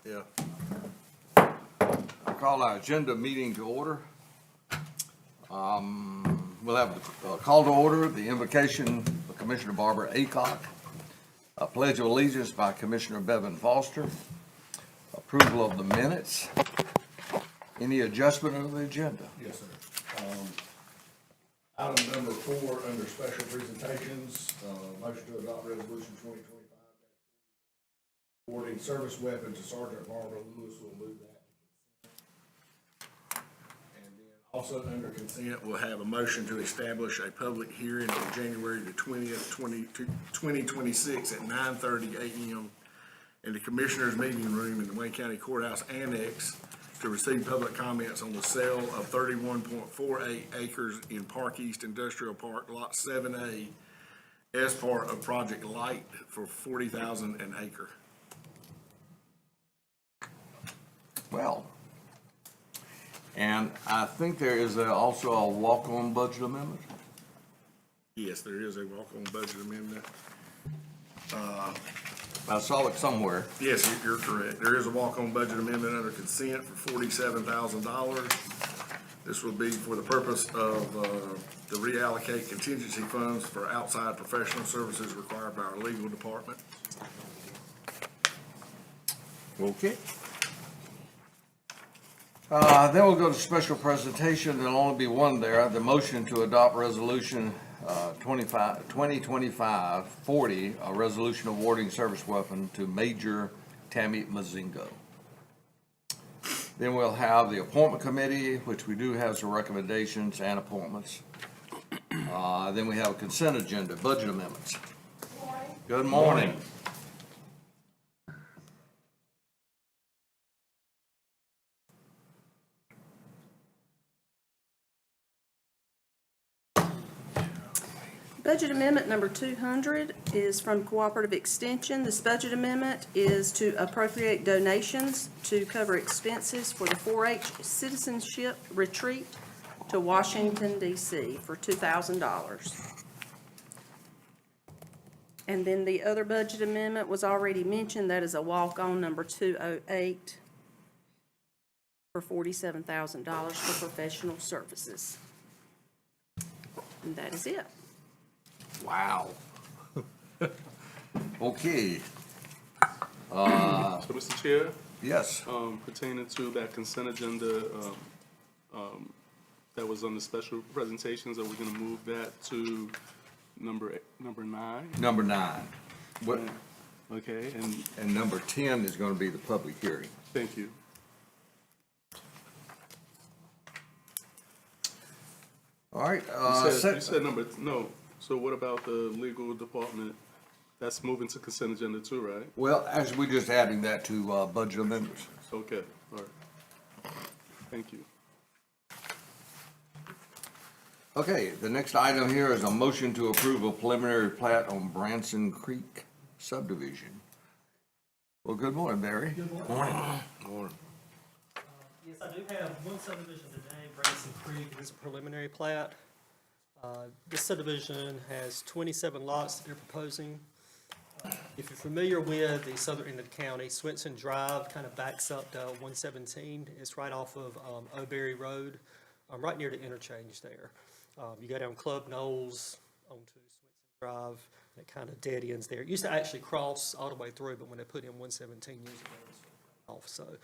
Yeah. I call our agenda meeting to order. We'll have the call to order, the invocation of Commissioner Barbara Aycock, a pledge of allegiance by Commissioner Bevan Foster, approval of the minutes. Any adjustment of the agenda? Yes, sir. Item number 4, under special presentations, motion to adopt resolution 2025. Awarding service weapon to Sergeant Barbara Lewis, will move that. And then also under consent, we'll have a motion to establish a public hearing on January the 20th, 2026 at 9:30 a.m. in the Commissioners Meeting Room in the Wayne County Courthouse Annex to receive public comments on the sale of 31.48 acres in Park East Industrial Park, Lot 7A, as part of Project Light for $40,000 an acre. Well, and I think there is also a walk-on budget amendment. Yes, there is a walk-on budget amendment. I saw it somewhere. Yes, you're correct. There is a walk-on budget amendment under consent for $47,000. This will be for the purpose of, to reallocate contingency funds for outside professional services required by our legal department. Okay. Then we'll go to special presentation. There'll only be one there. The motion to adopt resolution 2025-40, a resolution awarding service weapon to Major Tammy Mazingo. Then we'll have the appointment committee, which we do have some recommendations and appointments. Then we have a consent agenda, budget amendments. Good morning. Budget amendment number 200 is from Cooperative Extension. This budget amendment is to appropriate donations to cover expenses for the 4-H citizenship retreat to Washington DC for $2,000. And then the other budget amendment was already mentioned. That is a walk-on number 208 for $47,000 for professional services. And that is it. Wow. Okay, So, Mr. Chair, yes. pertaining to that consent agenda that was on the special presentations, are we going to move that to number 9? Number 9. What, Okay, and number 10 is going to be the public hearing. thank you. All right. You said no. So what about the legal department? That's moving to consent agenda too, right? Well, actually, we're just adding that to budget amendments. Okay, all right. Thank you. Okay, the next item here is a motion to approve a preliminary plat on Branson Creek subdivision. Well, good morning, Barry. Good morning. Yes, I do have one subdivision today, Branson Creek. It is a preliminary plat. This subdivision has 27 lots that they're proposing. If you're familiar with the southern end of the county, Swenson Drive kind of backs up to 117. It's right off of O'Berry Road, right near the interchange there. You go down Club Knolls onto Swenson Drive, and it kind of dead ends there. It used to actually cross all the way through, but when they put in 117 years ago, it's off. So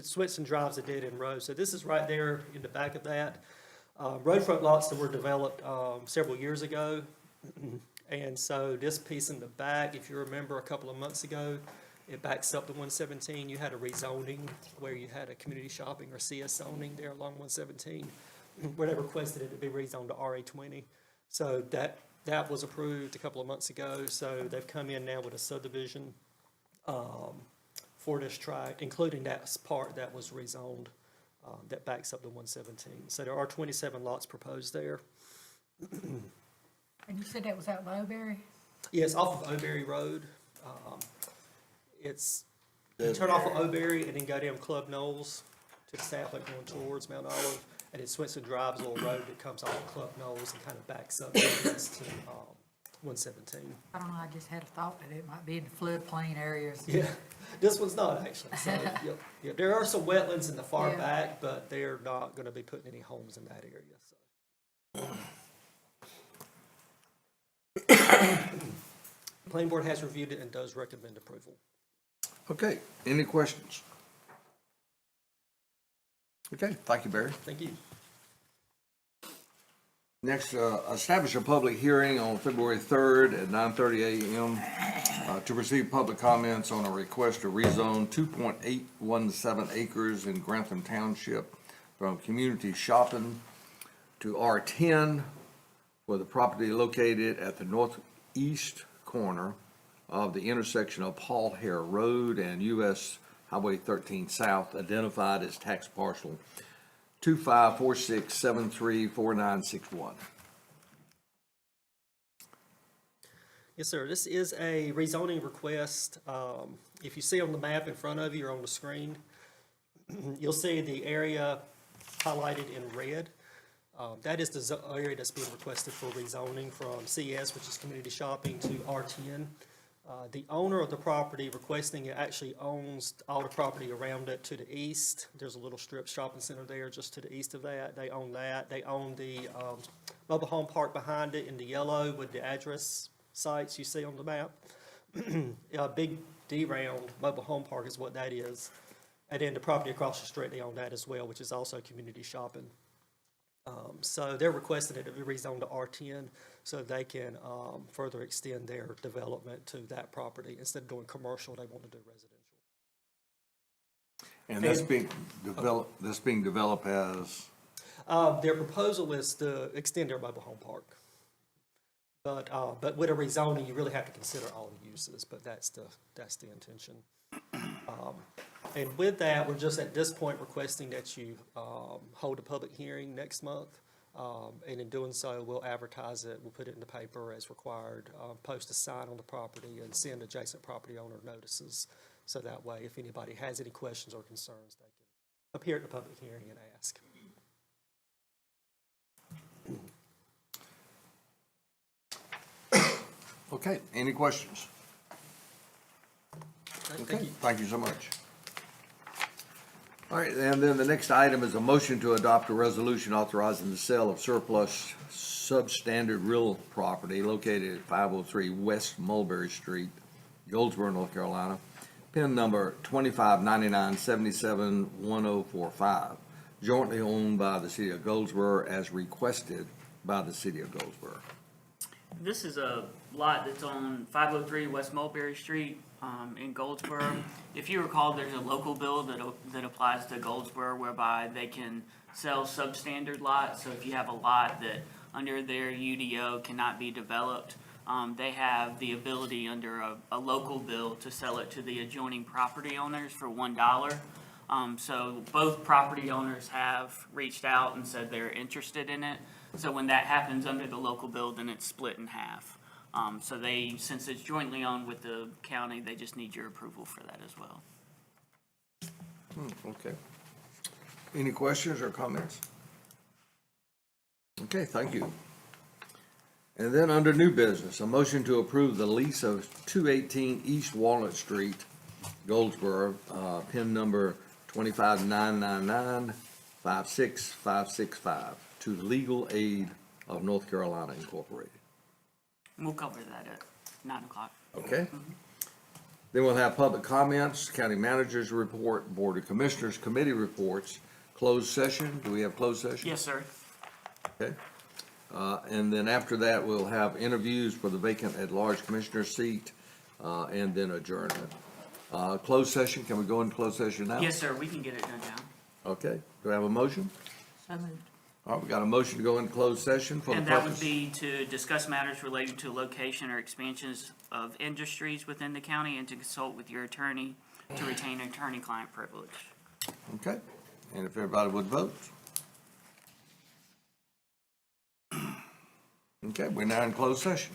Swenson Drive's a dead end road. So this is right there in the back of that. Roadfront lots that were developed several years ago. And so this piece in the back, if you remember a couple of months ago, it backs up to 117. You had a rezoning where you had a community shopping or CS zoning there along 117, where they requested it to be rezoned to RA20. So that was approved a couple of months ago. So they've come in now with a subdivision for this tract, including that part that was rezoned. That backs up to 117. So there are 27 lots proposed there. And you said that was out in O'Berry? Yes, off of O'Berry Road. You turn off of O'Berry and then go down Club Knolls to the south, like going towards Mount Olive. And then Swenson Drive's a little road that comes off of Club Knolls and kind of backs up to 117. I don't know, I just had a thought that it might be in the floodplain areas. Yeah, this one's not actually. So, yeah, there are some wetlands in the far Yeah. back, but they're not going to be putting any homes in that area. So. Planning board has reviewed it and does recommend approval. Okay, any questions? Okay, thank you, Barry. Thank you. Next, establish a public hearing on February 3rd at 9:30 a.m. To receive public comments on a request to rezone 2.817 acres in Grantham Township from community shopping to R10 for the property located at the northeast corner of the intersection of Paul Hare Road and US Highway 13 South, identified as tax parcel 2546734961. Yes, sir. This is a rezoning request. If you see on the map in front of you or on the screen, you'll see the area highlighted in red. That is the area that's being requested for rezoning from CS, which is community shopping, to R10. The owner of the property requesting it actually owns all the property around it to the east. There's a little strip shopping center there just to the east of that. They own that. They own the mobile home park behind it in the yellow with the address sites you see on the map. A big D-round mobile home park is what that is. And then the property across the street, they own that as well, which is also community shopping. So they're requesting it to be rezoned to R10 so they can further extend their development to that property. Instead of doing commercial, they want to do residential. And that's being developed as, Their proposal is to extend their mobile home park. But with a rezoning, you really have to consider all the uses, but that's the intention. And with that, we're just at this point requesting that you hold a public hearing next month. And in doing so, we'll advertise it, we'll put it in the paper as required, post a sign on the property, and send adjacent property owner notices. So that way, if anybody has any questions or concerns, they can appear at the public hearing and ask. okay, any questions? Thank Okay, you. thank you so much. All right, and then the next item is a motion to adopt a resolution authorizing the sale of surplus substandard real property located at 503 West Mulberry Street, Goldsboro, North Carolina, PIN number 2599771045, jointly owned by the city of Goldsboro as requested by the city of Goldsboro. This is a lot that's on 503 West Mulberry Street in Goldsboro. If you recall, there's a local bill that applies to Goldsboro whereby they can sell substandard lots. So if you have a lot that under their UDO cannot be developed, they have the ability under a local bill to sell it to the adjoining property owners for $1. So both property owners have reached out and said they're interested in it. So when that happens under the local bill, then it's split in half. So since it's jointly owned with the county, they just need your approval for that as well. Okay. Any questions or comments? Okay, thank you. And then under new business, a motion to approve the lease of 218 East Walnut Street, Goldsboro, PIN number 25999565565 to Legal Aid of North Carolina Incorporated. We'll cover that at 9 o'clock. Okay? Then we'll have public comments, county manager's report, board of commissioners, committee reports, closed session. Do we have closed session? Yes, sir. Okay. And then after that, we'll have interviews for the vacant at-large commissioner seat, and then adjournment. Closed session, can we go into closed session now? Yes, sir, we can get it done now. Okay, do I have a motion? So moved. All right, we got a motion to go into closed session for the And that would purpose. be to discuss matters relating to location or expansions of industries within the county and to consult with your attorney to retain attorney-client privilege. Okay, and if everybody would vote. Okay, we're now in closed session.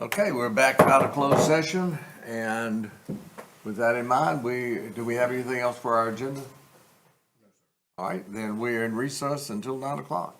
Okay, we're back out of closed session, and with that in mind, do we have anything else for our agenda? All right, then we're in recess until 9 o'clock.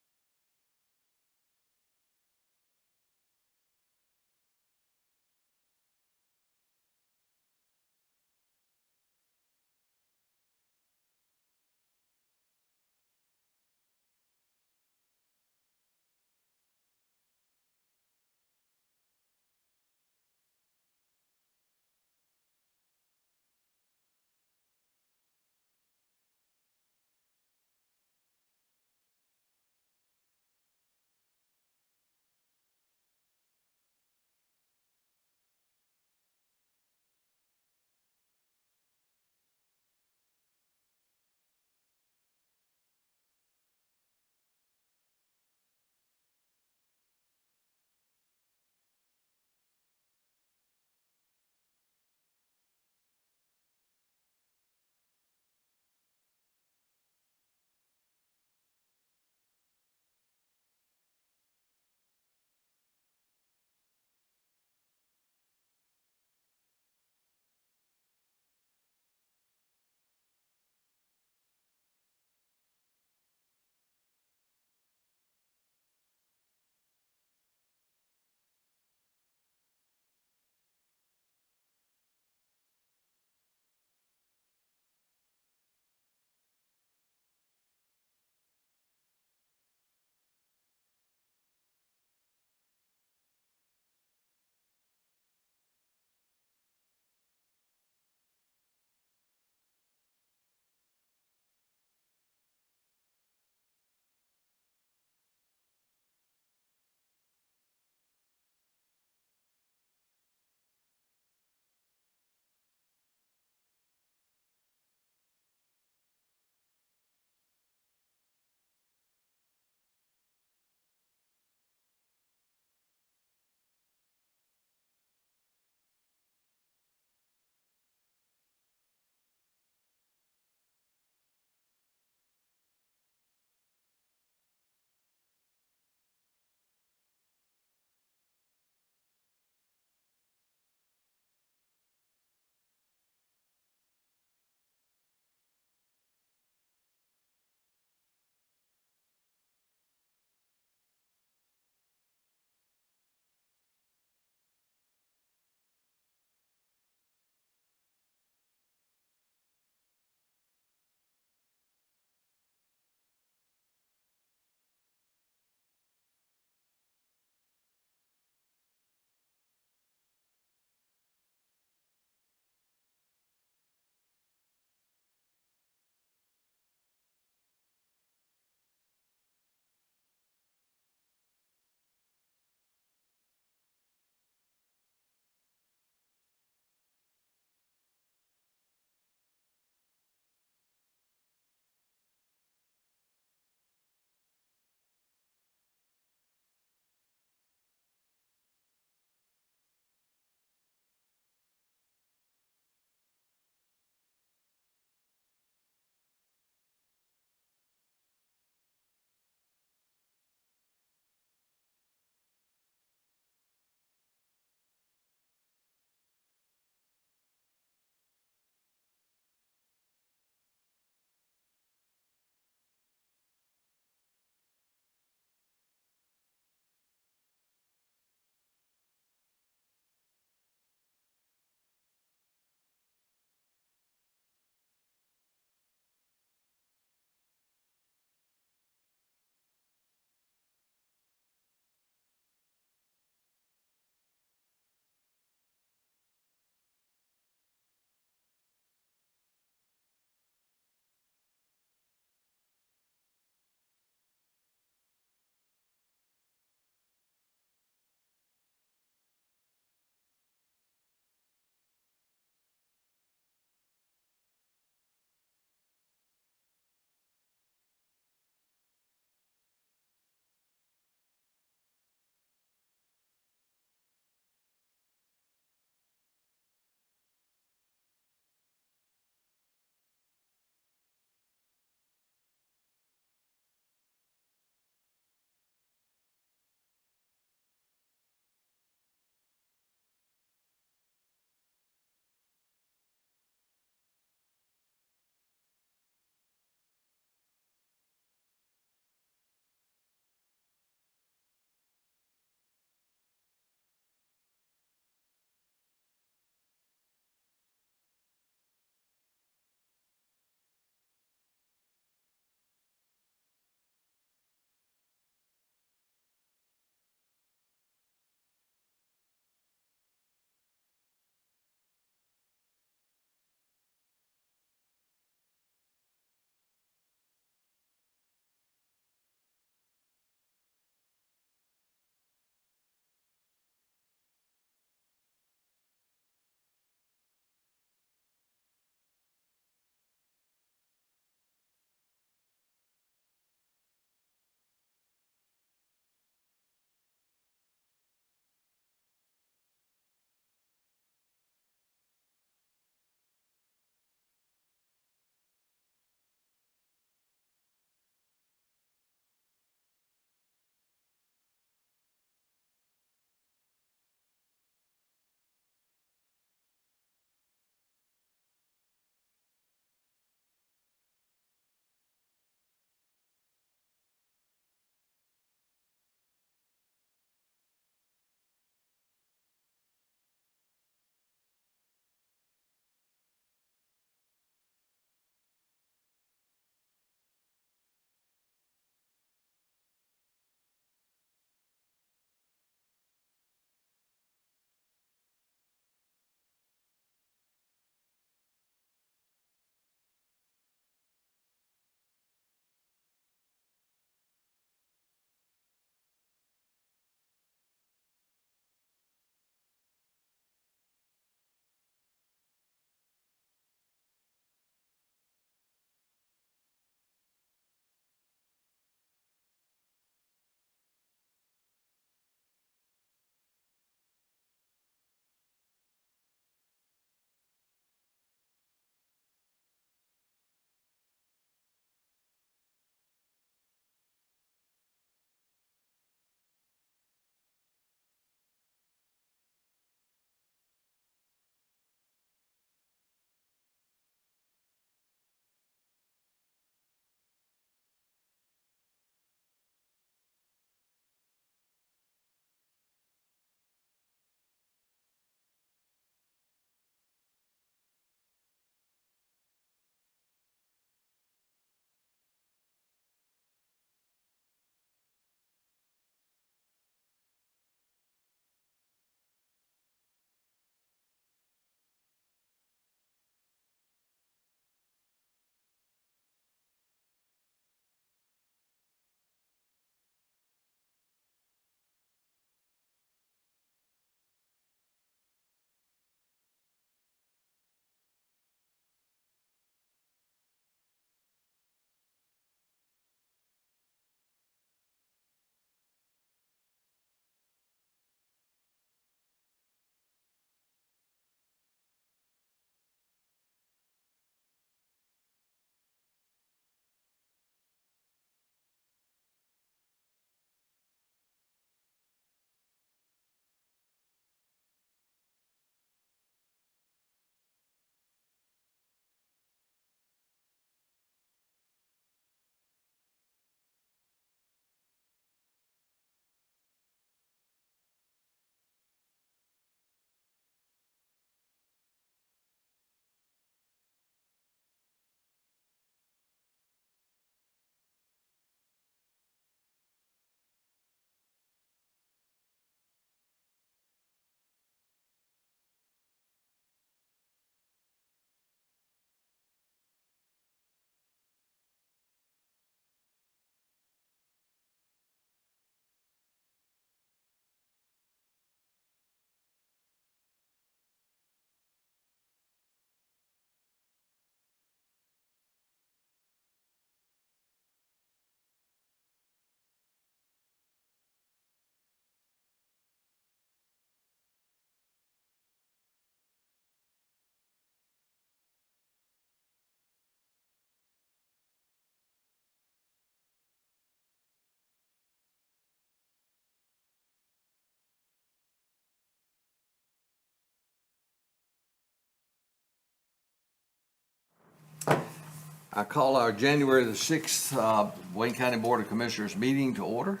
I call our January the 6th Wayne County Board of Commissioners meeting to order.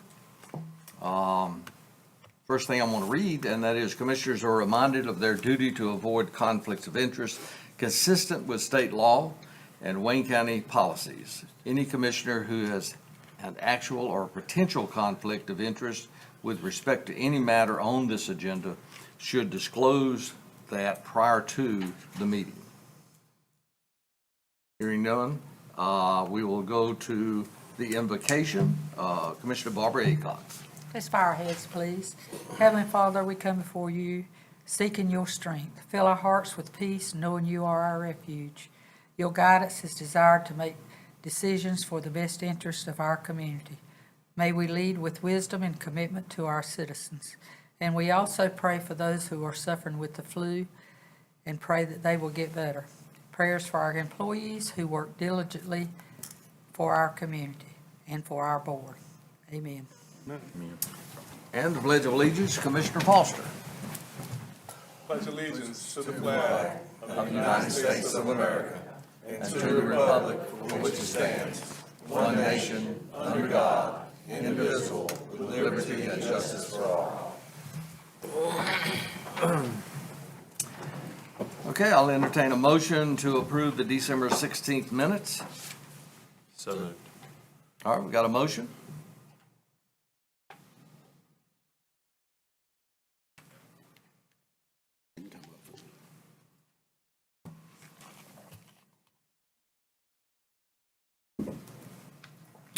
First thing I want to read, and that is, Commissioners are reminded of their duty to avoid conflicts of interest consistent with state law and Wayne County policies. Any commissioner who has an actual or potential conflict of interest with respect to any matter on this agenda should disclose that prior to the meeting. Hearing none, we will go to the invocation. Commissioner Barbara Aycock. Let's bow our heads, please. Heavenly Father, we come before you seeking your strength. Fill our hearts with peace, knowing you are our refuge. Your guidance is desired to make decisions for the best interest of our community. May we lead with wisdom and commitment to our citizens. And we also pray for those who are suffering with the flu and pray that they will get better. Prayers for our employees who work diligently for our community and for our board. Amen. And the Pledge of Allegiance, Commissioner Foster. Pledge allegiance to the flag Of the United States of America and to the republic for which it stands, one nation, under God, indivisible, with liberty and justice for all. Okay, I'll entertain a motion to approve the December 16th minutes. So moved. All right, we got a motion?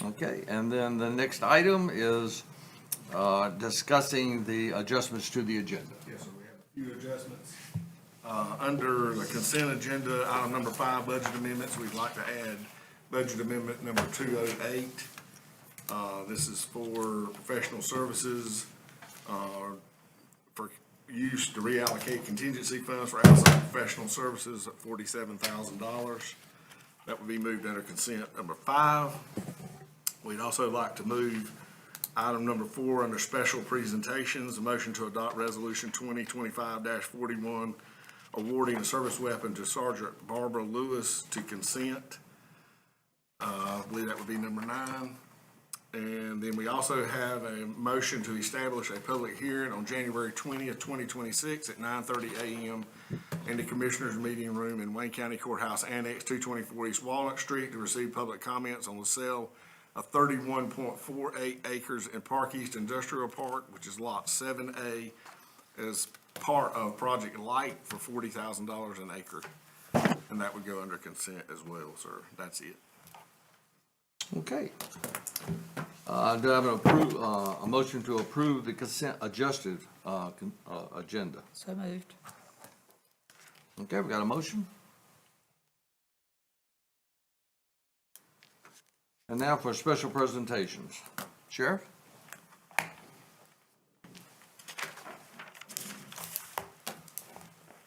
Okay, and then the next item is discussing the adjustments to the agenda. Yes, sir, we have a few adjustments. Under the consent agenda, item number 5, budget amendments, we'd like to add budget amendment number 208. This is for professional services, for use to reallocate contingency funds for outside professional services at $47,000. That would be moved under consent number 5. We'd also like to move item number 4 under special presentations, a motion to adopt resolution 2025-41, awarding a service weapon to Sergeant Barbara Lewis to consent. I believe that would be number 9. And then we also have a motion to establish a public hearing on January 20th, 2026 at 9:30 a.m. in the Commissioners' Meeting Room in Wayne County Courthouse Annex 224 East Walnut Street to receive public comments on the sale of 31.48 acres in Park East Industrial Park, which is Lot 7A, as part of Project Light for $40,000 an acre. And that would go under consent as well, sir. That's it. Okay. Do I have a motion to approve the consent adjusted agenda? So moved. Okay, we got a motion. And now for special presentations. Sheriff?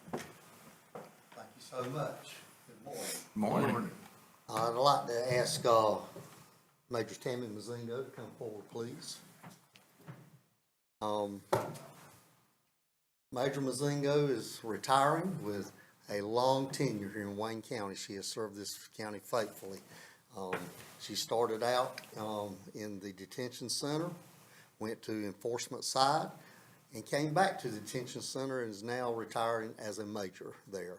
Thank you so much. Good morning. Morning. I'd like to ask Major Tammy Mazingo to come forward, please. Major Mazingo is retiring with a long tenure here in Wayne County. She has served this county faithfully. She started out in the detention center, went to enforcement side, and came back to the detention center and is now retiring as a major there.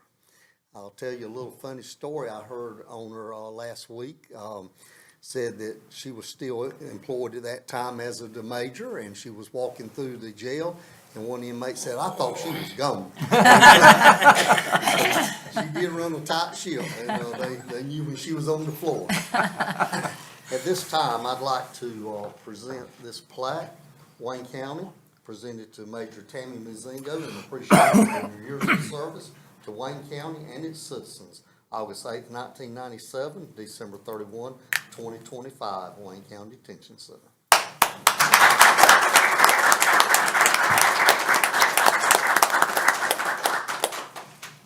I'll tell you a little funny story I heard on her last week. Said that she was still employed at that time as a major, and she was walking through the jail, and one inmate said, "I thought she was gone." She did run a tight ship, and they knew when she was on the floor. At this time, I'd like to present this plaque, Wayne County, presented to Major Tammy Mazingo in appreciation of her years of service to Wayne County and its citizens. August 8th, 1997, December 31, 2025, Wayne County Detention Center.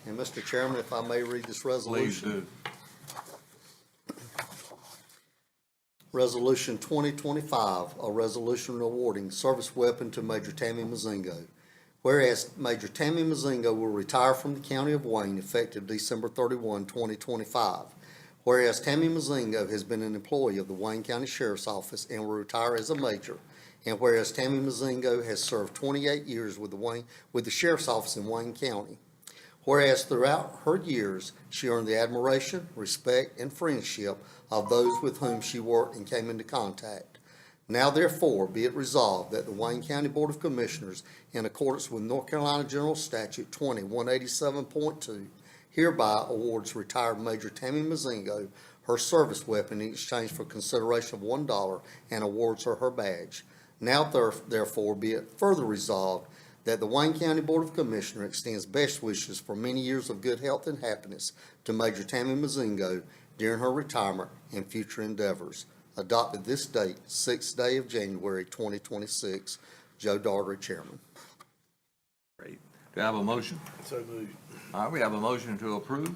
And Mr. Chairman, if I may read this resolution. Please do. Resolution 2025, a resolution awarding service weapon to Major Tammy Mazingo. Whereas Major Tammy Mazingo will retire from the County of Wayne effective December 31, 2025. Whereas Tammy Mazingo has been an employee of the Wayne County Sheriff's Office and will retire as a major. And whereas Tammy Mazingo has served 28 years with the Sheriff's Office in Wayne County. Whereas throughout her years, she earned the admiration, respect, and friendship of those with whom she worked and came into contact. Now therefore, be it resolved that the Wayne County Board of Commissioners, in accordance with North Carolina General Statute 20-187.2, hereby awards retired Major Tammy Mazingo her service weapon in exchange for consideration of $1 and awards her her badge. Now therefore, be it further resolved that the Wayne County Board of Commissioners extends best wishes for many years of good health and happiness to Major Tammy Mazingo during her retirement and future endeavors. Adopted this date, 6th day of January, 2026. Joe Daugherty, Chairman. Great. Do I have a motion? So moved. All right, we have a motion to approve.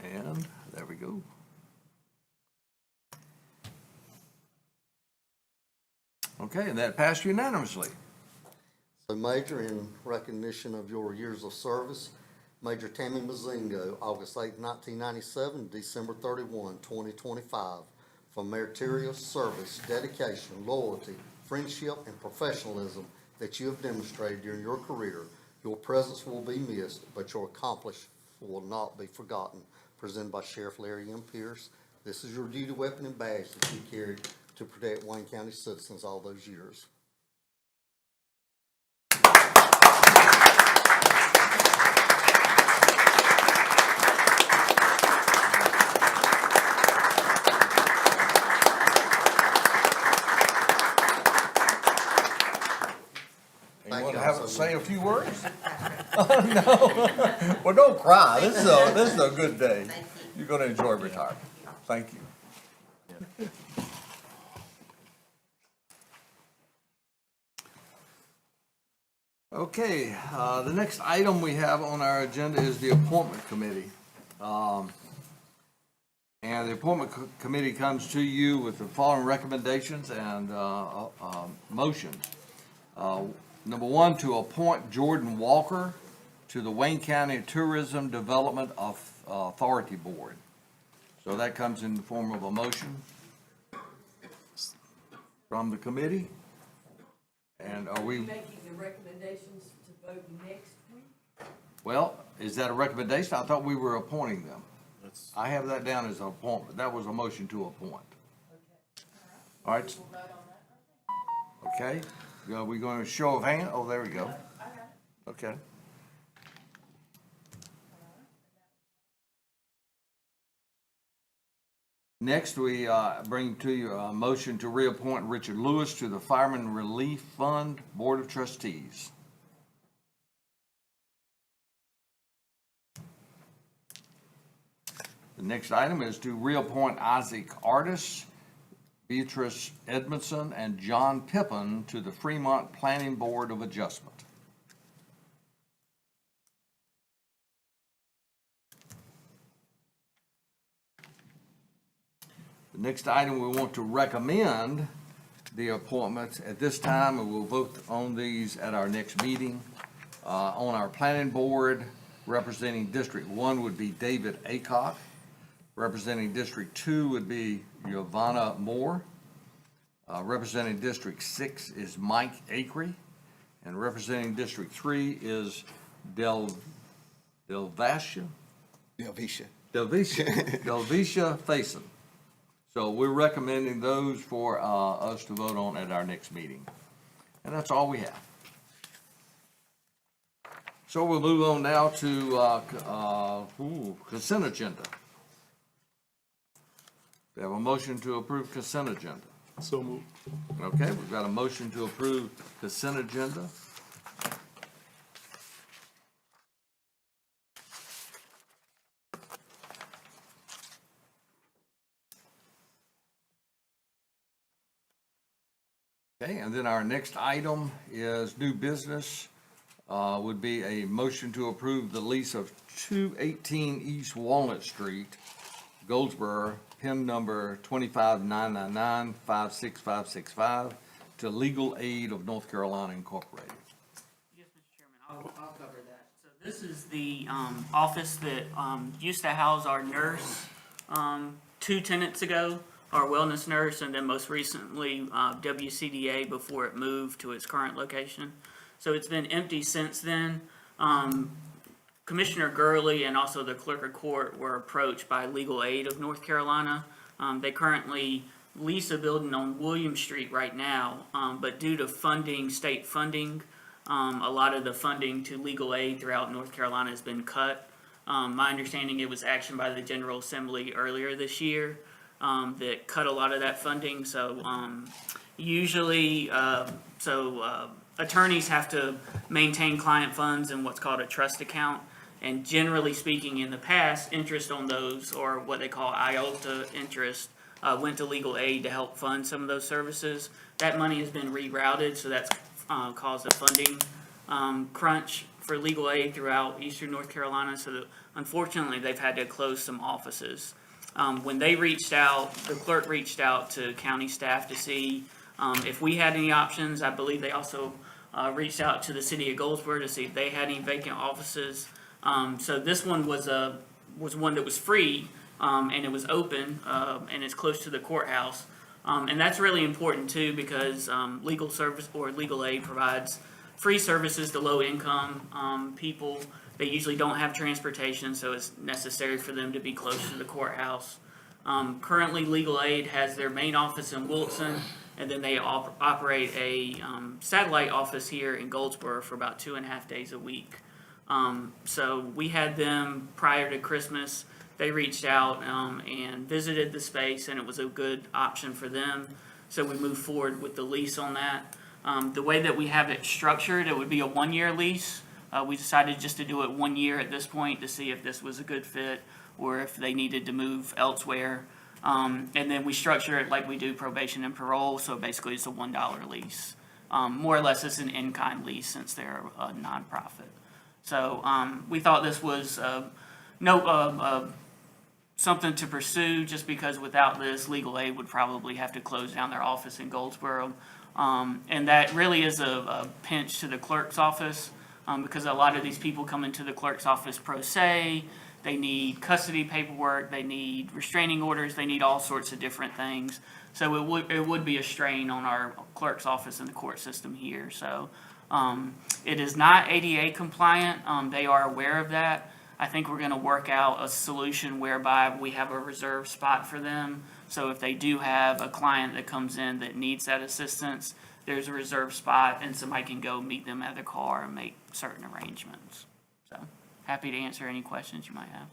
And there we go. Okay, and that passed unanimously. So Major, in recognition of your years of service, Major Tammy Mazingo, August 8, 1997, December 31, 2025, for meritorious service, dedication, loyalty, friendship, and professionalism that you have demonstrated during your career. Your presence will be missed, but your accomplishments will not be forgotten. Presented by Sheriff Larry M. Pierce. This is your duty weapon and badge that you carried to protect Wayne County citizens all those years. You Thank want to you have so it say a much. few words? No. Well, don't cry. This is a good day. You're going to enjoy retirement. Thank you. Okay, the next item we have on our agenda is the appointment committee. And the appointment committee comes to you with the following recommendations and motions. Number one, to appoint Jordan Walker to the Wayne County Tourism Development Authority Board. So that comes in the form of a motion from the committee. And are we, Making the recommendations to vote next week? well, is that a recommendation? I thought we were appointing them. I have that down as an appointment. That was a motion to appoint. All right. Okay, are we going to show of hand? Oh, there we go. Okay. Next, we bring to you a motion to reappoint Richard Lewis to the Fireman Relief Fund Board of Trustees. The next item is to reappoint Isaac Artis, Beatrice Edmondson, and John Pippin to the Fremont Planning Board of Adjustment. The next item, we want to recommend the appointments at this time, and we'll vote on these at our next meeting. On our planning board, representing District 1 would be David Aycock. Representing District 2 would be Giovanna Moore. Representing District 6 is Mike Acree. And representing District 3 is Delvisha Faison. So we're recommending those for us to vote on at our next meeting. And that's all we have. So we'll move on now to consent agenda. We have a motion to approve consent agenda. So moved. Okay, we've got a motion to approve consent agenda. Okay, and then our next item is new business, would be a motion to approve the lease of 218 East Walnut Street, Goldsboro, PIN number 25999-56565, to Legal Aid of North Carolina Incorporated. Yes, Mr. Chairman, I'll cover that. So This is the office that used to house our nurse 2 tenants ago, our wellness nurse, and then most recently WCDA before it moved to its current location. So it's been empty since then. Commissioner Gurley and also the clerk of court were approached by Legal Aid of North Carolina. They currently lease a building on William Street right now, but due to funding, state funding, a lot of the funding to legal aid throughout North Carolina has been cut. My understanding, it was action by the General Assembly earlier this year that cut a lot of that funding. So usually, attorneys have to maintain client funds in what's called a trust account. And generally speaking, in the past, interest on those, or what they call IOTA interest, went to legal aid to help fund some of those services. That money has been rerouted, so that's caused a funding crunch for legal aid throughout eastern North Carolina. So that, unfortunately, they've had to close some offices. When they reached out, the clerk reached out to county staff to see if we had any options. I believe they also reached out to the city of Goldsboro to see if they had any vacant offices. So this one was one that was free, and it was open, and it's close to the courthouse. And that's really important too, because legal service or legal aid provides free services to low-income people. They usually don't have transportation, so it's necessary for them to be close to the courthouse. Currently, legal aid has their main office in Wilson, and then they operate a satellite office here in Goldsboro for about 2.5 days a week. So we had them prior to Christmas. They reached out and visited the space, and it was a good option for them. So we moved forward with the lease on that. The way that we have it structured, it would be a 1-year lease. We decided just to do it 1 year at this point to see if this was a good fit or if they needed to move elsewhere. And then we structure it like we do probation and parole, so basically it's a $1 lease. More or less it's an in-kind lease since they're a nonprofit. So we thought this was something to pursue, just because without this, legal aid would probably have to close down their office in Goldsboro. And that really is a pinch to the clerk's office, because a lot of these people come into the clerk's office pro se. They need custody paperwork, they need restraining orders, they need all sorts of different things. So it would be a strain on our clerk's office and the court system here. So it is not ADA compliant. They are aware of that. I think we're going to work out a solution whereby we have a reserved spot for them. So if they do have a client that comes in that needs that assistance, there's a reserved spot and somebody can go meet them at their car and make certain arrangements. So happy to answer any questions you might have.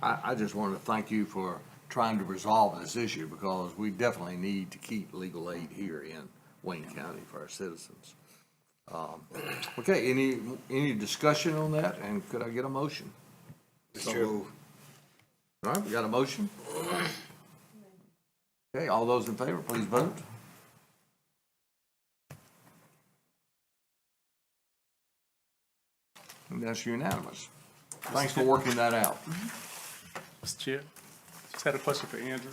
I just want to thank you for trying to resolve this issue, because we definitely need to keep legal aid here in Wayne County for our citizens. Okay, any discussion on that, and could I get a motion? So moved. All right, we got a motion? Okay, all those in favor, please vote. And that's unanimous. Thanks for working that out. Mr. Chair, just had a question for Andrew.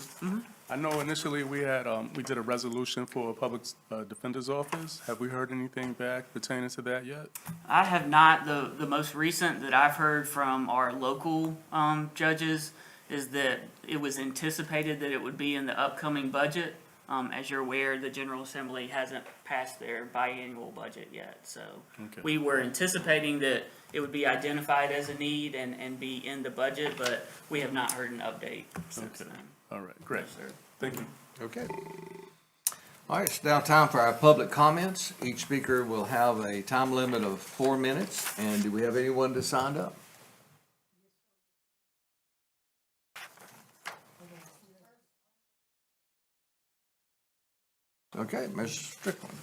I know initially we had, we did a resolution for a public defender's office. Have we heard anything back pertaining to that yet? I have not. The most recent that I've heard from our local judges is that it was anticipated that it would be in the upcoming budget. As you're aware, the General Assembly hasn't passed their biannual budget yet. So Okay. we were anticipating that it would be identified as a need and be in the budget, but we have not heard an update since Okay. then. All right, great. Yes, sir. Thank you. Okay. All right, it's now time for our public comments. Each speaker will have a time limit of 4 minutes. And do we have anyone to sign up? Okay, Ms. Strickland.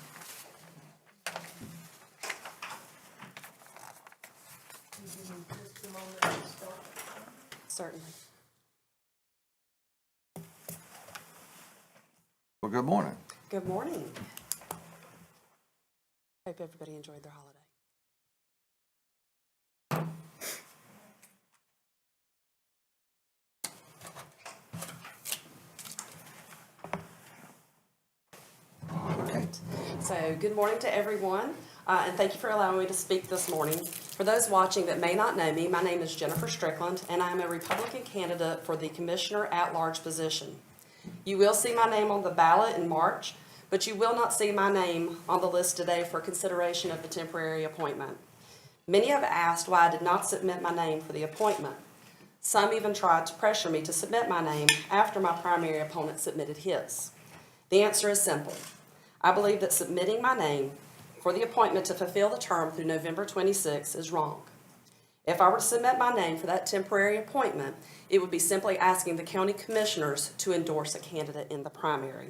Certainly. Well, good morning. Good morning. Hope everybody enjoyed their holiday. Okay. So, good morning to everyone. and thank you for allowing me to speak this morning. For those watching that may not know me, my name is Jennifer Strickland, and I am a Republican candidate for the Commissioner at-Large position. You will see my name on the ballot in March, but you will not see my name on the list today for consideration of the temporary appointment. Many have asked why I did not submit my name for the appointment. Some even tried to pressure me to submit my name after my primary opponent submitted his. The answer is simple. I believe that submitting my name for the appointment to fulfill the term through November 26 is wrong. If I were to submit my name for that temporary appointment, it would be simply asking the county commissioners to endorse a candidate in the primary.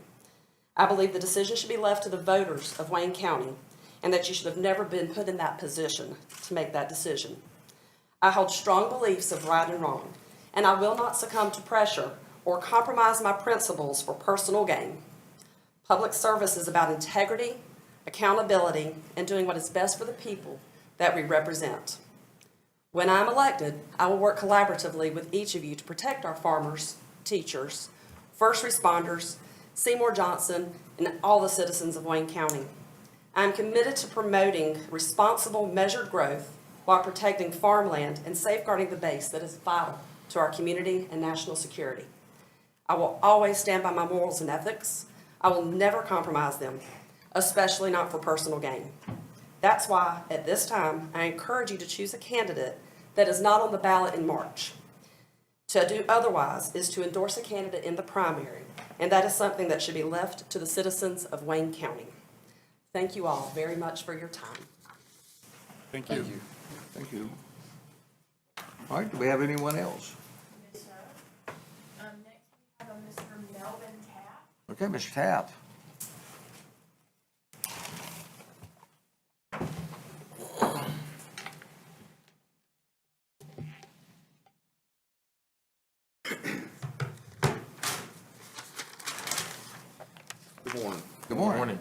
I believe the decision should be left to the voters of Wayne County, and that you should have never been put in that position to make that decision. I hold strong beliefs of right and wrong, and I will not succumb to pressure or compromise my principles for personal gain. Public service is about integrity, accountability, and doing what is best for the people that we represent. When I'm elected, I will work collaboratively with each of you to protect our farmers, teachers, first responders, Seymour Johnson, and all the citizens of Wayne County. I am committed to promoting responsible, measured growth while protecting farmland and safeguarding the base that is vital to our community and national security. I will always stand by my morals and ethics. I will never compromise them, especially not for personal gain. That's why, at this time, I encourage you to choose a candidate that is not on the ballot in March. To do otherwise is to endorse a candidate in the primary, and that is something that should be left to the citizens of Wayne County. Thank you all very much for your time. Thank you. Thank you. All right, do we have anyone else? Yes, sir. Next we have a Mr. Melvin Tapp. Okay, Mr. Tapp. Good morning. Good morning.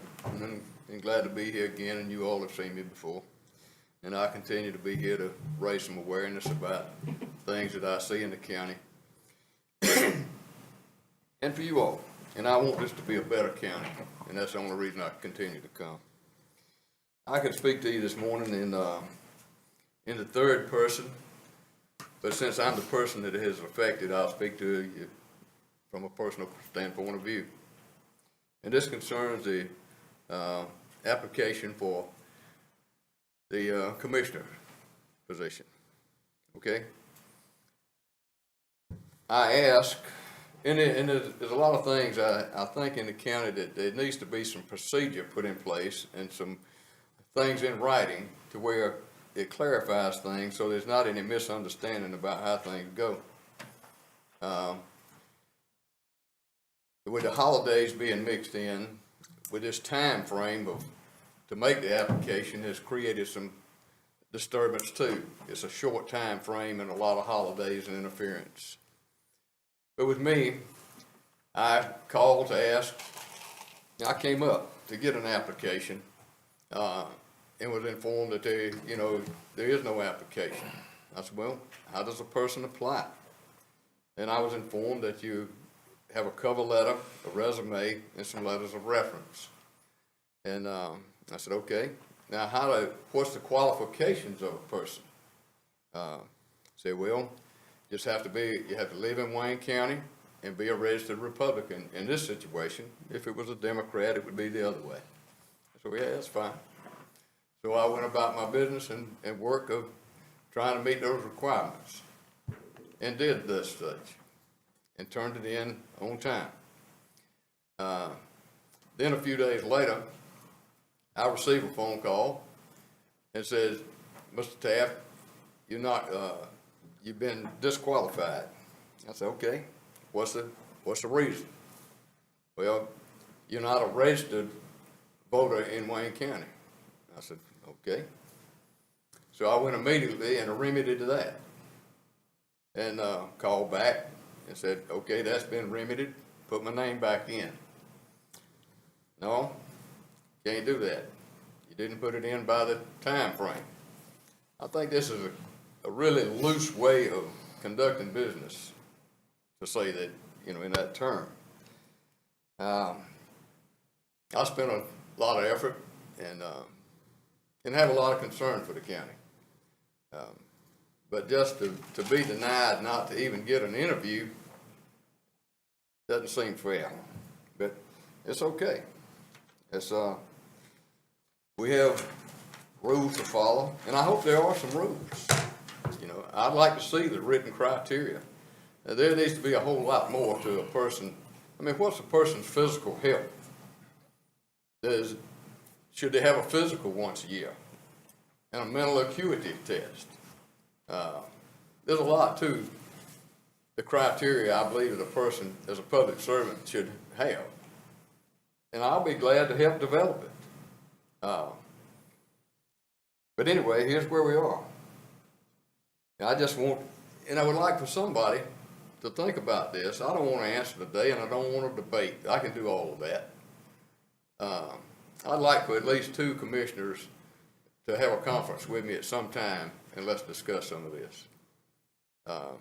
And glad to be here again, and you all have seen me before. And I continue to be here to raise some awareness about things that I see in the county. And for you all. And I want this to be a better county, and that's the only reason I continue to come. I could speak to you this morning in the third person, but since I'm the person that it has affected, I'll speak to you from a personal standpoint of view. And this concerns the application for the commissioner position, okay? I ask, and there's a lot of things I think in the county that there needs to be some procedure put in place and some things in writing to where it clarifies things so there's not any misunderstanding about how things go. With the holidays being mixed in, with this time frame to make the application has created some disturbance too. It's a short time frame and a lot of holidays and interference. But with me, I called to ask, I came up to get an application and was informed that there is no application. I said, well, how does a person apply? And I was informed that you have a cover letter, a resume, and some letters of reference. And I said, okay. Now, what's the qualifications of a person? Said, well, you have to live in Wayne County and be a registered Republican. In this situation, if it was a Democrat, it would be the other way. I said, yeah, that's fine. So I went about my business and work of trying to meet those requirements and did this such and turned it in on time. Then a few days later, I received a phone call and says, Mr. Taft, you've been disqualified. I said, okay, what's the reason? Well, you're not a registered voter in Wayne County. I said, okay. So I went immediately and remedied that and called back and said, okay, that's been remedied, put my name back in. No, can't do that. You didn't put it in by the time frame. I think this is a really loose way of conducting business, to say that, in that term. I spent a lot of effort and and have a lot of concern for the county. But just to be denied not to even get an interview doesn't seem fair, but it's okay. It's, we have rules to follow, and I hope there are some rules. You know, I'd like to see the written criteria. There needs to be a whole lot more to a person. I mean, what's a person's physical health? Should they have a physical once a year? And a mental acuity test? There's a lot to the criteria I believe that a person as a public servant should have. And I'll be glad to help develop it. But anyway, here's where we are. And I just want, and I would like for somebody to think about this. I don't want to answer today, and I don't want to debate. I can do all of that. I'd like for at least 2 commissioners to have a conference with me at some time, and let's discuss some of this. And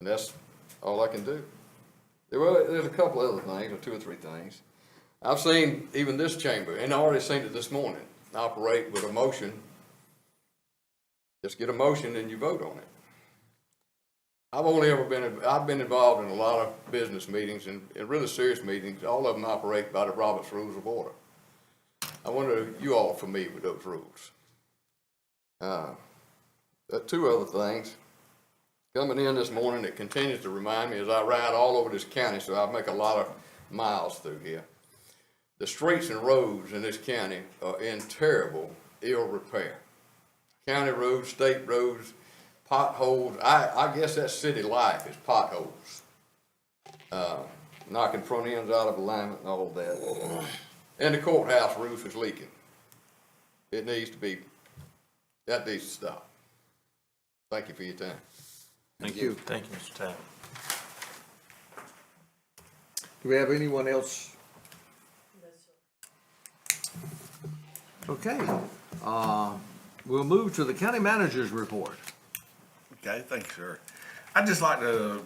that's all I can do. There's a couple other things, or 2 or 3 things. I've seen even this chamber, and I already seen it this morning, operate with a motion. Just get a motion and you vote on it. I've been involved in a lot of business meetings and really serious meetings. All of them operate by the Robert's Rules of Order. I wonder if you all are familiar with those rules. There are 2 other things coming in this morning that continues to remind me as I ride all over this county, so I make a lot of miles through here. The streets and roads in this county are in terrible ill repair. County roads, state roads, potholes. I guess that's city life is potholes. Knocking front ends out of alignment and all of that. And the courthouse roof is leaking. It needs to be, that needs to stop. Thank you for your time. Thank you. Thank you, Mr. Tapp. Do we have anyone else? Okay, we'll move to the county manager's report. Okay, thank you, sir. I'd just like to,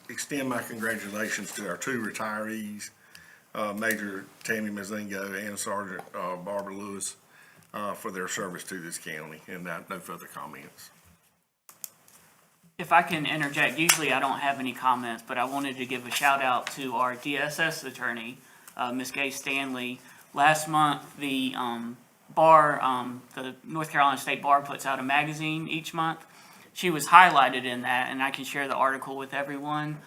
extend my congratulations to our 2 retirees, Major Tammy Mazingo and Sergeant Barbara Lewis, for their service to this county, and no further comments. If I can interject, usually I don't have any comments, but I wanted to give a shout out to our DSS attorney, Ms. Gay Stanley. Last month, the the North Carolina State Bar puts out a magazine each month. She was highlighted in that, and I can share the article with everyone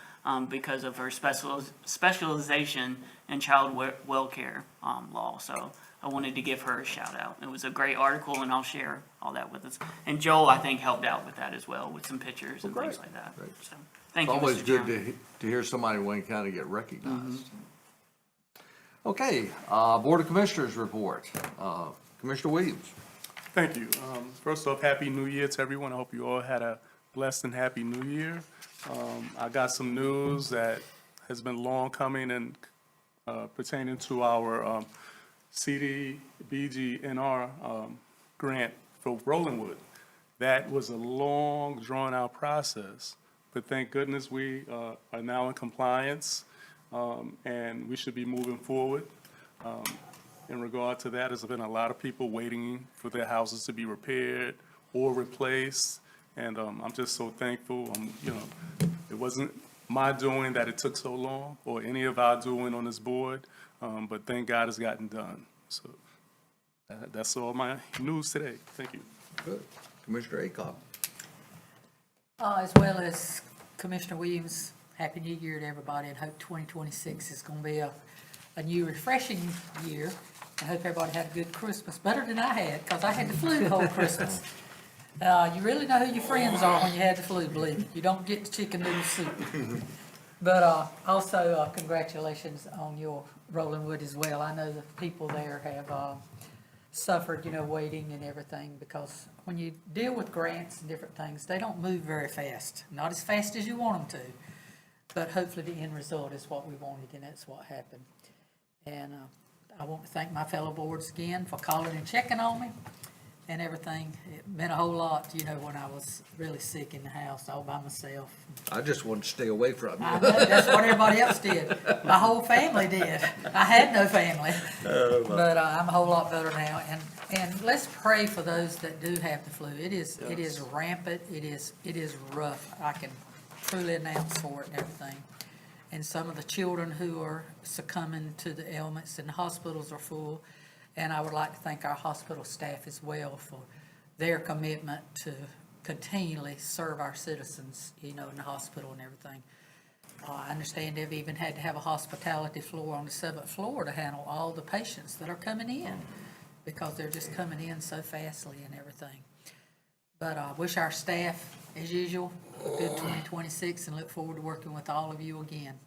because of her specialization in child welfare law. So I wanted to give her a shout out. It was a great article, and I'll share all that with us. And Joel, I think, helped out with that as well, with some pictures and things like that. Great. So, thank It's you, always Mr. good Chairman. to hear somebody in Wayne County get recognized. Okay, Board of Commissioners report. Commissioner Williams. Thank you. First off, Happy New Year to everyone. I hope you all had a blessed and happy New Year. I got some news that has been long coming and pertaining to our CDBG-NR grant for Rollingwood. That was a long, drawn-out process, but thank goodness we are now in compliance, and we should be moving forward. In regard to that, there's been a lot of people waiting for their houses to be repaired or replaced, and I'm just so thankful. It wasn't my doing that it took so long, or any of our doing on this board, but thank God it's gotten done. So that's all my news today. Thank you. Good. Commissioner Acop. As well as Commissioner Williams, Happy New Year to everybody, and hope 2026 is going to be a new refreshing year. I hope everybody had a good Christmas, better than I had, because I had the flu the whole Christmas. You really know who your friends are when you had the flu, believe me. You don't get the chicken noodle soup. But also, congratulations on your Rollingwood as well. I know the people there have suffered, waiting and everything, because when you deal with grants and different things, they don't move very fast. Not as fast as you want them to, but hopefully the end result is what we wanted, and that's what happened. And I want to thank my fellow boards again for calling and checking on me. and everything. It meant a whole lot, you know, when I was really sick in the house all by myself. I just wanted to stay away from I you. know, that's what everybody else did. My whole family did. I had no family. But I'm a whole lot better now. And let's pray for those that do have the flu. It is rampant. It is rough. I can truly announce for it and everything. And some of the children who are succumbing to the ailments and the hospitals are full. And I would like to thank our hospital staff as well for their commitment to continually serve our citizens, you know, in the hospital and everything. I understand they've even had to have a hospitality floor on the 7th floor to handle all the patients that are coming in because they're just coming in so fastly and everything. But I wish our staff, as usual, a good 2026 and look forward to working with all of you again.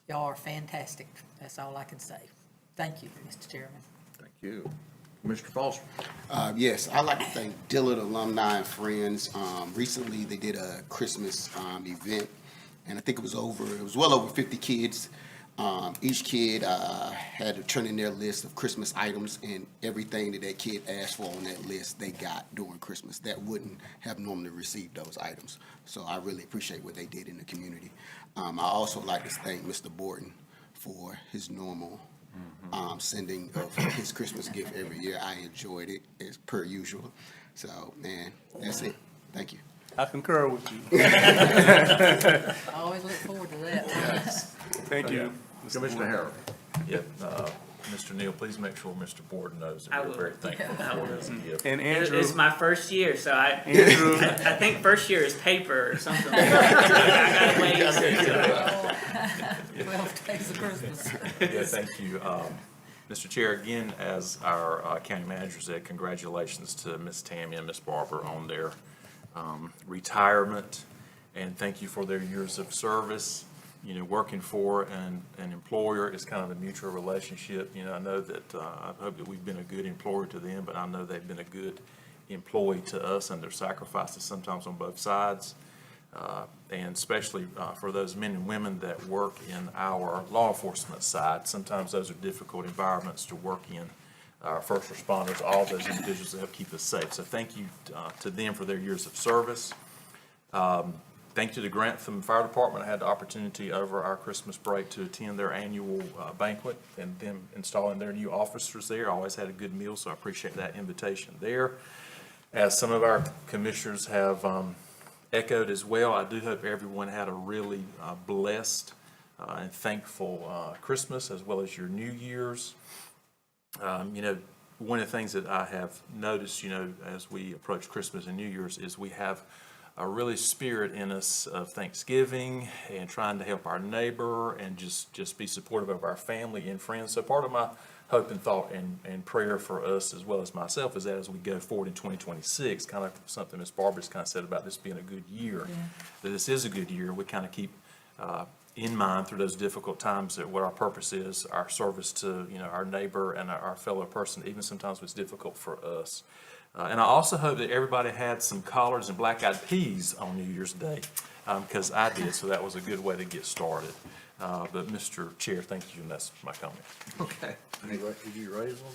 Y'all are fantastic. That's all I can say. Thank you, Mr. Chairman. Thank you. Mr. Foster? Yes, I'd like to thank Dillard Alumni and Friends. Recently, they did a Christmas event, and I think it was well over 50 kids. Each kid had to turn in their list of Christmas items, and everything that kid asked for on that list, they got during Christmas that wouldn't have normally received those items. So I really appreciate what they did in the community. I also like to thank Mr. Borton for his normal sending of his Christmas gift every year. I enjoyed it as per usual. So, man, that's it. Thank you. I concur with you. I always look forward to that. Thank you. Mr. Commissioner Harrell? Yep, Mr. Neal, please make sure Mr. Borden knows I that we're will. very thankful I for will. his gift. And It- Andrew, It's my first year, so Andrew, I think first year is paper or something like that. I gotta wait. 12 days of Christmas. Yeah, thank you. Mr. Chair, again, as our county manager said, congratulations to Ms. Tammy and Ms. Barber on their retirement, and thank you for their years of service. You know, working for an employer is kind of a mutual relationship. You know, I know that, I hope that we've been a good employer to them, but I know they've been a good employee to us, and their sacrifices sometimes on both sides. And especially for those men and women that work in our law enforcement side, sometimes those are difficult environments to work in. Our first responders, all those individuals that help keep us safe. So thank you to them for their years of service. Thank you to the Grantham Fire Department. I had the opportunity over our Christmas break to attend their annual banquet and them installing their new officers there. I always had a good meal, so I appreciate that invitation there. As some of our commissioners have echoed as well, I do hope everyone had a really blessed and thankful Christmas as well as your New Year's. You know, one of the things that I have noticed, you know, as we approach Christmas and New Year's is we have a really spirit in us of Thanksgiving and trying to help our neighbor and just be supportive of our family and friends. So part of my hope and thought and prayer for us as well as myself is that as we go forward in 2026, kind of something Ms. Barbara's kind of said about this being a good year, that this is a good year. We kind of keep in mind through those difficult times that what our purpose is, our service to, you know, our neighbor and our fellow person, even sometimes when it's difficult for us. And I also hope that everybody had some collards and black-eyed peas on New Year's Day, because I did, so that was a good way to get started. But Mr. Chair, thank you, and that's my comment. Okay. Did you raise them?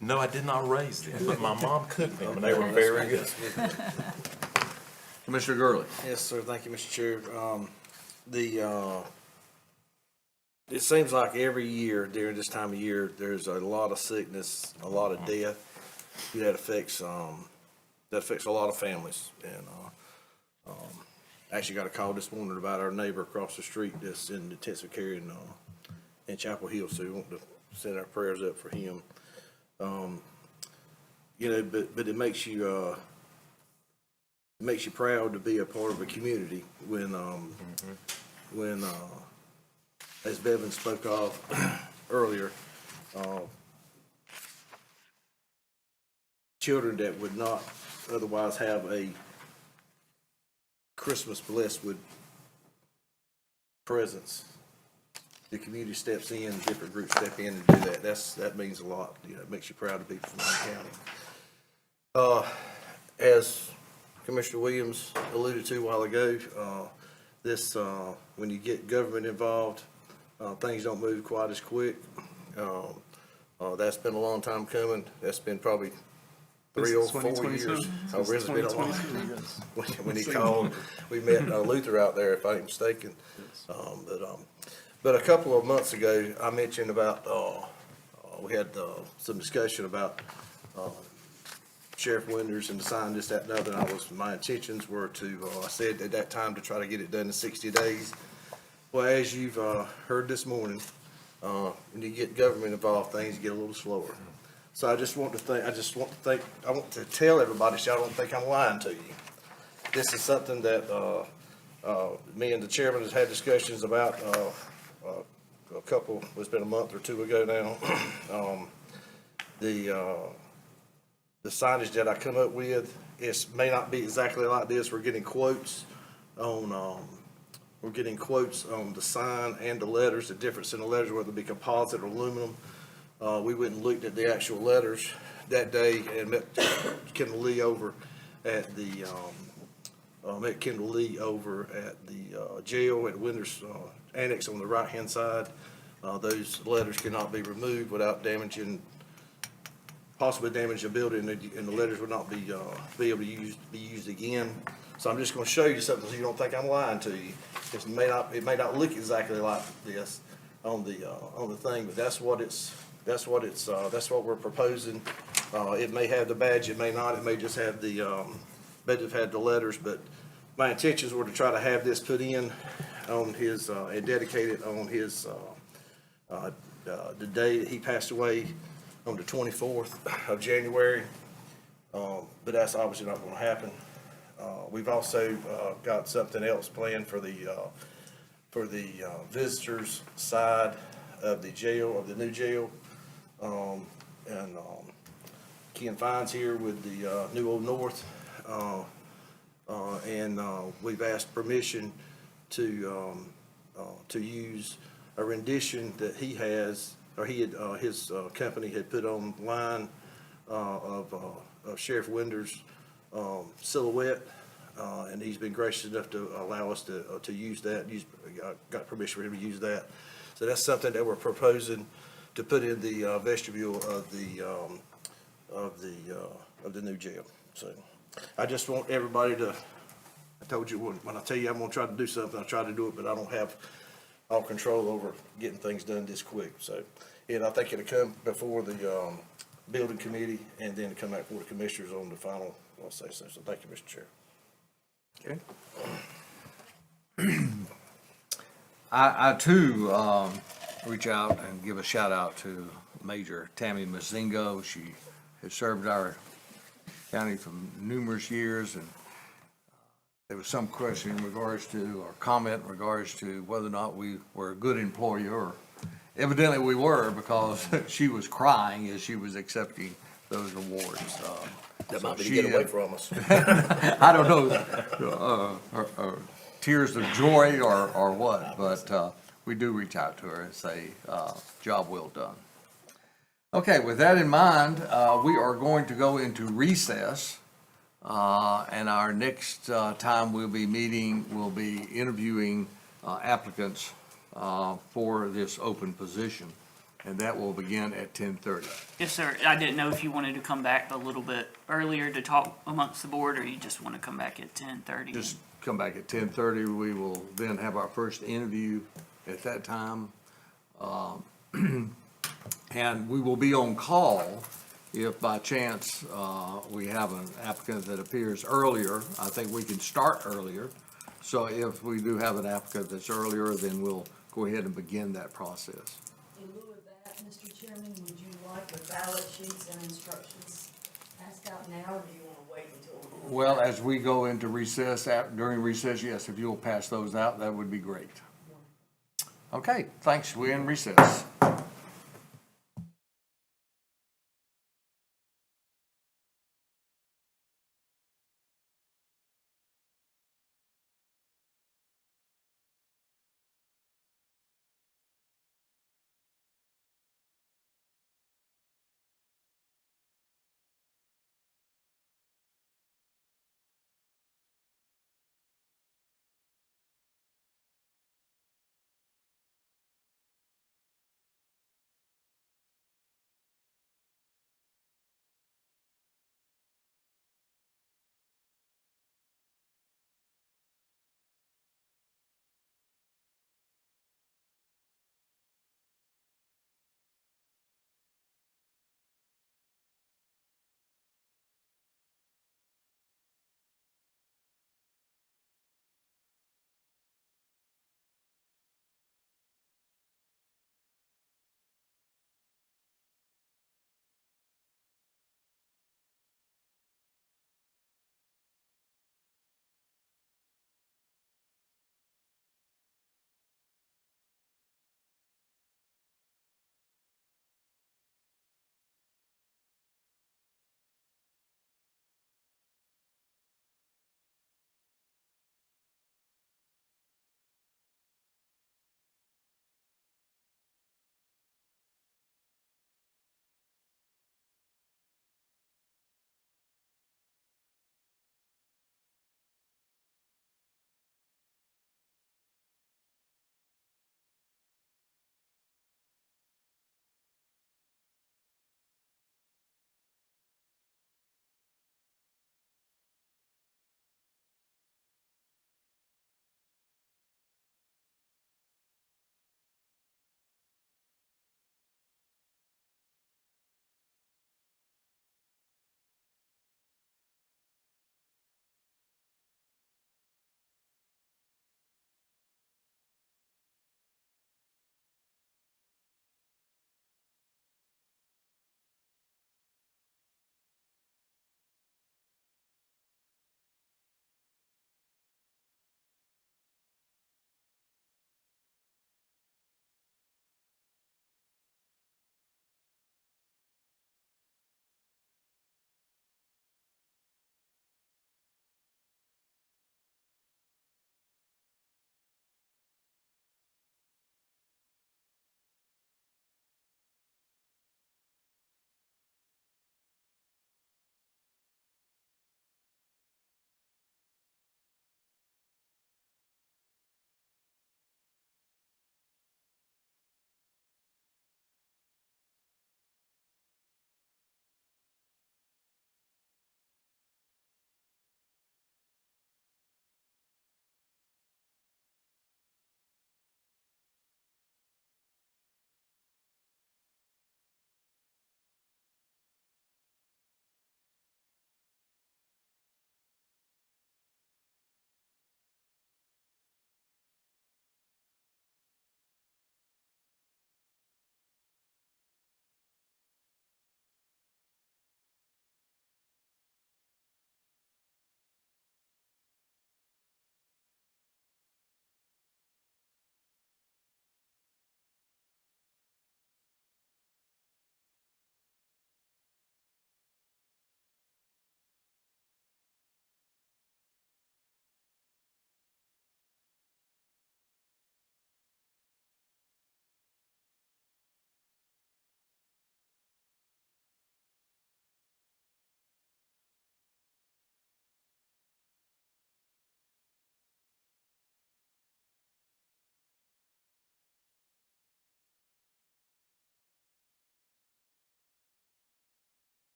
No, I did not raise them, but my mom cooked them, and they were very good. Commissioner Gurley? Yes, sir. Thank you, Mr. Chair. It seems like every year during this time of year, there's a lot of sickness, a lot of death. That affects a lot of families. And actually got a call this morning about our neighbor across the street that's in intensive care in Chapel Hill. So we want to send our prayers up for him. You know, but it makes you proud to be a part of a community when as Bevan spoke of earlier, children that would not otherwise have a Christmas blessed with presence. The community steps in, different groups step in and do that. That means a lot. You know, it makes you proud to be from Wayne County. As Commissioner Williams alluded to a while ago, when you get government involved, things don't move quite as quick. That's been a long time coming. That's been probably This 3 or is 4 2022. years. This Oh, is it's been a long 2022, yes. when he called, we met Luther out there, if I ain't mistaken. But a couple of months ago, I mentioned about, we had some discussion about Sheriff Winters and the sign, this, that, and other. My intentions were to, I said at that time to try to get it done in 60 days. Well, as you've heard this morning, when you get government involved, things get a little slower. So I want to tell everybody, so I don't think I'm lying to you. This is something that me and the chairman has had discussions about a couple, it's been a month or two ago now. The signage that I come up with, may not be exactly like this. We're getting quotes on the sign and the letters, the difference in the letters, whether it be composite or aluminum. We went and looked at the actual letters that day and met Kendall Lee over at the jail at Winters Annex on the right-hand side. Those letters cannot be removed without possibly damaging the building, and the letters would not be able to be used again. So I'm just gonna show you something so you don't think I'm lying to you. It may not look exactly like this on the thing, but that's what we're proposing. It may have the badge, it may not, it may just have the letters, but my intentions were to try to have this put in on his, and dedicated on his, the day that he passed away on the 24th of January. But that's obviously not gonna happen. We've also, got something else planned for the visitors side of the jail, of the new jail. Ken Fine's here with the, New Old North. We've asked permission to use a rendition that he has, or his company had put online, of Sheriff Winters' silhouette. And he's been gracious enough to allow us to use that, got permission for him to use that. So that's something that we're proposing to put in the vestibule of the new jail. So I just want everybody to, I told you when I tell you I'm gonna try to do something, I try to do it, but I don't have all control over getting things done this quick. So, and I think it'll come before the building committee and then come back for the commissioners on the final, I'll say so. So thank you, Mr. Chair. Okay. I too, reach out and give a shout out to Major Tammy Mazingo. She has served our county for numerous years, and there was some question in regards to, or comment in regards to whether or not we were a good employer. Evidently we were, because she was crying as she was accepting those awards. That might be to get away from us. I don't know, tears of joy or what, but we do reach out to her and say, job well done. Okay, with that in mind, we are going to go into recess. And our next time we'll be meeting, we'll be interviewing applicants for this open position. And that will begin at 10:30. Yes, sir. I didn't know if you wanted to come back a little bit earlier to talk amongst the board, or you just want to come back at 10:30? Just come back at 10:30. We will then have our first interview at that time. And we will be on call if by chance we have an applicant that appears earlier. I think we can start earlier. So if we do have an applicant that's earlier, then we'll go ahead and begin that process. In lieu of that, Mr. Chairman, would you like the ballot sheets and instructions passed out now, or do you want to wait until? Well, as we go into recess, during recess, yes, if you'll pass those out, that would be great. Okay, thanks. We're in recess.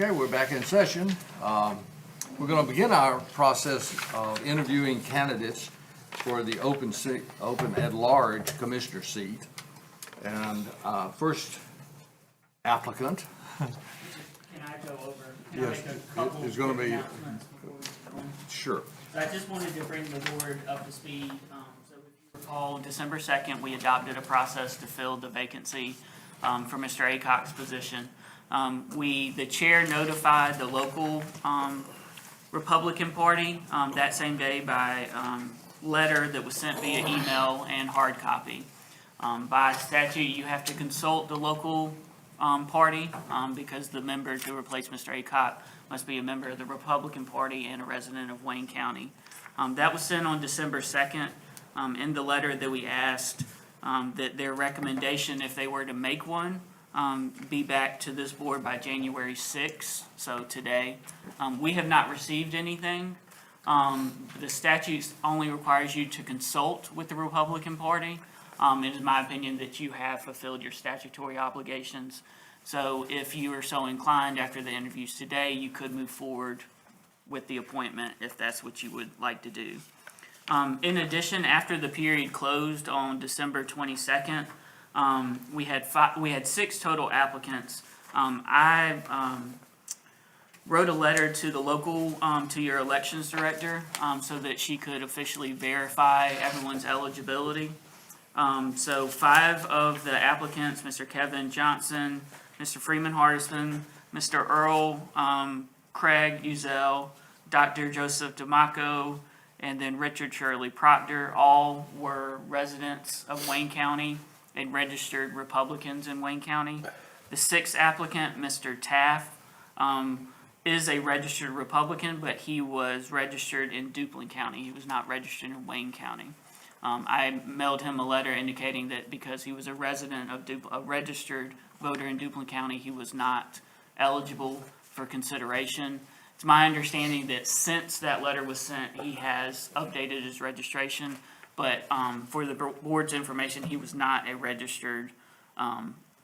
Okay, we're back in session. We're going to begin our process of interviewing candidates for the open at-large commissioner seat. And first applicant. Can I go over? Can I Yes, make a couple it's gonna be- announcements before we go on? Sure. So I just wanted to bring the board up to speed. So if you recall, December 2nd, we adopted a process to fill the vacancy for Mr. Aycock's position. The chair notified the local Republican Party that same day by letter that was sent via email and hard copy. By statute, you have to consult the local party because the member to replace Mr. Aycock must be a member of the Republican Party and a resident of Wayne County. That was sent on December 2nd. In the letter that we asked that their recommendation, if they were to make one, be back to this board by January 6th, so today. We have not received anything. The statute only requires you to consult with the Republican Party. It is my opinion that you have fulfilled your statutory obligations. So if you are so inclined after the interviews today, you could move forward with the appointment if that's what you would like to do. In addition, after the period closed on December 22nd, we had 6 total applicants. I wrote a letter to the local, to your elections director, so that she could officially verify everyone's eligibility. So 5 of the applicants, Mr. Kevin Johnson, Mr. Freeman Hardison, Mr. Earl Craig Uzel, Dr. Joseph Damaco, and then Richard Shirley Proctor, all were residents of Wayne County and registered Republicans in Wayne County. The 6th applicant, Mr. Taft, is a registered Republican, but he was registered in Duplin County. He was not registered in Wayne County. I mailed him a letter indicating that because he was a resident of a registered voter in Duplin County, he was not eligible for consideration. It's my understanding that since that letter was sent, he has updated his registration, but for the board's information, he was not a registered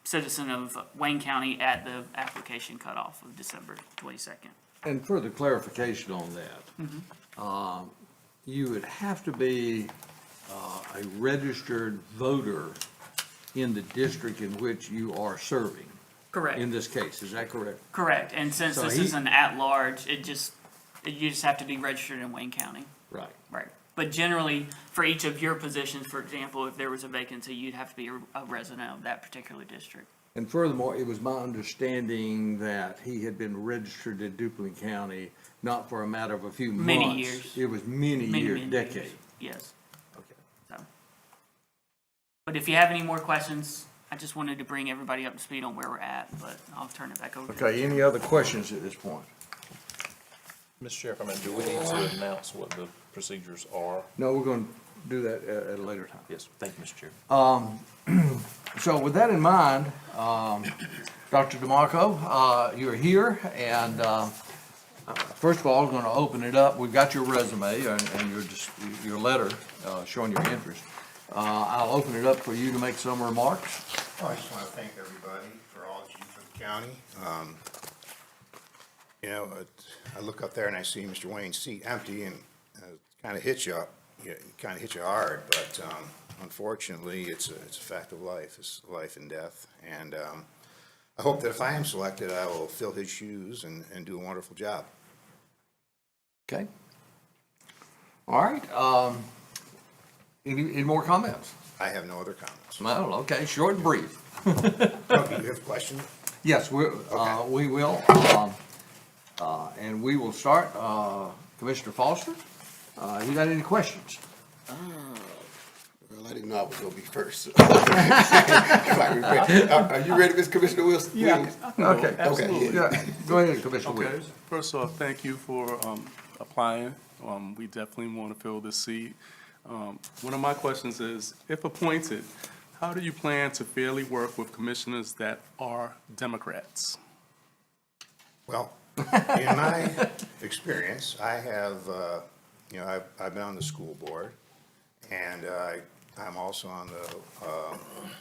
citizen of Wayne County at the application cutoff of December 22nd. And further clarification on that, you would have to be a registered voter in the district in which you are serving. Correct. In this case, is that correct? Correct, and since So this he- is an at-large, you just have to be registered in Wayne County. Right. Right. But generally, for each of your positions, for example, if there was a vacancy, you'd have to be a resident of that particular district. And furthermore, it was my understanding that he had been registered in Duplin County not for a matter of a few months. Many years. It was many years, decades. Yes. Okay. So. But if you have any more questions, I just wanted to bring everybody up to speed on where we're at, but I'll turn it back over to you. Okay, any other questions at this point? Mr. Sheriff, do we need to announce what the procedures are? No, we're going to do that at a later time. Yes, thank you, Mr. Chair. So with that in mind, Dr. DeMarco, you're here, and first of all, I'm going to open it up. We've got your resume and your letter showing your interest. I'll open it up for you to make some remarks. I just want to thank everybody for all that you do for the county. I look up there and I see Mr. Wayne's seat empty, and it kind of hits you up. It kind of hits you hard, but unfortunately, it's a fact of life. It's life and death. And I hope that if I am selected, I will fill his shoes and do a wonderful job. Okay. All right. Any more comments? I have no other comments. Well, okay, short and brief. Okay, you have a question? Yes, we will. And we will start. Commissioner Foster, you got any questions? Well, I didn't know I was gonna be first. Are you ready, Mr. Commissioner Wilson? Yeah. Okay. Absolutely. Yeah. Go ahead, Commissioner Okay, Williams. first off, thank you for applying. We definitely want to fill this seat. One of my questions is, if appointed, how do you plan to fairly work with commissioners that are Democrats? Well, in my experience, I have, I've been on the school board, and I'm also on the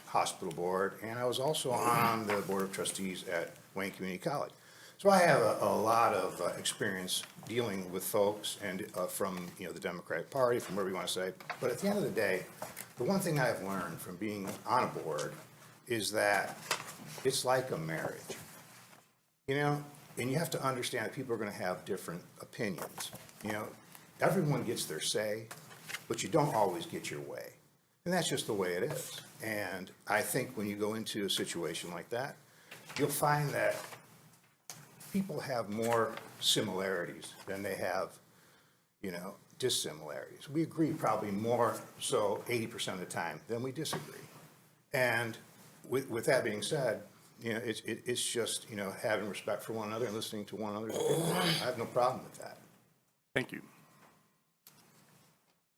hospital board, and I was also on the board of trustees at Wayne Community College. So I have a lot of experience dealing with folks and from, the Democratic Party, from wherever you want to say. But at the end of the day, the one thing I've learned from being on a board is that it's like a marriage. And you have to understand that people are going to have different opinions. Everyone gets their say, but you don't always get your way. And that's just the way it is. And I think when you go into a situation like that, you'll find that people have more similarities than they have, dissimilarities. We agree probably more so 80% of the time than we disagree. And with that being said, it's just, having respect for one another and listening to one another's opinion. I have no problem with that. Thank you.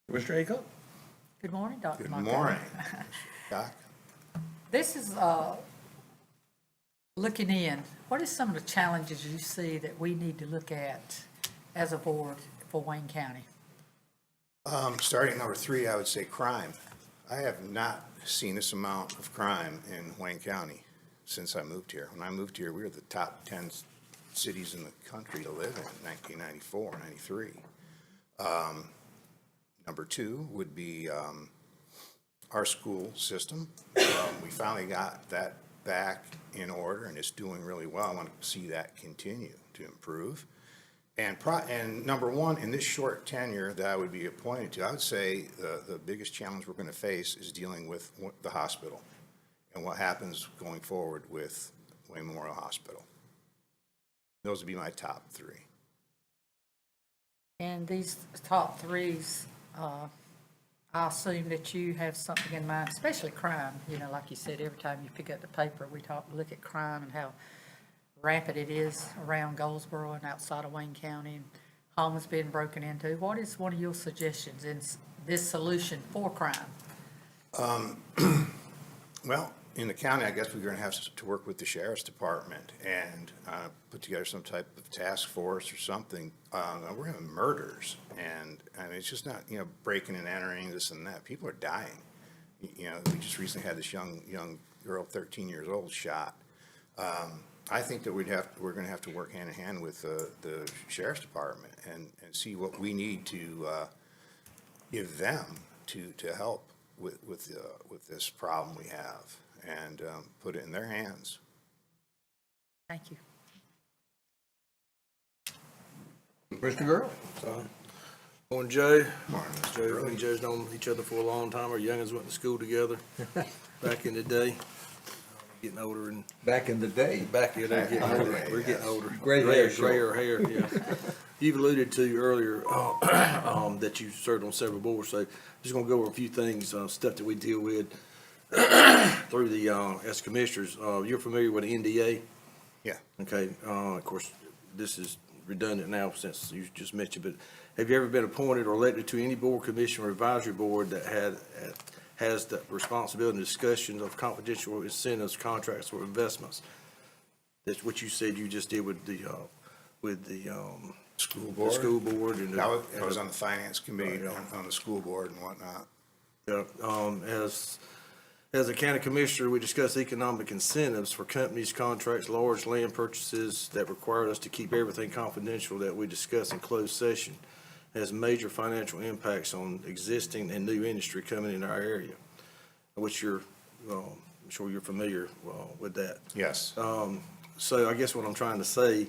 Commissioner Aycock? Good morning, Dr. Good Montgomery. morning, Doc. This is, looking in, what are some of the challenges you see that we need to look at as a board for Wayne County? Starting at number 3, I would say crime. I have not seen this amount of crime in Wayne County since I moved here. When I moved here, we were the top 10 cities in the country to live in 1994, 93. Number 2 would be our school system. We finally got that back in order, and it's doing really well. I want to see that continue to improve. And number 1, in this short tenure that I would be appointed to, I would say the biggest challenge we're going to face is dealing with the hospital and what happens going forward with Wayne Memorial Hospital. Those would be my top 3. And these top 3s, I assume that you have something in mind, especially crime. Like you said, every time you pick up the paper, we look at crime and how rampant it is around Goldsboro and outside of Wayne County, and homes being broken into. What is one of your suggestions in this solution for crime? Well, in the county, I guess we're going to have to work with the sheriff's department and put together some type of task force or something. We're having murders, and it's just not, breaking and entering, this and that. People are dying. We just recently had this young girl, 13 years old, shot. I think that we're going to have to work hand in hand with the sheriff's department and see what we need to give them to help with this problem we have, and put it in their hands. Thank you. Commissioner Girl? Morning, Joe. Morning, Mr. Joe, Burley. me and Joe's known each other for a long time. Our youngins went to school together back in the day. Getting older and Back in the day. back here, they're getting older. Right, We're getting yes. older. Gray hair, Grayer hair, yeah. You've alluded to earlier, that you served on several boards, so just gonna go over a few things, stuff that we deal with through the, as commissioners. You're familiar with the NDA? Yeah. Okay, of course, this is redundant now since you just mentioned, but have you ever been appointed or elected to any board, commission, or advisory board that has the responsibility and discussion of confidential incentives, contracts, or investments? That's what you said you just did with the School the board. school board and the. I was on the finance committee, Right. on the school board and whatnot. Yeah, as a county commissioner, we discuss economic incentives for companies, contracts, large land purchases that require us to keep everything confidential that we discuss in closed session. Has major financial impacts on existing and new industry coming in our area, which I'm sure you're familiar with that. Yes. So I guess what I'm trying to say,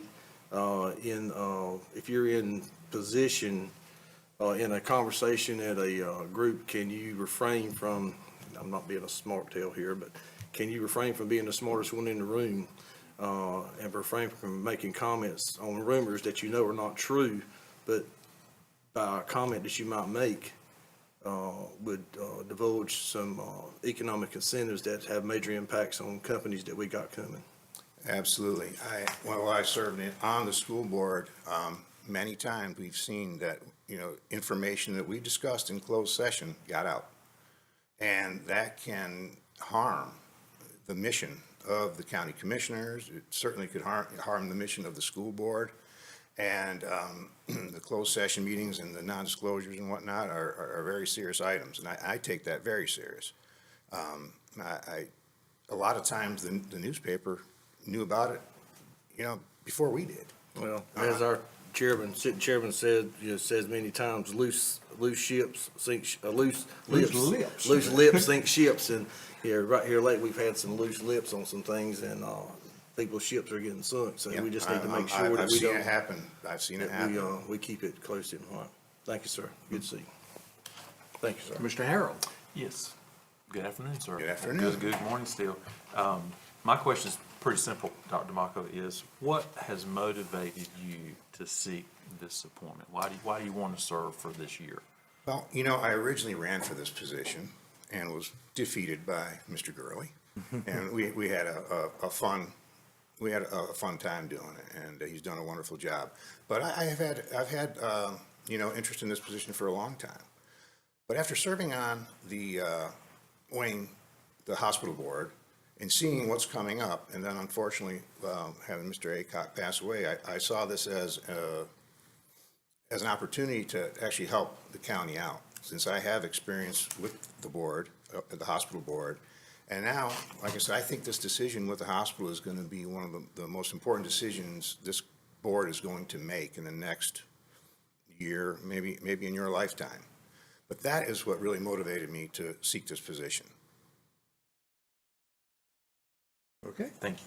if you're in position, in a conversation at a group, can you refrain from, I'm not being a smart tail here, but can you refrain from being the smartest one in the room, and refrain from making comments on rumors that you know are not true, but by a comment that you might make, would divulge some economic incentives that have major impacts on companies that we got coming? Absolutely. While I served on the school board, many times we've seen that, information that we discussed in closed session got out. And that can harm the mission of the county commissioners. It certainly could harm the mission of the school board. And the closed session meetings and the non-disclosures and whatnot are very serious items, and I take that very serious. A lot of times the newspaper knew about it, before we did. Well, as our sitting chairman said, says many times, loose ships sink, loose lips. Loose lips sink ships, and right here lately, we've had some loose lips on some things, and, people's ships are getting sunk, so we just need to make sure that I've we seen it don't, happen. I've seen it that happen. we keep it close in mind. Thank you, sir. Good to see you. Thank you, sir. Mr. Harold? Yes. Good afternoon, sir. Good afternoon. Good morning still. My question is pretty simple, Dr. Mako, is what has motivated you to seek this appointment? Why do you want to serve for this year? Well, I originally ran for this position and was defeated by Mr. Gurley. And we had a fun time doing it, and he's done a wonderful job. But I've had interest in this position for a long time. But after serving on the the hospital board, and seeing what's coming up, and then unfortunately having Mr. Aycock pass away, I saw this as an opportunity to actually help the county out, since I have experience with the board, the hospital board. And now, like I said, I think this decision with the hospital is going to be one of the most important decisions this board is going to make in the next year, maybe in your lifetime. But that is what really motivated me to seek this position. Okay. Thank you.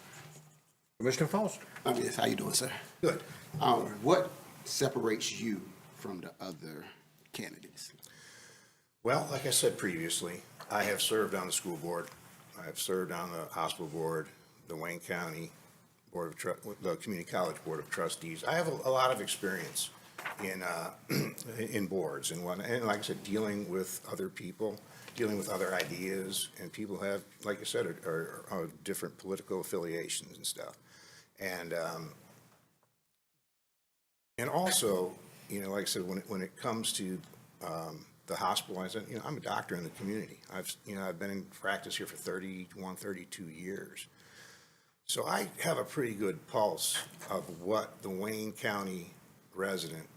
Commissioner Foster? Yes, how you doing, sir? Good. What separates you from the other candidates? Well, like I said previously, I have served on the school board. I have served on the hospital board, the Wayne County Board of the Community College Board of Trustees. I have a lot of experience in boards and whatnot. And like I said, dealing with other people, dealing with other ideas, and people have, like I said, are different political affiliations and stuff. And also, like I said, when it comes to the hospital, I said, I'm a doctor in the community. I've been in practice here for 31, 32 years. So I have a pretty good pulse of what the Wayne County resident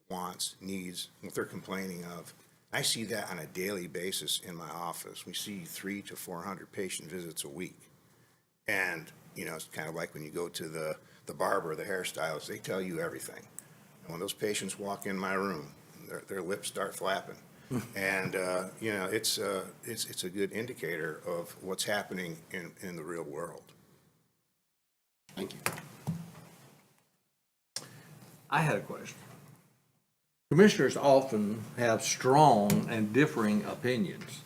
wants, needs, what they're complaining of. I see that on a daily basis in my office. We see 300 to 400 patient visits a week. And, it's kind of like when you go to the barber or the hairstylist, they tell you everything. And when those patients walk in my room, their lips start flapping. And, it's a good indicator of what's happening in the real world. Thank you. I had a question. Commissioners often have strong and differing opinions.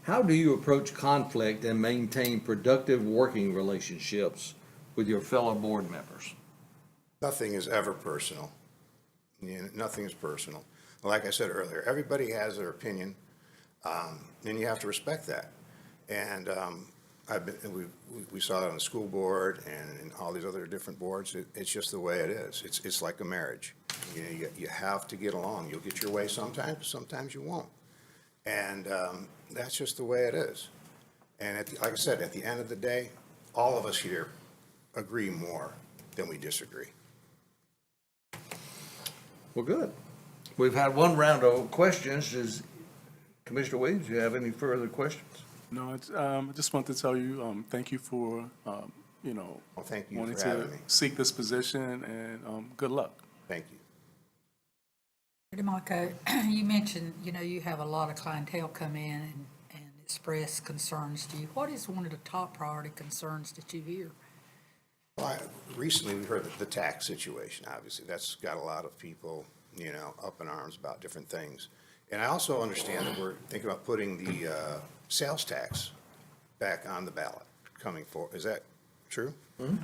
How do you approach conflict and maintain productive working relationships with your fellow board members? Nothing is ever personal. Nothing is personal. Like I said earlier, everybody has their opinion, and you have to respect that. And we saw it on the school board and in all these other different boards. It's just the way it is. It's like a marriage. You have to get along. You'll get your way sometimes you won't. And that's just the way it is. And like I said, at the end of the day, all of us here agree more than we disagree. Well, good. We've had one round of questions. Does Commissioner Williams, do you have any further questions? No, I just want to tell you, thank you for, Well, thank you wanting for having me. to seek this position, and good luck. Thank you. DeMarco, you mentioned, you have a lot of clientele come in and express concerns to you. What is one of the top priority concerns that you hear? Well, recently we heard the tax situation. Obviously, that's got a lot of people, up in arms about different things. And I also understand that we're thinking about putting the sales tax back on the ballot coming forward. Is that true? Mm-hmm.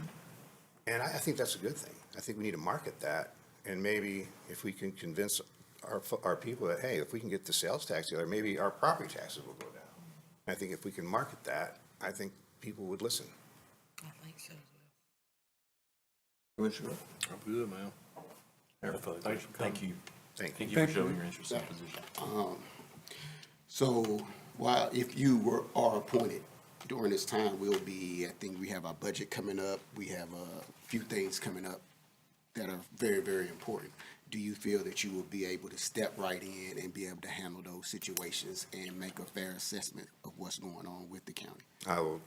And I think that's a good thing. I think we need to market that, and maybe if we can convince our people that, hey, if we can get the sales tax together, maybe our property taxes will go down. I think if we can market that, I think people would listen. I think so as Commissioner? I'm good, man. Thank you. Thank you. Thank you for showing your interest in the position. So, while if you are appointed during this time, I think we have our budget coming up. We have a few things coming up that are very, very important. Do you feel that you will be able to step right in and be able to handle those situations and make a fair assessment of what's going on with the county? I will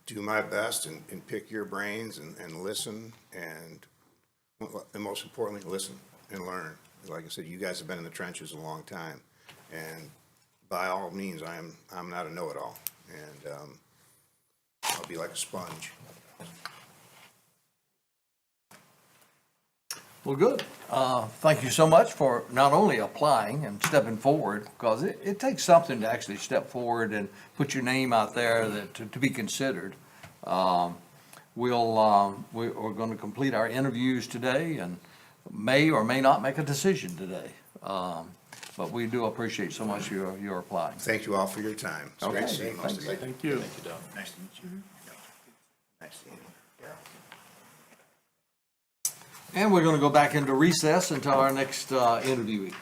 do my best and pick your brains and listen and most importantly, listen and learn. Like I said, you guys have been in the trenches a long time, and by all means, I'm not a know-it-all, and I'll be like a sponge. Well, good. Thank you so much for not only applying and stepping forward, because it takes something to actually step forward and put your name out there to be considered. We're going to complete our interviews today and may or may not make a decision today. But we do appreciate so much your applying. Thank you all for your time. It's great Okay, seeing most of you. Thank you. Thank you, Doc. Nice to meet you. Nice to meet you. And we're going to go back into recess until our next interviewee.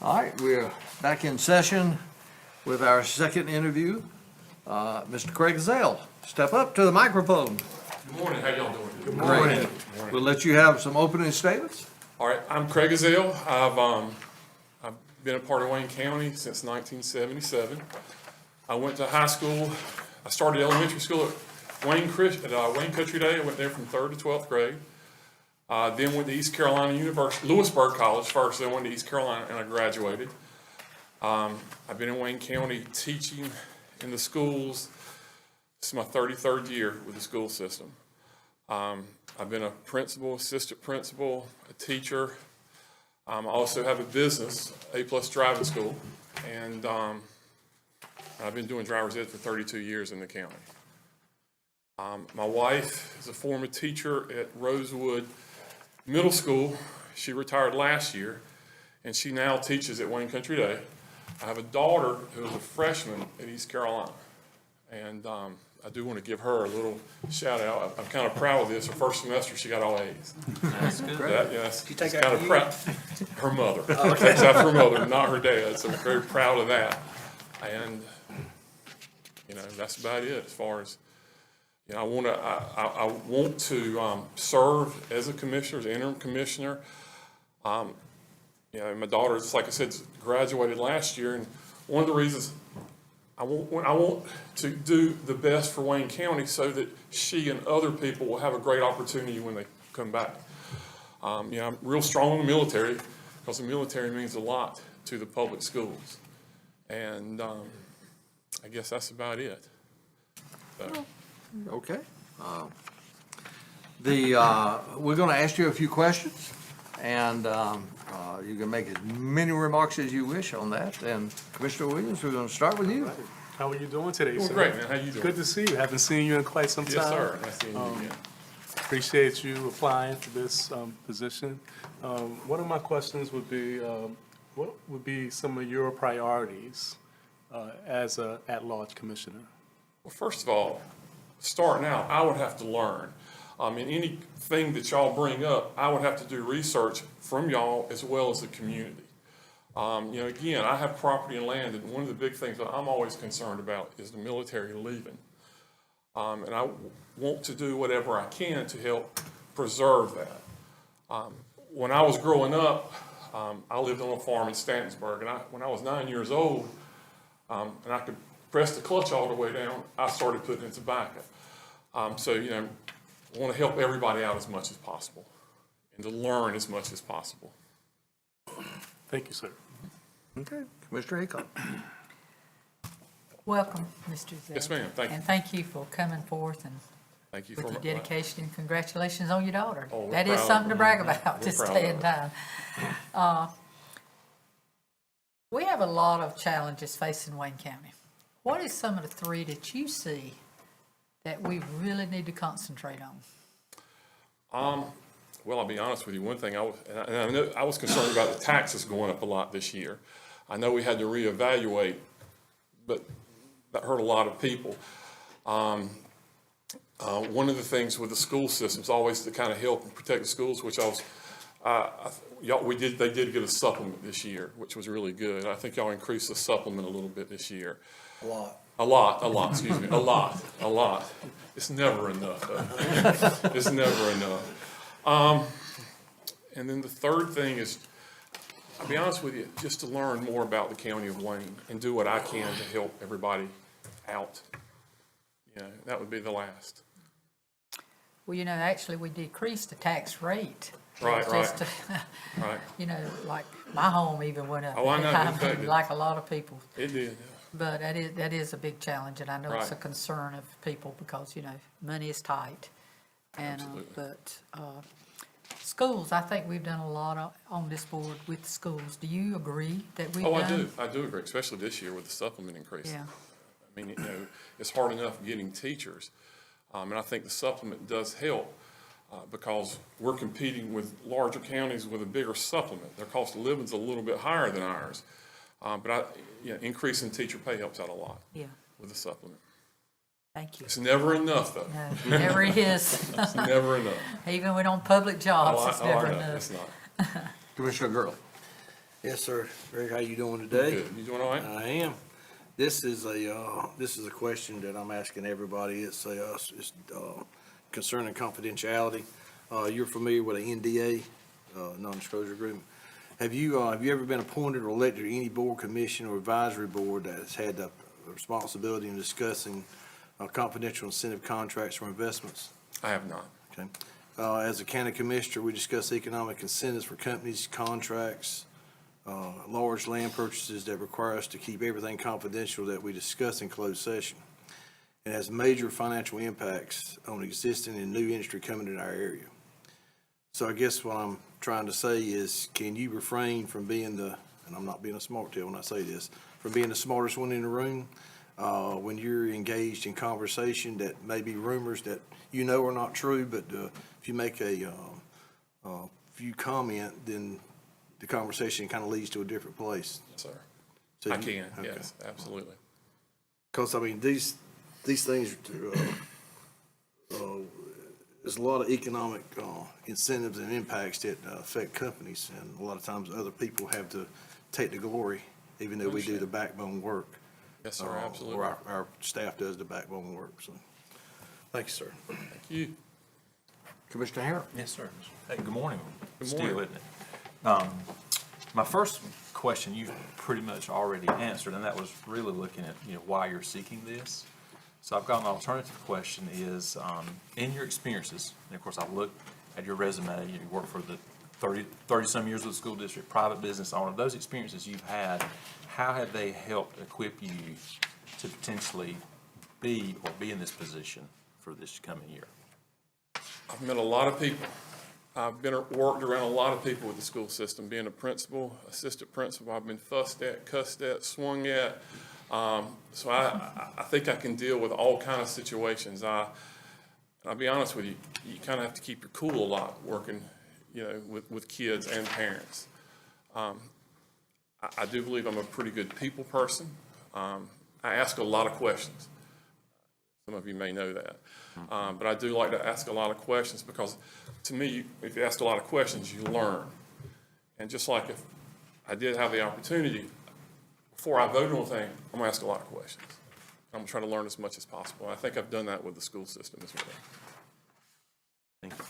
All right, we're back in session with our second interview. Mr. Craig Zell, step up to the microphone. Good morning, how y'all doing? Good Great. We'll let you have some opening statements. All right, I'm Craig Azale. I've been a part of Wayne County since 1977. I went to high school, I started elementary school at Wayne Country Day. I went there from 3rd to 12th grade. Then went to East Carolina University, Lewisburg College first, then went to East Carolina and I graduated. I've been in Wayne County teaching in the schools. This is my 33rd year with the school system. I've been a principal, assistant principal, a teacher. I also have a business, A+ Driving School, and I've been doing driver's ed for 32 years in the county. My wife is a former teacher at Rosewood Middle School. She retired last year, and she now teaches at Wayne Country Day. I have a daughter who is a freshman at East Carolina, and I do want to give her a little shout out. I'm kind of proud of this. Her first semester, she got all A's. That's good. Yes. She takes after you? Her mother. Takes after her mother, not her dad. So I'm very proud of that. And, you know, that's about it as far as, you know, I want to serve as a commissioner, as an interim commissioner. You know, my daughter, just like I said, graduated last year, and one of the reasons I want to do the best for Wayne County so that she and other people will have a great opportunity when they come back. You know, I'm real strong in the military because the military means a lot to the public schools, and I guess that's about it. So. Okay. We're going to ask you a few questions, and you can make as many remarks as you wish on that. And Commissioner Williams, we're going to start with you. How are you doing today, Well, sir? great, man. How you doing? Good to see you. Haven't seen you in quite some time. Yes, sir. Nice seeing you again. Appreciate you applying for this position. One of my questions would be, what would be some of your priorities as a at-large commissioner? Well, first of all, starting out, I would have to learn. In anything that y'all bring up, I would have to do research from y'all as well as the community. You know, again, I have property and land, and one of the big things that I'm always concerned about is the military leaving. And I want to do whatever I can to help preserve that. When I was growing up, I lived on a farm in Stantonsburg, and when I was 9 years old, and I could press the clutch all the way down, I started putting in tobacco. So, you know, I want to help everybody out as much as possible and to learn as much as possible. Thank you, sir. Okay. Commissioner Haycock. Welcome, Mr. Zell. Yes, ma'am. Thank you. And thank you for coming forth and Thank you with for your my- dedication, and congratulations on your daughter. Oh, we're That is proud something to of brag her. about We're this proud day of and her. time. We have a lot of challenges facing Wayne County. What is some of the three that you see that we really need to concentrate on? Well, I'll be honest with you. One thing I know I was concerned about the taxes going up a lot this year. I know we had to reevaluate, but that hurt a lot of people. One of the things with the school system is always to kind of help and protect the schools, which they did get a supplement this year, which was really good. I think y'all increased the supplement a little bit this year. A lot, excuse me, a lot. It's never enough, though. It's never enough. And then the third thing is, I'll be honest with you, just to learn more about the county of Wayne and do what I can to help everybody out. You know, that would be the last. Well, you know, actually, we decreased the tax rate. Right. Right. You know, like my home even went up. Oh, I know, it mean, affected. like a lot of people. It did. But that is a big challenge, and I know it's a Right. concern of people because, you know, money is tight. And, Absolutely. Schools, I think we've done a lot on this board with schools. Do you agree that we've Oh, done? I do agree, especially this year with the supplement increase. Yeah. I mean, you know, it's hard enough getting teachers. And I think the supplement does help because we're competing with larger counties with a bigger supplement. Their cost of living is a little bit higher than ours. But increasing teacher pay helps out a lot. Yeah. With the supplement. Thank you. It's never enough, though. No, it never is. It's never enough. Even when on public jobs, it's never I know, enough. it's not. Commissioner Gurley. Yes, sir. Greg, how you doing today? Good. You doing all right? I am. This is a question that I'm asking everybody. It's concerning confidentiality. You're familiar with an NDA, non-disclosure agreement. Have you ever been appointed or elected to any board, commission, or advisory board that has had the responsibility in discussing confidential incentive contracts or investments? I have not. Okay. As a county commissioner, we discuss economic incentives for companies, contracts, large land purchases that require us to keep everything confidential that we discuss in closed session. It has major financial impacts on existing and new industry coming in our area. So I guess what I'm trying to say is, can you refrain from being and I'm not being a smart tail when I say this, from being the smartest one in the room, when you're engaged in conversation that may be rumors that you know are not true, but if you make a few comment, then the conversation kind of leads to a different place. Yes, sir. So I you- can, okay. yes, absolutely. Because, I mean, these things, there's a lot of economic incentives and impacts that affect companies, and a lot of times other people have to take the glory, even though we do the backbone work. Yes, sir, absolutely. Or our staff does the backbone work, so. Thank you, sir. Thank you. Commissioner Harrop? Yes, sir. Hey, good morning. Good Still, morning. isn't it? My first question you've pretty much already answered, and that was really looking at, why you're seeking this. So I've got an alternative question is, in your experiences, and of course I've looked at your resume, you worked for the 30-some years with the school district, private business owner, those experiences you've had, how have they helped equip you to potentially be in this position for this coming year? I've met a lot of people. I've worked around a lot of people with the school system, being a principal, assistant principal. I've been fussed at, cussed at, swung at. So I think I can deal with all kinds of situations. I'll be honest with you, you kind of have to keep your cool a lot working, with kids and parents. I do believe I'm a pretty good people person. I ask a lot of questions. Some of you may know that. But I do like to ask a lot of questions because, to me, if you ask a lot of questions, you learn. And just like if I did have the opportunity, before I vote on a thing, I'm going to ask a lot of questions. I'm going to try to learn as much as possible. I think I've done that with the school system as well. Thank you.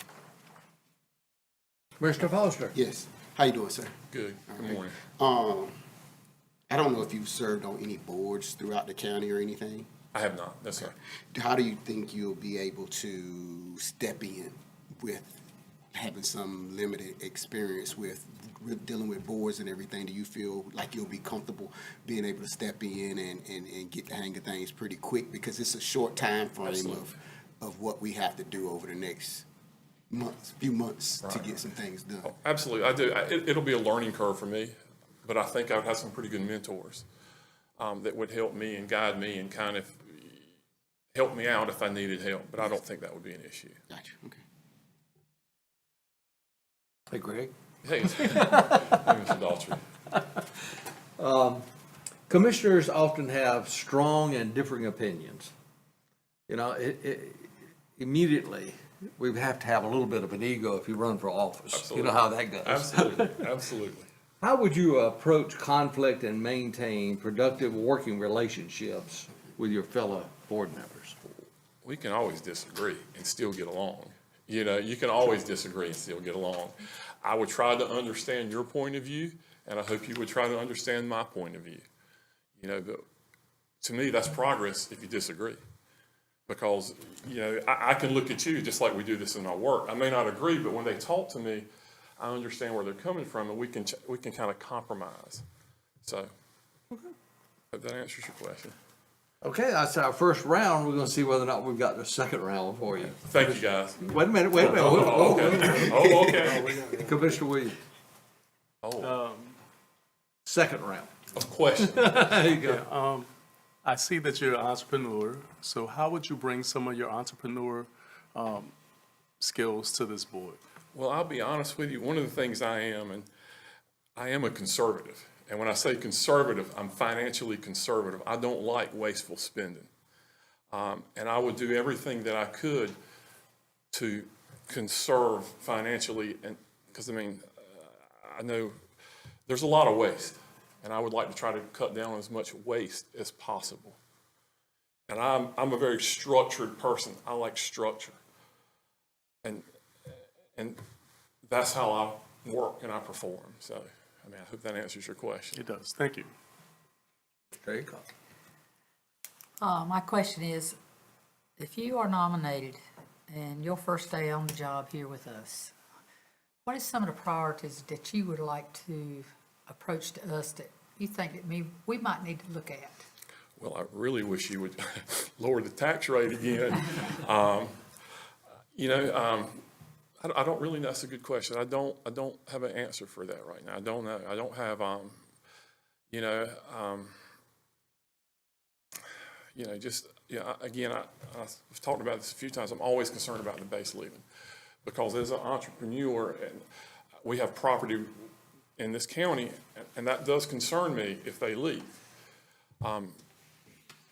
Commissioner Foster? Yes. How you doing, sir? Good. Good morning. I don't know if you've served on any boards throughout the county or anything. I have not. Yes, sir. How do you think you'll be able to step in with having some limited experience with dealing with boards and everything? Do you feel like you'll be comfortable being able to step in and get the hang of things pretty quick? Because it's a short time frame of what we have to do over the next few months to get some things done. Oh, absolutely. I do. It'll be a learning curve for me, but I think I would have some pretty good mentors that would help me and guide me and kind of help me out if I needed help, but I don't think that would be an issue. Gotcha. Okay. Hey, Greg? Hey, Mr. Daltrey. Commissioners often have strong and differing opinions. Immediately, we have to have a little bit of an ego if you run for office. Absolutely. You know how that goes. Absolutely. Absolutely. How would you approach conflict and maintain productive working relationships with your fellow board members? We can always disagree and still get along. You can always disagree and still get along. I would try to understand your point of view, and I hope you would try to understand my point of view. To me, that's progress if you disagree. Because, I can look at you just like we do this in our work. I may not agree, but when they talk to me, I understand where they're coming from, and we can kind of compromise. So, hope that answers your question. Okay, that's our first round. We're gonna see whether or not we've got the second round for you. Thank you, guys. Wait a minute. Oh, okay. Oh, okay. Commissioner Williams, Oh, second round. of questions. There you go. I see that you're an entrepreneur, so how would you bring some of your entrepreneur skills to this board? Well, I'll be honest with you. One of the things I am a conservative. And when I say conservative, I'm financially conservative. I don't like wasteful spending. And I would do everything that I could to conserve financially. And because, I know there's a lot of waste, and I would like to try to cut down on as much waste as possible. And I'm a very structured person. I like structure. And that's how I work and I perform. So, I mean, I hope that answers your question. It does. Thank you. There you go. My question is, if you are nominated and your first day on the job here with us, what is some of the priorities that you would like to approach to us that you think that we might need to look at? Well, I really wish you would lower the tax rate again. I don't really, that's a good question. I don't have an answer for that right now. I don't know. I don't have, again, I've talked about this a few times. I'm always concerned about the base living, because as an entrepreneur, and we have property in this county, and that does concern me if they leave,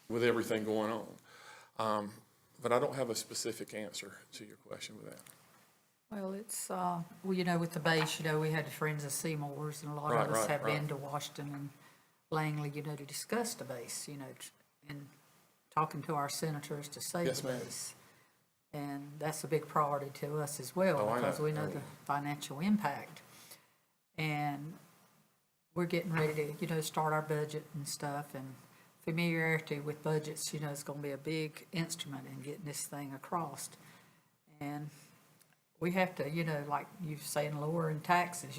with everything going on. But I don't have a specific answer to your question with that. Well, it's, with the base, we had the Friends of Seymour's, and a lot of us have been to Washington and Langley, to discuss the base, and talking to our senators to save Yes, the ma'am. base. And that's a big priority to us as well, Oh, I know. because we know the financial impact. And we're getting ready to, start our budget and stuff, and familiarity with budgets, is gonna be a big instrument in getting this thing across. And we have to, like you saying, lowering taxes,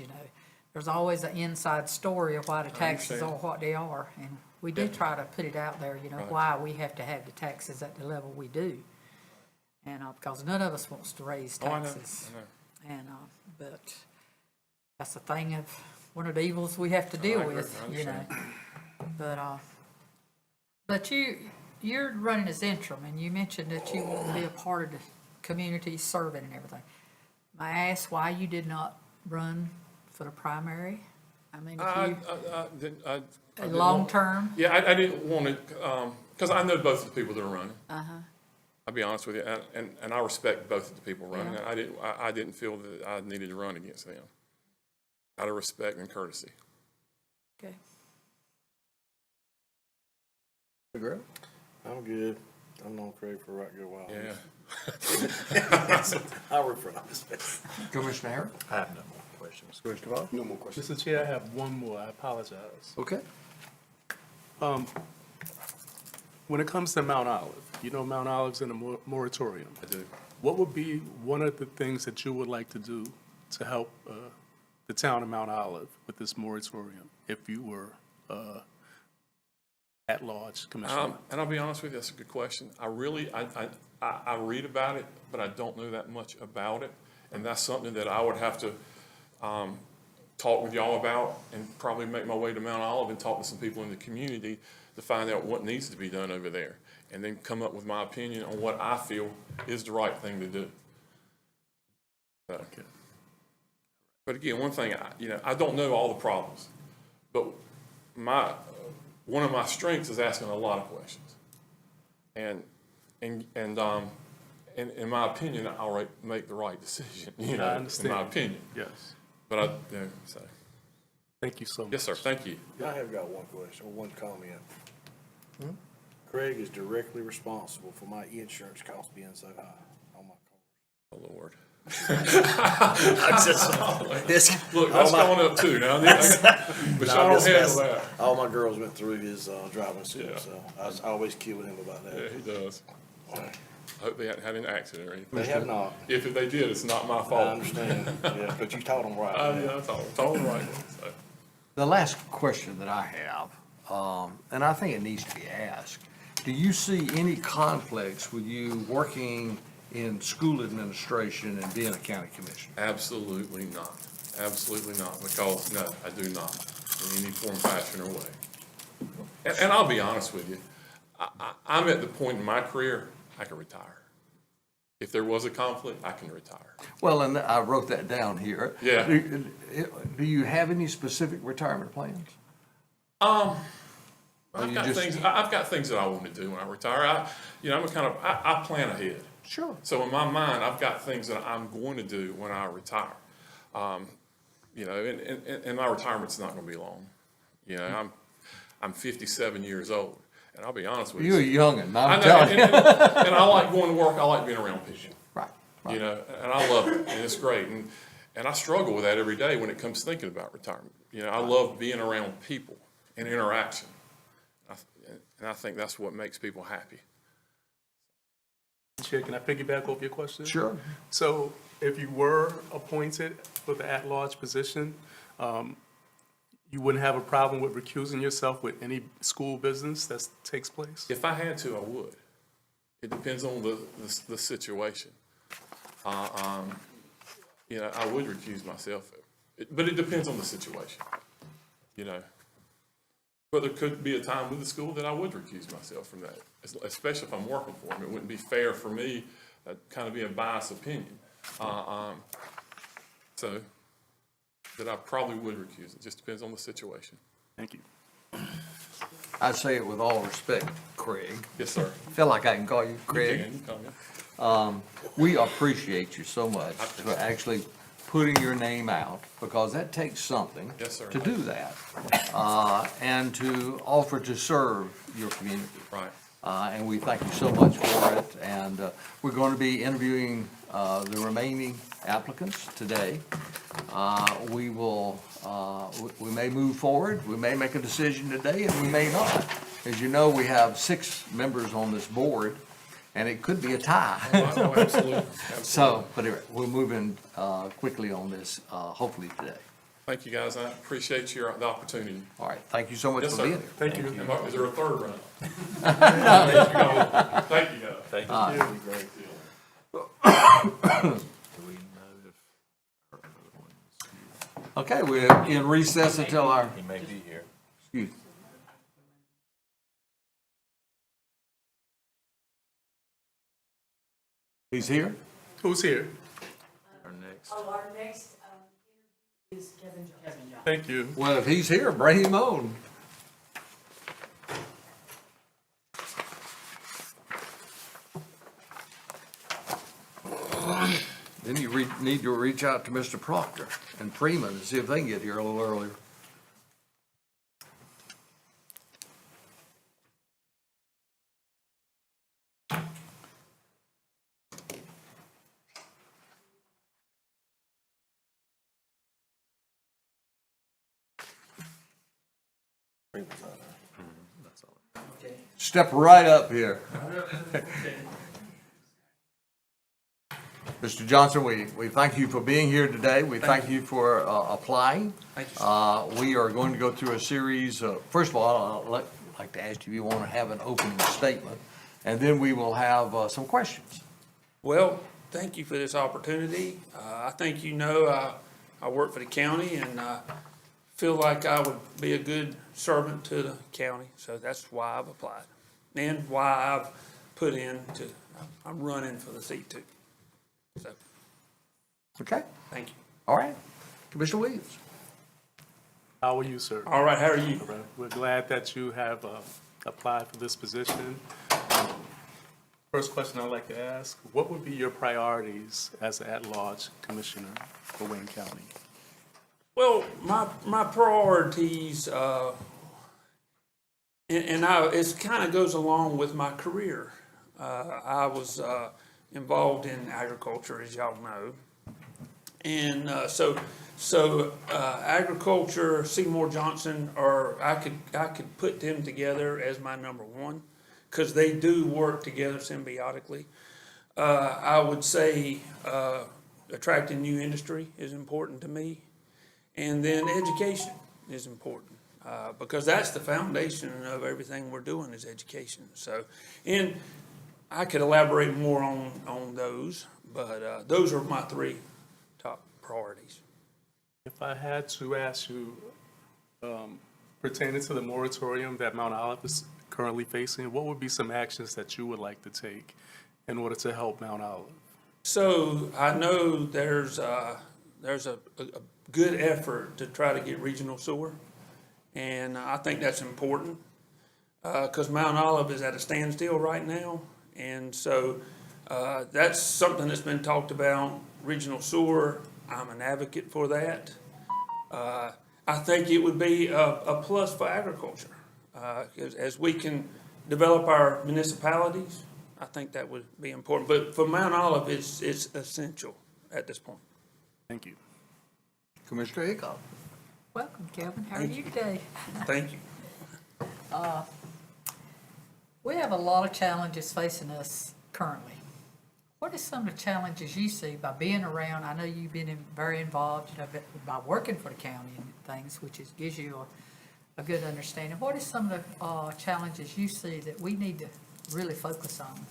there's always an inside story of why the taxes are what they are. And we do try to put it out there, why we have to have the taxes at the level we do. And, because none of us wants to raise taxes. I know. And, but that's the thing of, one of the evils we have to deal I agree. with, I understand. But you're running as interim, and you mentioned that you want to be a part of the community serving and everything. May I ask why you did not run for the primary? I mean, I didn't long want- term? Yeah, I didn't want to, because I know both of the people that are running. Uh-huh. I'll be honest with you, and I respect both of the people running. Yeah. I didn't feel that I needed to run against them, out of respect and courtesy. Okay. Agree? I'm good. I've known Craig for a right good while. Yeah. I'll refer to this. Commissioner Harris? I have no more questions. Commissioner Vaughn? No more questions. Mr. Chair, I have one more. I apologize. Okay. When it comes to Mount Olive, Mount Olive's in a moratorium. I do. What would be one of the things that you would like to do to help the town of Mount Olive with this moratorium if you were at-large commissioner? And I'll be honest with you, that's a good question. I read about it, but I don't know that much about it. And that's something that I would have to talk with y'all about, and probably make my way to Mount Olive and talk to some people in the community to find out what needs to be done over there, and then come up with my opinion on what I feel is the right thing to do. Okay. But again, one thing, I don't know all the problems, but one of my strengths is asking a lot of questions. And in my opinion, I'll make the right decision, I in understand. my opinion. Yes. But so, Thank you so much. yes, sir, thank you. I have got one question, or one comment. Craig is directly responsible for my insurance costs being so high on my car. Oh, Lord. Look, That's going up too now. But y'all don't handle that. All my girls went through his driving school, Yeah. so I always kid with him about Yeah, that. he does. I hope they hadn't had an accident or anything. They have not. If they did, it's not my fault. I understand, yeah, but you taught them right. Yeah, I told them right. So. The last question that I have, and I think it needs to be asked, do you see any conflicts with you working in school administration and being a county commissioner? Absolutely not. Absolutely not, because, no, I do not, in any form, fashion, or way. And I'll be honest with you, I'm at the point in my career, I can retire. If there was a conflict, I can retire. Well, and I wrote that down here. Yeah. Do you have any specific retirement plans? I've you got just- things that I want to do when I retire. I plan ahead. Sure. So in my mind, I've got things that I'm going to do when I retire. you know, and my retirement's not gonna be long. You know, I'm 57 years old, and I'll be honest with you. You're young, and I I'm know, telling you. and I like going to work, I like being around people. Right. You know, and I love it, and it's great, and I struggle with that every day when it comes to thinking about retirement. You know, I love being around people and interaction, and I think that's what makes people happy. Chair, can I piggyback off your question? Sure. So if you were appointed for the at-large position, you wouldn't have a problem with recusing yourself with any school business that takes place? If I had to, I would. It depends on the situation. You know, I would recuse myself, but it depends on the situation, you know. But there could be a time with the school that I would recuse myself from that, especially if I'm working for them. It wouldn't be fair for me, kind of be a biased opinion. So, that I probably would recuse. It just depends on the situation. Thank you. I say it with all respect, Craig. Yes, sir. Feel like I can call you Craig. You can call me. We appreciate you so much for actually putting your name out, because that takes something Yes, sir. to do that, and to offer to serve your community. Right. And we thank you so much for it, and we're going to be interviewing the remaining applicants today. We will, we may move forward, we may make a decision today, and we may not. As you know, we have 6 members on this board, and it could be a tie. Oh, absolutely. So, but anyway, we're moving quickly on this, hopefully today. Thank you, guys. I appreciate the opportunity. All right, thank you so much Yes, for sir. being here. Thank you. And Mark, is there a third round? Thank you, guys. Thank you. All right. Great deal. Do we know if our other one is Okay, we're in recess until our, here? He may be here. excuse me. He's here? Who's here? Our next. Our next interview is Kevin Johnson. Thank you. Well, if he's here, bring him on. Then you need to reach out to Mr. Proctor and Freeman and see if they can get here a little earlier. Step right up here. Mr. Johnson, we thank you for being here today. We thank you for applying. Thank you, sir. We are going to go through a series. First of all, I'd like to ask you if you want to have an opening statement, and then we will have some questions. Well, thank you for this opportunity. I think you know I work for the county, and I feel like I would be a good servant to the county, so that's why I've applied and why I've put in to, I'm running for the seat too. So, Okay? thank you. All right. Commissioner Williams. How are you, sir? All right, how are you? All right. We're glad that you have applied for this position. First question I'd like to ask, what would be your priorities as an at-large commissioner for Wayne County? Well, my priorities, it kind of goes along with my career. I was involved in agriculture, as y'all know. And so agriculture, Seymour Johnson, or I could put them together as my number one, because they do work together symbiotically. I would say attracting new industry is important to me. And then education is important, because that's the foundation of everything we're doing is education. So, and I could elaborate more on those, but those are my 3 top priorities. If I had to ask you, pertaining to the moratorium that Mount Olive is currently facing, what would be some actions that you would like to take in order to help Mount Olive? So I know there's a good effort to try to get regional sewer, and I think that's important, because Mount Olive is at a standstill right now, and so that's something that's been talked about, regional sewer. I'm an advocate for that. I think it would be a plus for agriculture. As we can develop our municipalities, I think that would be important. But for Mount Olive, it's essential at this point. Thank you. Commissioner Hickok. Welcome, Kelvin. How are you today? Thank you. We have a lot of challenges facing us currently. What are some of the challenges you see by being around? I know you've been very involved, by working for the county and things, which gives you a good understanding. What are some of the challenges you see that we need to really focus on?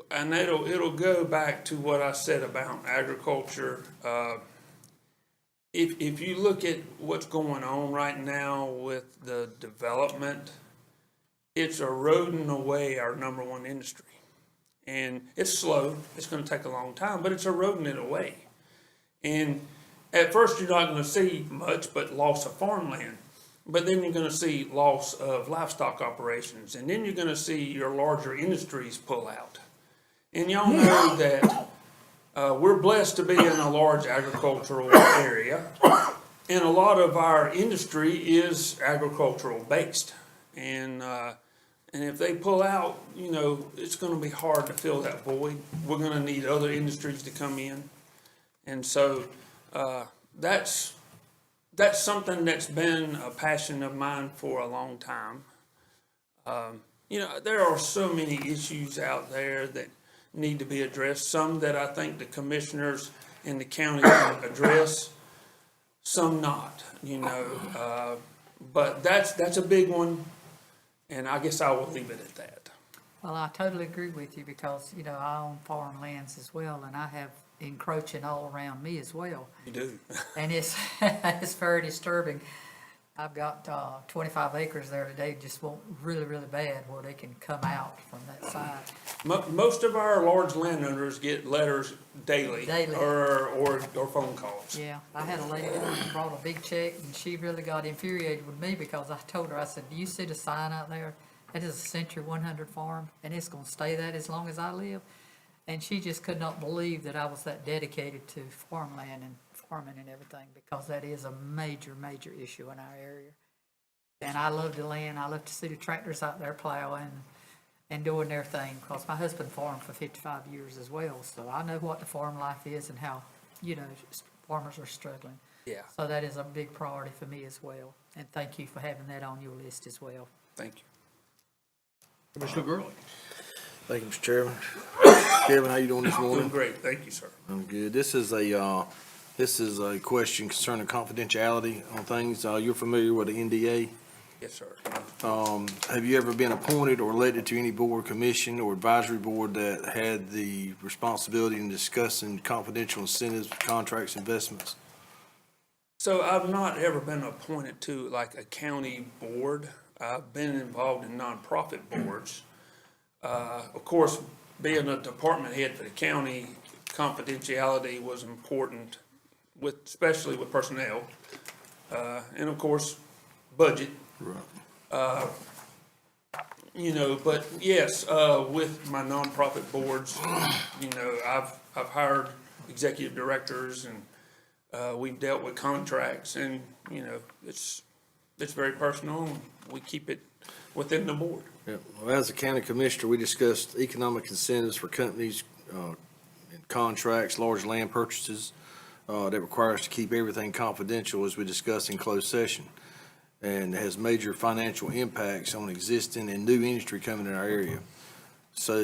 And it'll go back to what I said about agriculture. If you look at what's going on right now with the development, it's eroding away our number one industry. And it's slow, it's gonna take a long time, but it's eroding it away. And at first, you're not gonna see much but loss of farmland. But then you're gonna see loss of livestock operations, and then you're gonna see your larger industries pull out. And y'all know that we're blessed to be in a large agricultural area, and a lot of our industry is agricultural based. And if they pull out, it's gonna be hard to fill that void. We're gonna need other industries to come in. And so, that's something that's been a passion of mine for a long time. There are so many issues out there that need to be addressed, some that I think the commissioners in the county can address, some not, but that's a big one, and I guess I will leave it at that. Well, I totally agree with you because, I own farm lands as well, and I have encroaching all around me as well. You do. And it's, it's very disturbing. I've got 25 acres there today, just want really, really bad where they can come out from that side. Most of our large landowners get letters daily. Daily. Or phone calls. Yeah, I had a lady who brought a big check, and she really got infuriated with me because I told her, I said, do you see the sign out there? That is a Century 100 farm, and it's gonna stay that as long as I live. And she just could not believe that I was that dedicated to farmland and farming and everything, because that is a major, major issue in our area. And I love the land. I love to see the tractors out there plowing and doing their thing, because my husband farmed for 55 years as well. So I know what the farm life is and how, farmers are struggling. Yeah. So that is a big priority for me as well. And thank you for having that on your list as well. Thank you. Commissioner Gurley. Thank you, Mr. Chairman. Kevin, how you doing this morning? Doing great, thank you, sir. I'm good. This is a question concerning confidentiality on things. You're familiar with the NDA? Yes, sir. Have you ever been appointed or elected to any board, commission, or advisory board that had the responsibility in discussing confidential incentives, contracts, investments? So I've not ever been appointed to like a county board. I've been involved in nonprofit boards. Of course, being a department head for the county, confidentiality was important, especially with personnel, and of course, budget. Right. But yes, with my nonprofit boards, I've hired executive directors, and we've dealt with contracts, and it's very personal, and we keep it within the board. Yeah. Well, as a county commissioner, we discussed economic incentives for companies, and contracts, large land purchases, that require us to keep everything confidential, as we discussed in closed session, and has major financial impacts on existing and new industry coming in our area. So,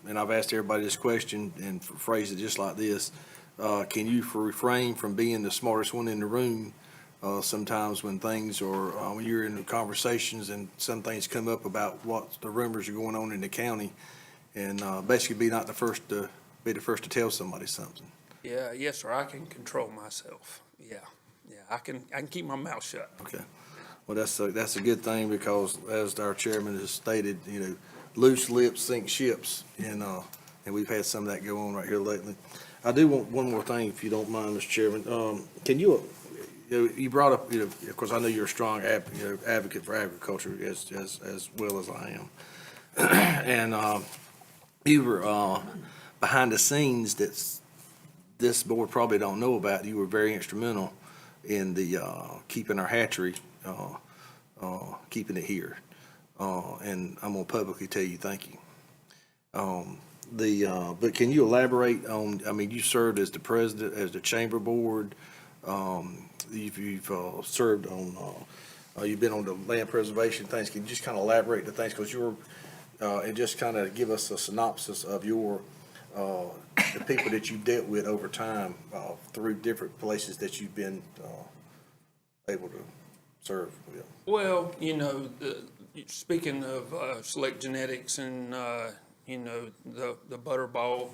and I've asked everybody this question and phrase it just like this: can you refrain from being the smartest one in the room? Sometimes when things are, when you're in conversations and some things come up about what the rumors are going on in the county, and basically be the first to tell somebody something. Yeah, yes, sir. I can control myself. Yeah, I can keep my mouth shut. Okay. Well, that's a good thing, because as our chairman has stated, loose lips sink ships, and we've had some of that go on right here lately. I do want one more thing, if you don't mind, Mr. Chairman. Can you? You brought up, of course, I know you're a strong advocate for agriculture as well as I am. And you were behind the scenes this board probably don't know about, you were very instrumental in the, keeping our hatchery, keeping it here. And I'm gonna publicly tell you, thank you. But can you elaborate on, I mean, you served as the president, as the chamber board, you've served on, you've been on the land preservation things, can you just kind of elaborate the things, because you're, and just kind of give us a synopsis of your, the people that you dealt with over time, through different places that you've been, able to serve with? Well, you know, speaking of Select Genetics and, you know, the Butterball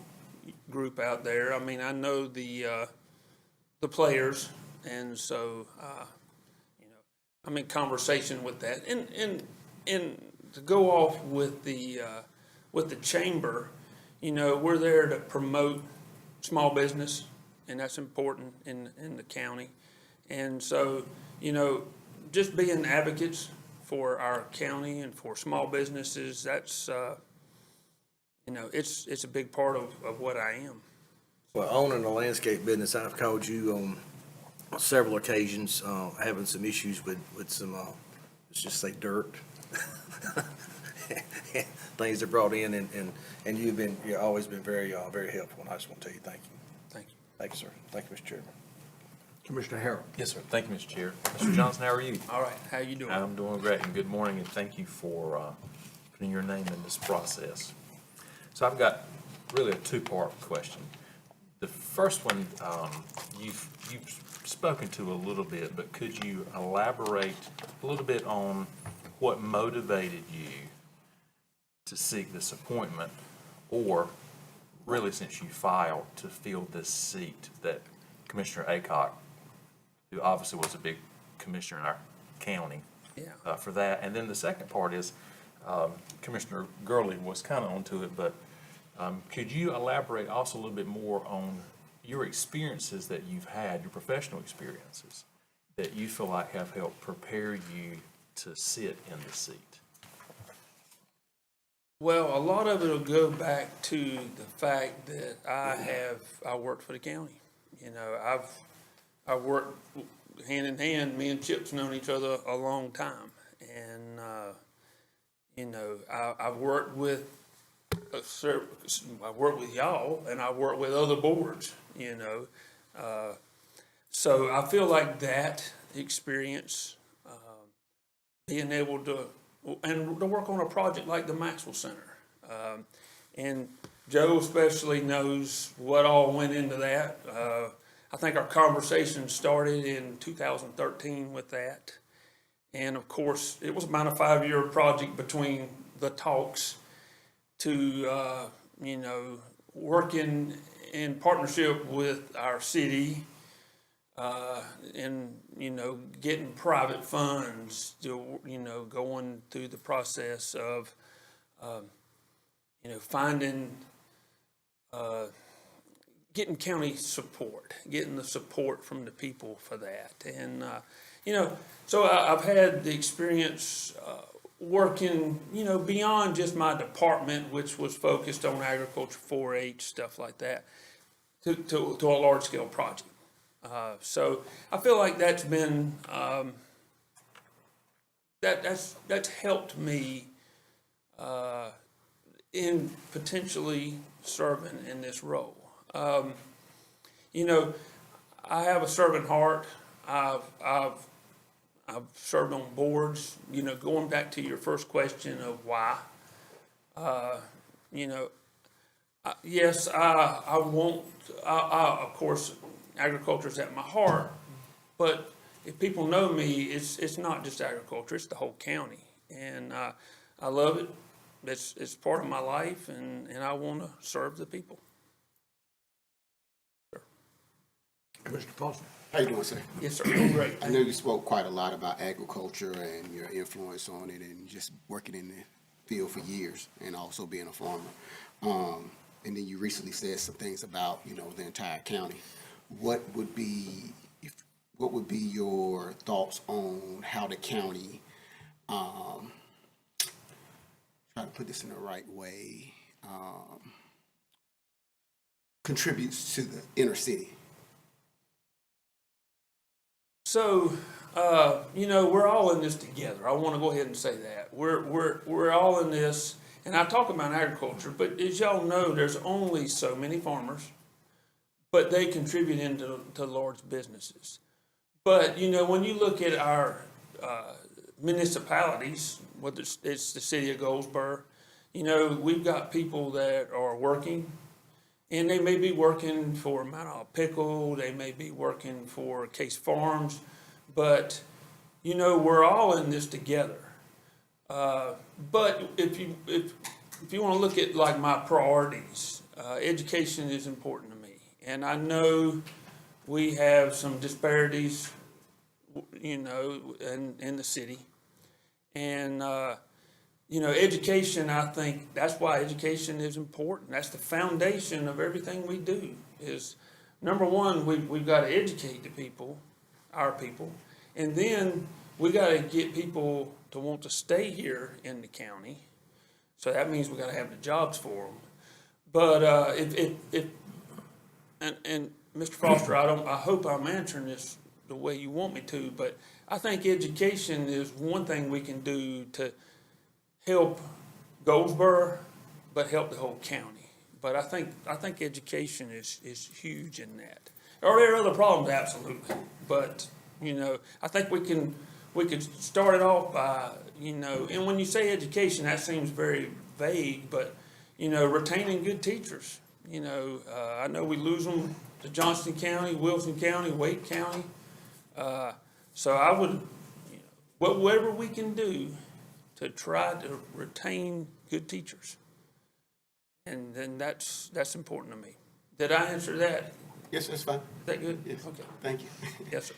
group out there, I mean, I know the players, and so, you know, I'm in conversation with that. And to go off with the chamber, you know, we're there to promote small business, and that's important in the county. And so, you know, just being advocates for our county and for small businesses, that's, you know, it's a big part of what I am. Well, owning a landscape business, I've called you on several occasions, having some issues with some, let's just say dirt. Things are brought in, and you've always been very, very helpful, and I just want to tell you thank you. Thank you. Thank you, sir. Thank you, Mr. Chairman. Commissioner Harrell. Yes, sir. Thank you, Mr. Chair. Mr. Johnson, how are you? All right, how you doing? I'm doing great, and good morning, and thank you for putting your name in this process. So I've got really a two-part question. The first one, you've spoken to a little bit, but could you elaborate a little bit on what motivated you to seek this appointment, or really since you filed to fill this seat that Commissioner Aycock, who obviously was a big commissioner in our county, for that. And then the second part is, Commissioner Gurley was kind of onto it, but could you elaborate also a little bit more on your experiences that you've had, your professional experiences, that you feel like have helped prepare you to sit in the seat? Well, a lot of it will go back to the fact that I worked for the county. You know, I've worked hand in hand. Me and Chip's known each other a long time, and you know, I've worked with y'all, and I've worked with other boards. You know, so I feel like that experience, being able to work on a project like the Maxwell Center, and Joe especially knows what all went into that. I think our conversation started in 2013 with that. And of course, it was about a 5-year project between the talks to, you know, working in partnership with our city, and, you know, getting private funds to, you know, going through the process of, you know, finding, getting county support, getting the support from the people for that. And, you know, so I've had the experience working, you know, beyond just my department, which was focused on agriculture, 4-H, stuff like that, to a large-scale project. So I feel like that's been, that's helped me in potentially serving in this role. You know, I have a servant heart. I've served on boards. You know, going back to your first question of why, you know, yes, I won't, of course, agriculture's at my heart, but if people know me, it's not just agriculture, it's the whole county. And I love it. It's part of my life, and I want to serve the people. Commissioner Paulson. How you doing, sir? Yes, sir. Doing great. I know you spoke quite a lot about agriculture and your influence on it, and just working in the field for years, and also being a farmer. And then you recently said some things about, you know, the entire county. What would be your thoughts on how the county, try to put this in the right way, contributes to the inner city? So, we're all in this together. I want to go ahead and say that. We're all in this, and I talk about agriculture, but as y'all know, there's only so many farmers, but they contribute into large businesses. But, when you look at our municipalities, whether it's the city of Goldsboro, we've got people that are working, and they may be working for Mount Olive Pickle, they may be working for Case Farms, but, we're all in this together. But if you want to look at like my priorities, education is important to me. And I know we have some disparities, in the city. And, education, I think, that's why education is important. That's the foundation of everything we do is, number one, we've got to educate the people, our people, and then we got to get people to want to stay here in the county. So that means we got to have the jobs for them. But and Mr. Foster, I hope I'm answering this the way you want me to, but I think education is one thing we can do to help Goldsboro, but help the whole county. But I think education is huge in that. Are there other problems? Absolutely. But, I think we could start it off by, and when you say education, that seems very vague, but, retaining good teachers. I know we lose them to Johnston County, Wilson County, Wake County. So I would, whatever we can do to try to retain good teachers. And then that's important to me. Did I answer that? Yes, that's fine. Is that good? Yes. Okay. Thank you. Yes, sir.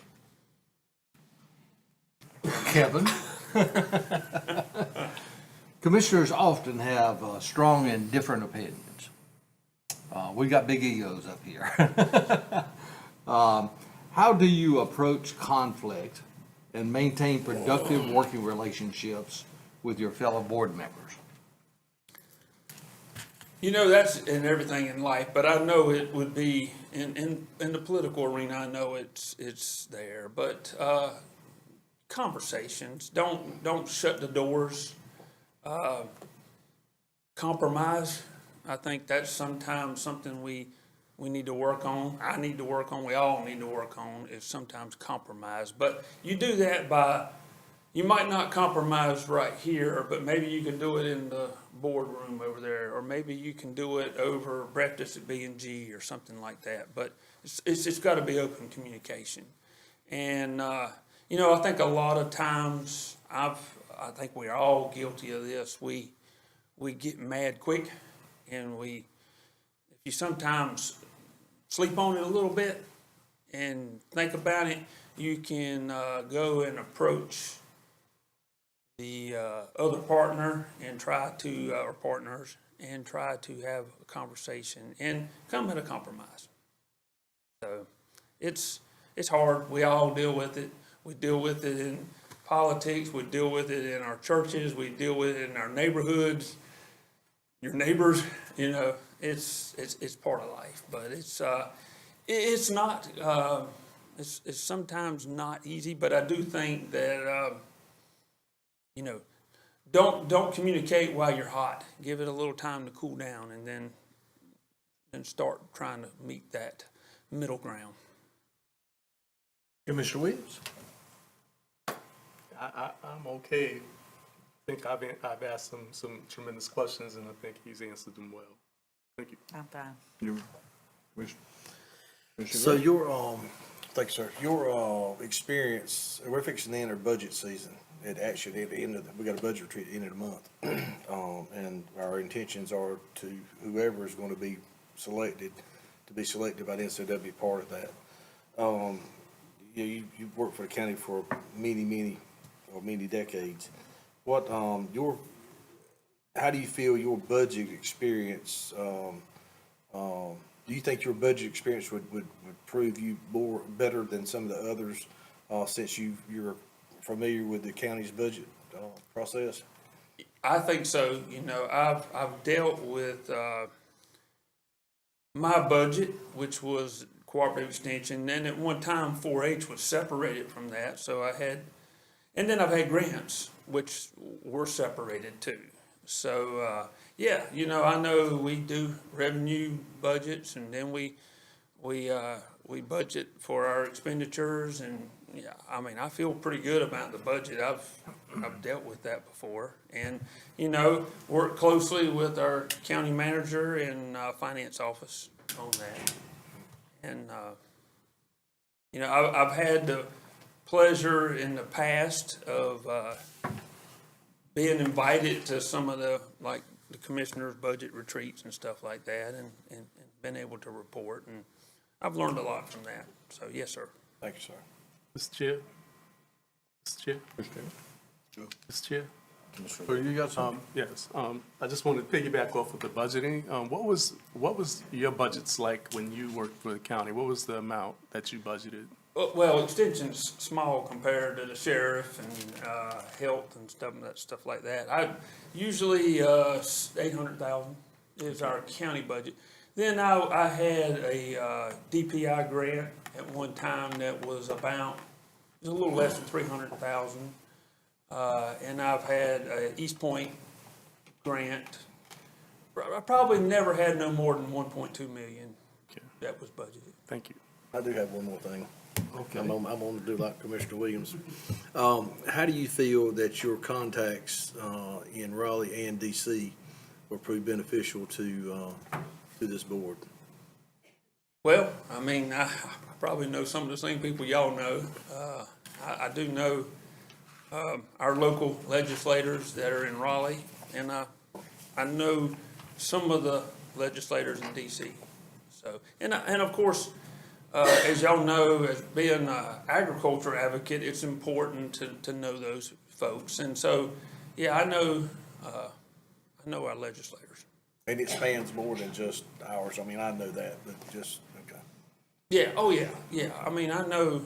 Kevin? Commissioners often have strong and different opinions. We got big egos up here. How do you approach conflict and maintain productive working relationships with your fellow board members? That's in everything in life, but I know it would be in the political arena. I know it's there, but conversations. Don't shut the doors. Compromise. I think that's sometimes something we need to work on. I need to work on. We all need to work on is sometimes compromise. But you do that by, you might not compromise right here, but maybe you can do it in the boardroom over there, or maybe you can do it over breakfast at B&G or something like that. But it's got to be open communication. And, I think a lot of times I think we're all guilty of this. We get mad quick, and if you sometimes sleep on it a little bit and think about it, you can go and approach the other partner and try to, or partners, and try to have a conversation and come at a compromise. So it's hard. We all deal with it. We deal with it in politics. We deal with it in our churches. We deal with it in our neighborhoods. Your neighbors, it's part of life. But it's not. It's sometimes not easy. But I do think that don't communicate while you're hot. Give it a little time to cool down, and then start trying to meet that middle ground. Commissioner Williams? I'm okay. I think I've asked him some tremendous questions, and I think he's answered them well. Thank you. I'm fine. So your, thank you, sir. Your experience, we're fixing to enter budget season. At the end of we got a budget retreat at the end of the month. And our intentions are to, whoever is going to be selected by the NCW be part of that. You've worked for the county for many decades. What, how do you feel your budget experience, do you think your budget experience would prove you better than some of the others, since you're familiar with the county's budget, process? I think so. I've dealt with, my budget, which was cooperative extension, and at one time 4-H was separated from that, so I had, and then I've had grants, which were separated too. So, yeah, you know, I know we do revenue budgets, and then we budget for our expenditures, and, yeah, I mean, I feel pretty good about the budget. I've dealt with that before, and, you know, work closely with our county manager and, finance office on that. And, you know, I've had the pleasure in the past of, being invited to some of the, like, the commissioner's budget retreats and stuff like that, and been able to report, and I've learned a lot from that. So, yes, sir. Thank you, sir. Mr. Chair? Mr. Chair? Mr. Chair? So you got some? Yes, I just want to piggyback off of the budgeting. What was your budgets like when you worked for the county? What was the amount that you budgeted? Well, extension's small compared to the sheriff and, health and stuff like that. I usually, 800,000 is our county budget. Then I had a, DPI grant at one time that was about, it was a little less than 300,000. And I've had a East Point grant. I probably never had no more than 1.2 million that was budgeted. Thank you. I do have one more thing. Okay. I'm going to do like Commissioner Williams. How do you feel that your contacts in Raleigh and DC were pretty beneficial to this board? Well, I mean, I probably know some of the same people y'all know. I do know our local legislators that are in Raleigh, and I know some of the legislators in DC. So, and of course, as y'all know, as being an agriculture advocate, it's important to know those folks. And so, yeah, I know our legislators. And it spans more than just ours. I mean, I know that, but just, okay. Yeah, oh, yeah, yeah. I mean, I know,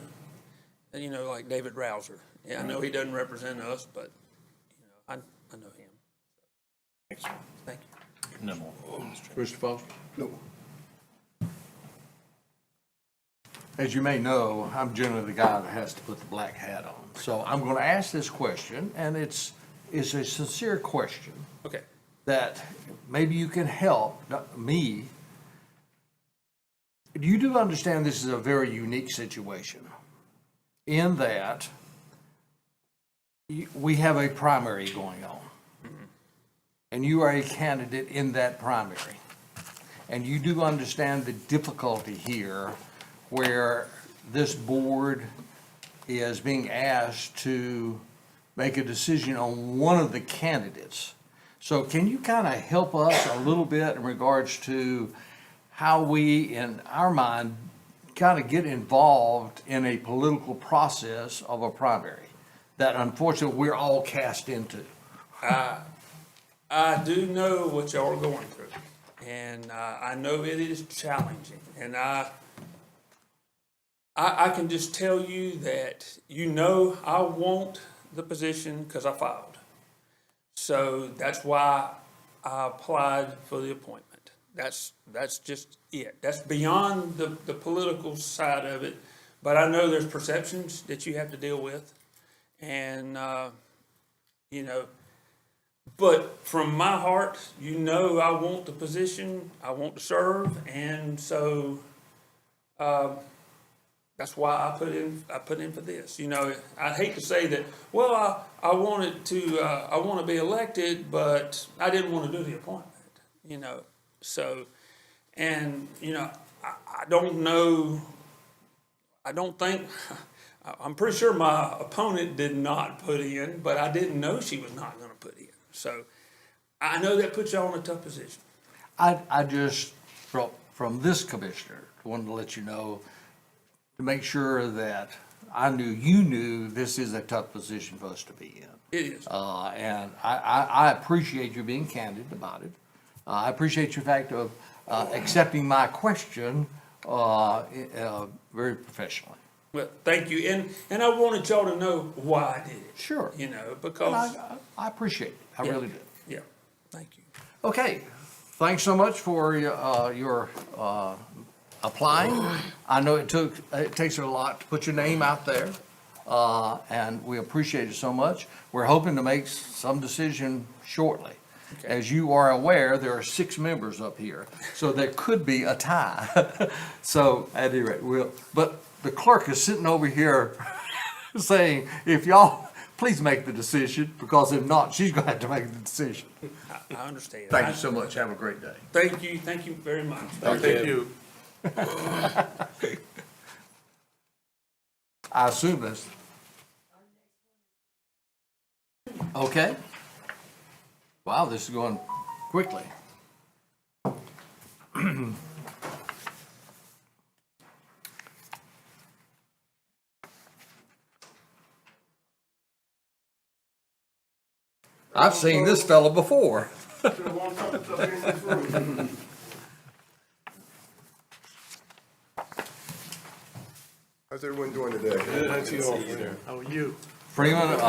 you know, like David Rouser. Yeah, I know he doesn't represent us, but, you know, I know him. Excellent. Thank you. No more. Mr. Foster? No. As you may know, I'm generally the guy that has to put the black hat on. So I'm going to ask this question, and it's a sincere question Okay. that maybe you can help me. You do understand this is a very unique situation in that we have a primary going on, and you are a candidate in that primary. And you do understand the difficulty here where this board is being asked to make a decision on one of the candidates. So can you kind of help us a little bit in regards to how we, in our mind, kind of get involved in a political process of a primary that unfortunately we're all cast into? I do know what y'all are going through, and I know it is challenging, and I can just tell you that, you know, I want the position because I filed. So that's why I applied for the appointment. That's just it. That's beyond the political side of it, but I know there's perceptions that you have to deal with, and, you know, but from my heart, you know, I want the position, I want to serve, and so, that's why I put in for this. You know, I hate to say that, well, I want to be elected, but I didn't want to do the appointment, you know. So, and, you know, I don't know, I don't think, I'm pretty sure my opponent did not put in, but I didn't know she was not going to put in. So I know that puts y'all in a tough position. I just, from this commissioner, wanted to let you know, to make sure that I knew you knew this is a tough position for us to be in. It is. And I appreciate you being candid about it. I appreciate your fact of accepting my question very professionally. Well, thank you. And I wanted y'all to know why I did it. Sure. You know, because. I appreciate it. I really do. Yeah, thank you. Okay, thanks so much for your applying. I know it takes a lot to put your name out there, and we appreciate it so much. We're hoping to make some decision shortly. As you are aware, there are 6 members up here, so there could be a tie. So at any rate, but the clerk is sitting over here saying, if y'all, please make the decision, because if not, she's gonna have to make the decision. I understand. Thank you so much. Have a great day. Thank you very much. Thank you. I assume that's. Okay. Wow, this is going quickly. I've seen this fella before. How's everyone doing today? Good. How are you? Freeman,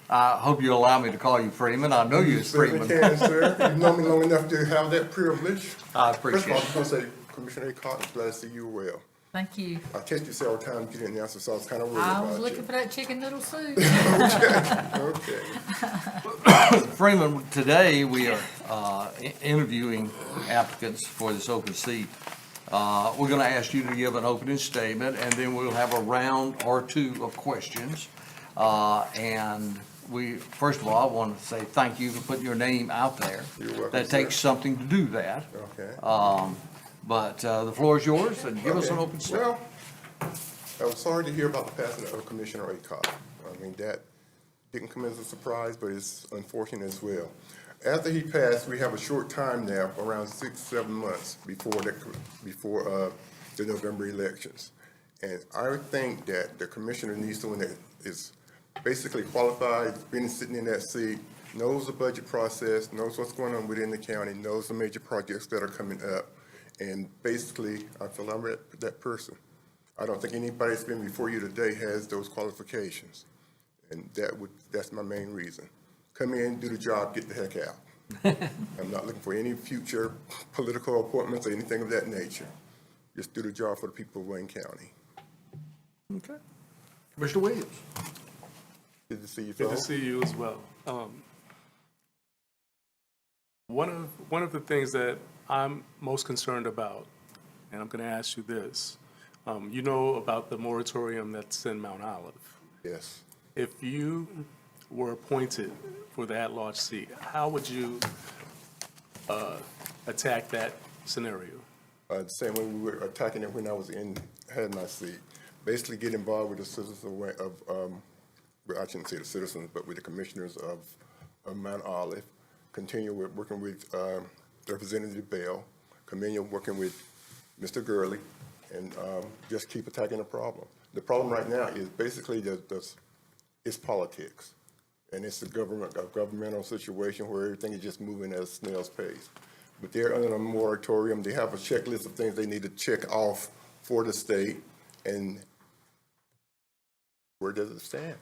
I hope you allow me to call you Freeman. I know you as Certainly Freeman. can, sir. You've known me long enough to have that privilege. I First of all, I appreciate just want to say, Commissioner Acott, glad to see you well. Thank you. I texted you several times, you didn't answer, so I was kind of worried I about was you. looking for that chicken noodle soup. Okay. Freeman, today we are interviewing applicants for this open seat. We're going to ask you to give an opening statement, and then we'll have a round or two of questions. And first of all, I want to say thank you for putting your name out there. You're welcome, That takes sir. something to do that. Okay. But the floor is yours, and give us an open statement. Well, I'm sorry to hear about the passing of Commissioner Acott. I mean, that didn't come as a surprise, but it's unfortunate as well. After he passed, we have a short time now, around 6-7 months before the November elections. And I think that the commissioner needs someone that is basically qualified, been sitting in that seat, knows the budget process, knows what's going on within the county, knows the major projects that are coming up. And basically, I feel I'm that person. I don't think anybody that's been before you today has those qualifications. And that's my main reason. Come in, do the job, get the heck out. I'm not looking for any future political appointments or anything of that nature. Just do the job for the people of Wayne County. Okay. Commissioner Williams. Good to see you, Good to fellas. see you as well. One of the things that I'm most concerned about, and I'm going to ask you this, you know about the moratorium that's in Mount Olive. Yes. If you were appointed for the at-large seat, how would you attack that scenario? The same way we were attacking it when I had my seat. Basically get involved with the citizens well, I shouldn't say the citizens, but with the commissioners of Mount Olive, continue with working with Representative Bell, continue working with Mr. Gurley, and just keep attacking the problem. The problem right now is basically it's politics, and it's a governmental situation where everything is just moving at a snail's pace. But they're under a moratorium. They have a checklist of things they need to check off for the state, and where does it stand?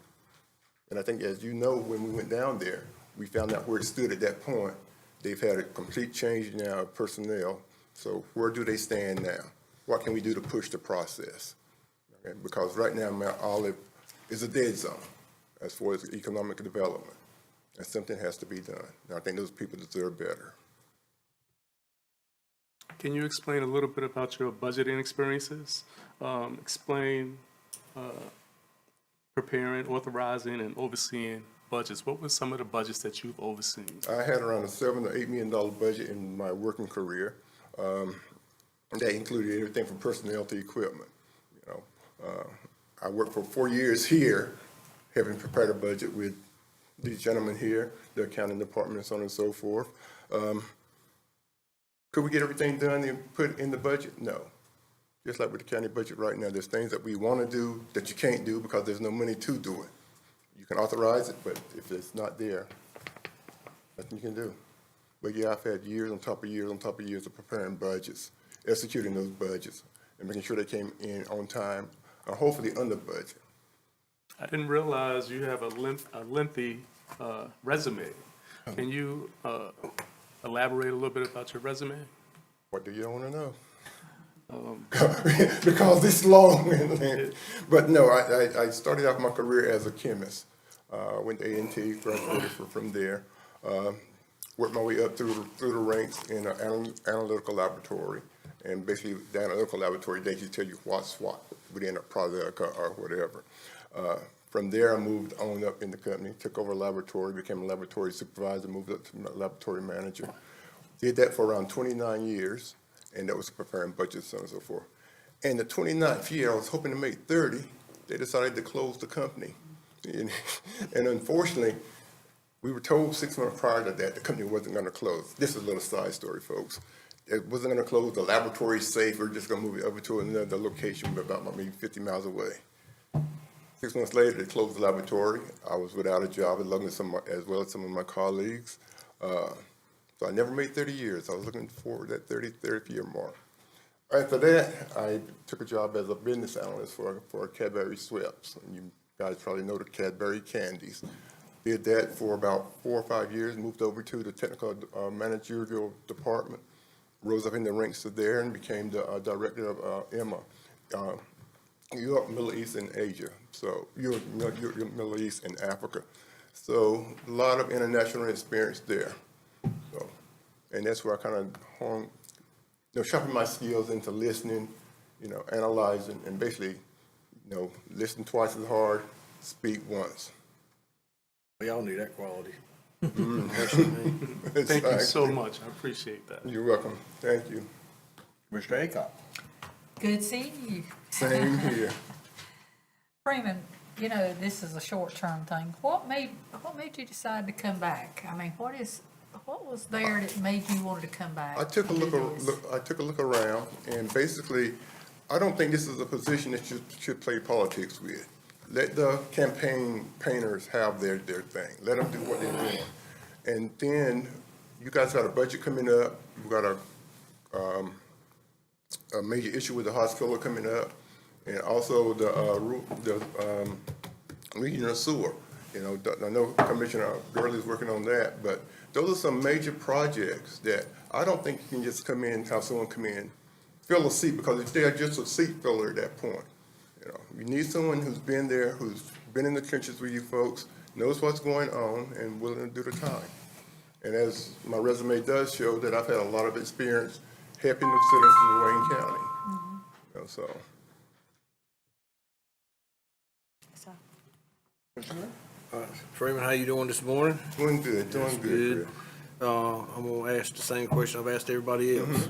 And I think, as you know, when we went down there, we found out where it stood at that point. They've had a complete change now of personnel. So where do they stand now? What can we do to push the process? Okay, because right now, Mount Olive is a dead zone as far as economic development, and something has to be done. And I think those people deserve better. Can you explain a little bit about your budgeting experiences? Explain preparing, authorizing, and overseeing budgets. What were some of the budgets that you've overseen? I had around a $7 to $8 million budget in my working career. That included everything from personnel to equipment. You know, I worked for 4 years here, having prepared a budget with these gentlemen here, the accounting department, and so on and so forth. Could we get everything done and put in the budget? No. Just like with the county budget right now, there's things that we want to do that you can't do because there's no money to do it. You can authorize it, but if it's not there, nothing you can do. But yeah, I've had years on top of years on top of years of preparing budgets, executing those budgets, and making sure they came in on time, hopefully under budget. I didn't realize you have a lengthy resume. Can you elaborate a little bit about your resume? What do you want to know? Because it's long. But no, I started out my career as a chemist. Went to A&T, graduated from there. Worked my way up through the ranks in an analytical laboratory. And basically, the analytical laboratory, they just tell you what's what within a product or whatever. From there, I moved on up in the company, took over a laboratory, became a laboratory supervisor, moved up to laboratory manager. Did that for around 29 years, and that was preparing budgets, so on and so forth. And the 29th year, I was hoping to make 30. They decided to close the company. And unfortunately, we were told 6 months prior to that the company wasn't going to close. This is a little side story, folks. It wasn't going to close. The laboratory's safe. We're just going to move it over to another location about maybe 50 miles away. 6 months later, they closed the laboratory. I was without a job, as well as some of my colleagues. So I never made 30 years. I was looking for that 30th year mark. After that, I took a job as a business analyst for Cadbury Schweppes. And you guys probably know the Cadbury candies. Did that for about 4 or 5 years, moved over to the technical managerial department, rose up in the ranks there and became the director of EMA, Europe, Middle East, and Asia. So Europe, Middle East, and Africa. So a lot of international experience there. So, and that's where I kind of sharpened my skills into listening, analyzing, and basically, listen twice as hard, speak once. We all need that quality. Thank you so much. I appreciate that. You're welcome. Thank you. Mr. Aycock. Good seeing you. Same here. Freeman, this is a short-term thing. What made you decide to come back? I mean, what was there that made you want to come back? I took a look around, and basically, I don't think this is a position that you should play politics with. Let the campaign painters have their thing. Let them do what they're doing. And then you guys got a budget coming up. You've got a major issue with the hospital coming up, and also the regional sewer. I know Commissioner Gurley is working on that, but those are some major projects that I don't think you can just come in, have someone come in, fill a seat, because if they're just a seat filler at that point. You need someone who's been there, who's been in the trenches with you folks, knows what's going on, and willing to do the time. And as my resume does show, that I've had a lot of experience helping the citizens of Wayne County. Freeman, how you doing this morning? Doing good, doing good. I'm gonna ask the same question I've asked everybody else.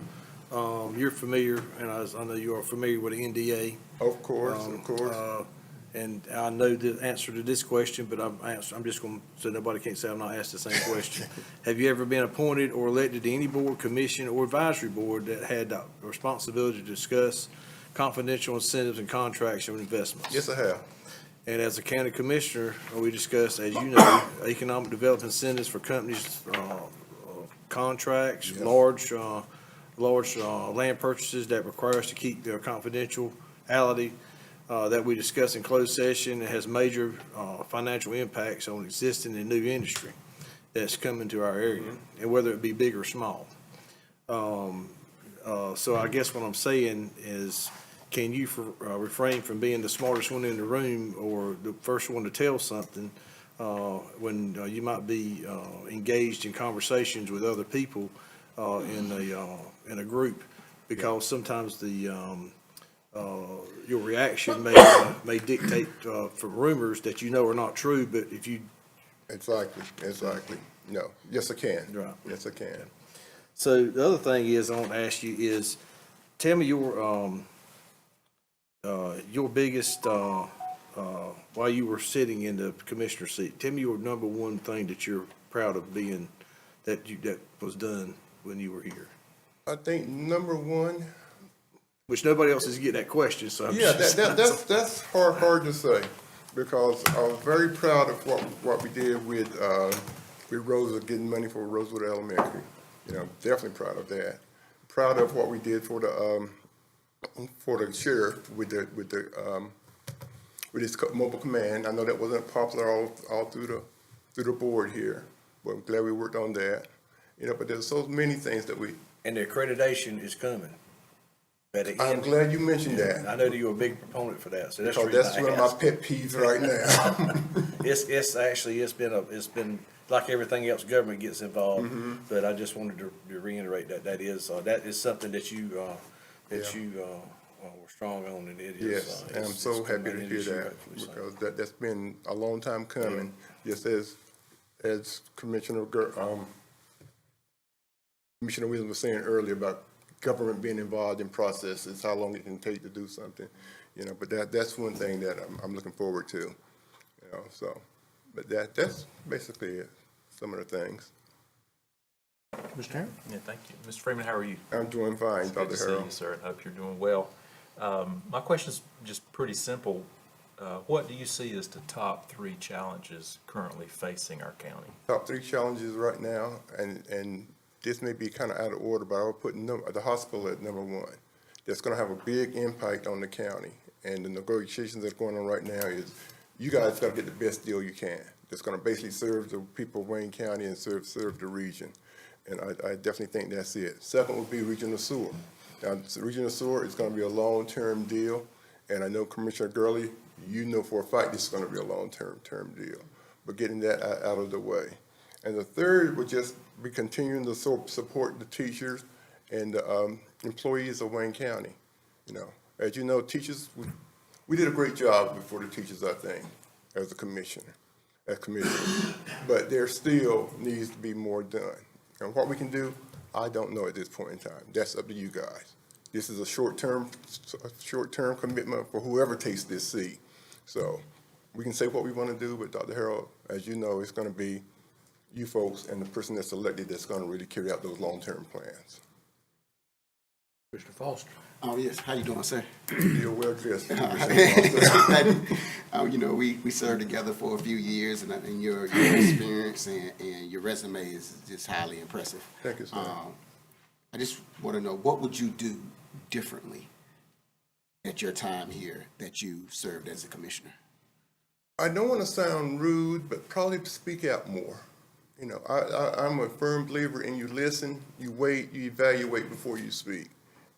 You're familiar, and I know you are familiar with the NDA. Of course, of course. And I know the answer to this question, but I'm just going to, so nobody can't say I'm not asked the same question. Have you ever been appointed or elected to any board, commission, or advisory board that had the responsibility to discuss confidential incentives and contracts and investments? Yes, I have. And as a county commissioner, we discussed, as you know, economic development incentives for companies, contracts, large land purchases that require us to keep their confidentiality, that we discussed in closed session. It has major financial impacts on existing and new industry that's coming to our area, and whether it be big or small. So I guess what I'm saying is, can you refrain from being the smartest one in the room or the first one to tell something when you might be engaged in conversations with other people in a group? Because sometimes your reaction may dictate from rumors that are not true, but if you... Exactly. No. Yes, I can. Right. Yes, I can. So the other thing is, I want to ask you is, tell me your biggest, while you were sitting in the commissioner seat, tell me your number one thing that you're proud of being, that was done when you were here. I think number one, which nobody else is getting that question, so I'm that's hard to say, because I was very proud of what we did with Rosa, getting money for Rosewood Elementary. Definitely proud of that. Proud of what we did for the sheriff with his mobile command. I know that wasn't popular all through the board here, but I'm glad we worked on that. you know, but there's so many things that And the accreditation is coming. At the I'm end. glad you mentioned that. I know that you're a big proponent for that, so that's the Because reason that's I one of my asked. pet peeves right now. It's been like everything else, government gets involved, Mhm. but I just wanted to reiterate that is something that you were strong on, and it is. Yes, and I'm it's so come happy to in hear this year, that, hopefully, so. because that's been a long time coming. Just as Commissioner Williams was saying earlier about government being involved in processes, how long it can take to do something, you know, but that's one thing that I'm looking forward to, you know, so, but that's basically it, some of the things. Mr. Chairman? Yeah, thank you. Mr. Freeman, how are you? I'm doing fine, Good to Dr. see Harrell. you, sir, and hope you're doing well. My question is just pretty simple. What do you see as the top 3 challenges currently facing our county? Top 3 challenges right now, and this may be kind of out of order, but I would put the hospital at number 1. That's going to have a big impact on the county. And the negotiations that's going on right now is you guys got to get the best deal you can. That's going to basically serve the people of Wayne County and serve the region. And I definitely think that's it. Second would be regional sewer. Now, regional sewer is going to be a long-term deal, and I know Commissioner Gurley, you know for a fact this is going to be a long-term deal. But getting that out of the way. And the third would just be continuing to support the teachers and the employees of Wayne County. You know, as you know, teachers, we did a great job before the teachers, I think, as a commissioner. But there still needs to be more done. And what we can do, I don't know at this point in time. That's up to you guys. This is a short-term commitment for whoever takes this seat. So we can say what we want to do, but Dr. Harrell, as you know, it's going to be you folks and the person that's elected that's going to really carry out those long-term plans. Mr. Foster? Oh, yes. How you doing, sir? You're well dressed. You know, we served together for a few years, and your experience and your resume is just highly impressive. Thank you, sir. I just want to know, what would you do differently at your time here that you served as a commissioner? I don't want to sound rude, but probably speak out more. You know, I'm a firm believer in you listen, you wait, you evaluate before you speak.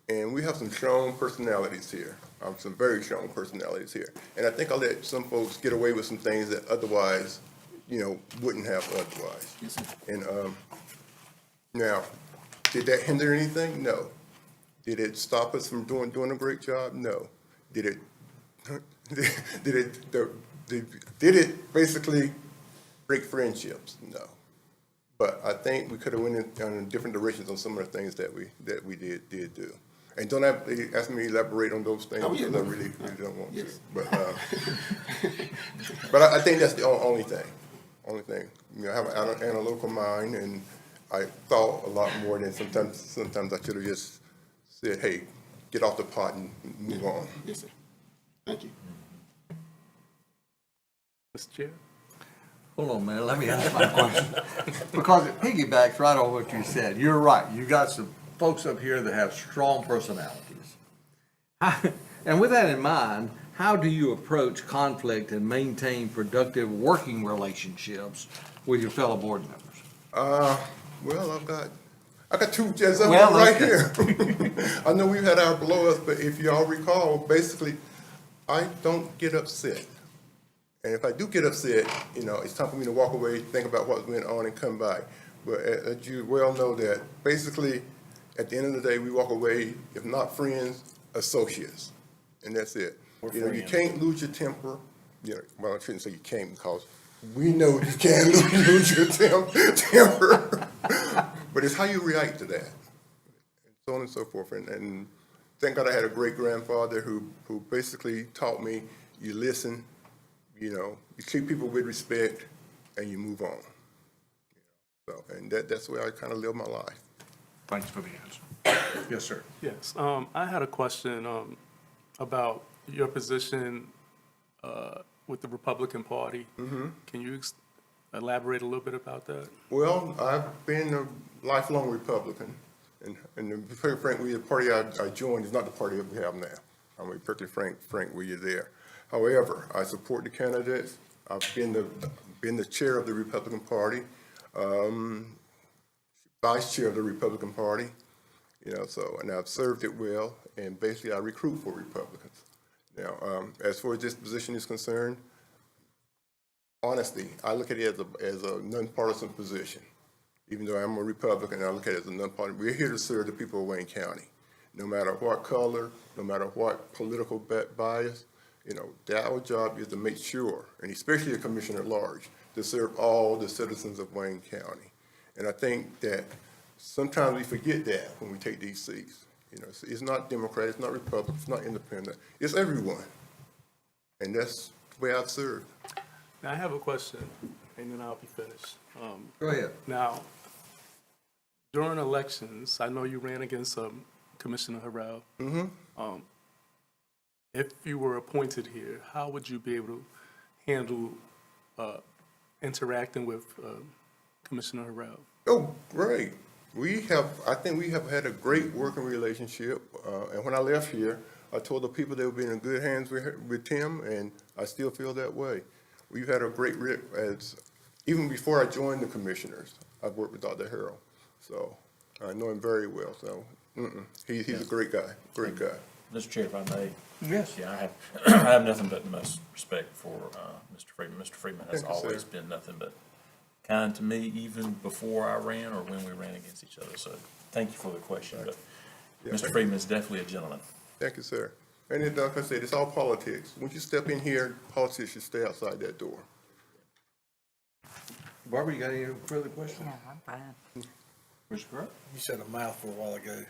And we have some strong personalities here, some very strong personalities here. And I think I'll let some folks get away with some things that otherwise, you know, wouldn't have otherwise. Yes, sir. And now, did that hinder anything? No. Did it stop us from doing a great job? No. Did it basically break friendships? No. But I think we could have went in different directions on some of the things that we did do. And don't ask me to elaborate on those things, because I really don't want to. But I think that's the only thing. You know, I have an analytical mind, and I thought a lot more than sometimes I should have just said, hey, get off the pot and move on. Yes, sir. Thank you. Mr. Chair? Hold on, man, let me ask my question. Because it piggybacks right on what you said. You're right, you got some folks up here that have strong personalities. And with that in mind, how do you approach conflict and maintain productive working relationships with your fellow board members? Well, I got 2 judges right here. I know we've had our blow-ups, but if y'all recall, basically, I don't get upset. And if I do get upset, you know, it's time for me to walk away, think about what went on, and come back. But as you well know, that basically, at the end of the day, we walk away, if not friends, associates. And that's it. You know, you can't lose your temper. You know, well, I shouldn't say you can't, because we know you can't lose your temper. But it's how you react to that, and so on and so forth. And thank God I had a great grandfather who basically taught me, you listen, you know, you treat people with respect, and you move on. So, and that's the way I kind of live my life. Thanks for the answer. Yes, sir. Yes, I had a question about your position with the Republican Party. Mm-hmm. Can you elaborate a little bit about that? Well, I've been a lifelong Republican, and to be very frank, the party I joined is not the party that we have now. I'm perfectly frank with you there. However, I support the candidates. I've been the chair of the Republican Party. vice chair of the Republican Party, you know, so, and I've served it well, and basically I recruit for Republicans. Now, as far as this position is concerned, honestly, I look at it as a nonpartisan position. Even though I'm a Republican, I look at it as a nonpartisan. We're here to serve the people of Wayne County, no matter what color, no matter what political bias. You know, our job is to make sure, and especially a commissioner at large, to serve all the citizens of Wayne County. And I think that sometimes we forget that when we take these seats. You know, it's not Democrat, it's not Republican, it's not independent, it's everyone. And that's the way I've served. Now, I have a question, and then I'll be finished. Go ahead. Now, during elections, I know you ran against Commissioner Harrell. If you were appointed here, how would you be able to handle interacting with Commissioner Harrell? Oh, great. I think we have had a great working relationship. And when I left here, I told the people they would be in good hands with Tim, and I still feel that way. We've had a great, even before I joined the commissioners, I've worked with Dr. Harrell. So I know him very well. So he's a great guy, great guy. Mr. Chair, if I may. Yes. Yeah, I have nothing but the most respect for Mr. Freeman. Mr. Freeman has Thank you, always sir. been nothing but kind to me, even before I ran or when we ran against each other. So thank you for the question, but Yeah, Mr. Freeman is definitely a gentleman. Thank you, sir. And then, like I said, it's all politics. Once you step in here, politics should stay outside that door. Barbara, you got any further questions? Yeah, I'm fine. Mr. Crump? You said a mouthful a while ago.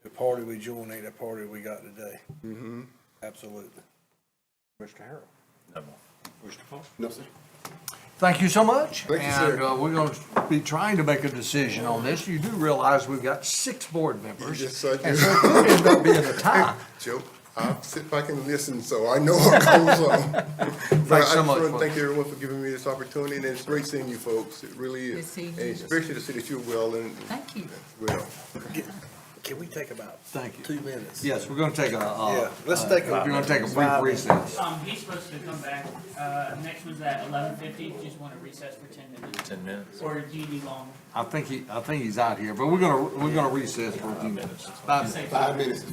The party we joined ain't the party we got today. Mm-hmm. Absolutely. Mr. Harrell? No more. Mr. Paul? No, sir. Thank you so much. Thank you, sir. And we're going to be trying to make a decision on this. You do realize we've got 6 board members. Yes, I do. And so it could end up being a tie. Joe, I sit back and listen, so I know what goes on. But Thanks so I much, just want to folks. thank everyone for giving me this opportunity, and it's great seeing you folks. It really Good is. seeing And you. especially to see that you're well and Thank you. well. Can we take about Thank you. 2 minutes? Yes, we're going to take Yeah, let's take a- we're going to take a brief 5 minutes. recess. He's supposed to come back, next one's at 11:50, just want to recess for 10 minutes. 10 minutes. Or do you need longer? I think he's out here, but we're going to recess for a few minutes. 5 minutes. 5 minutes.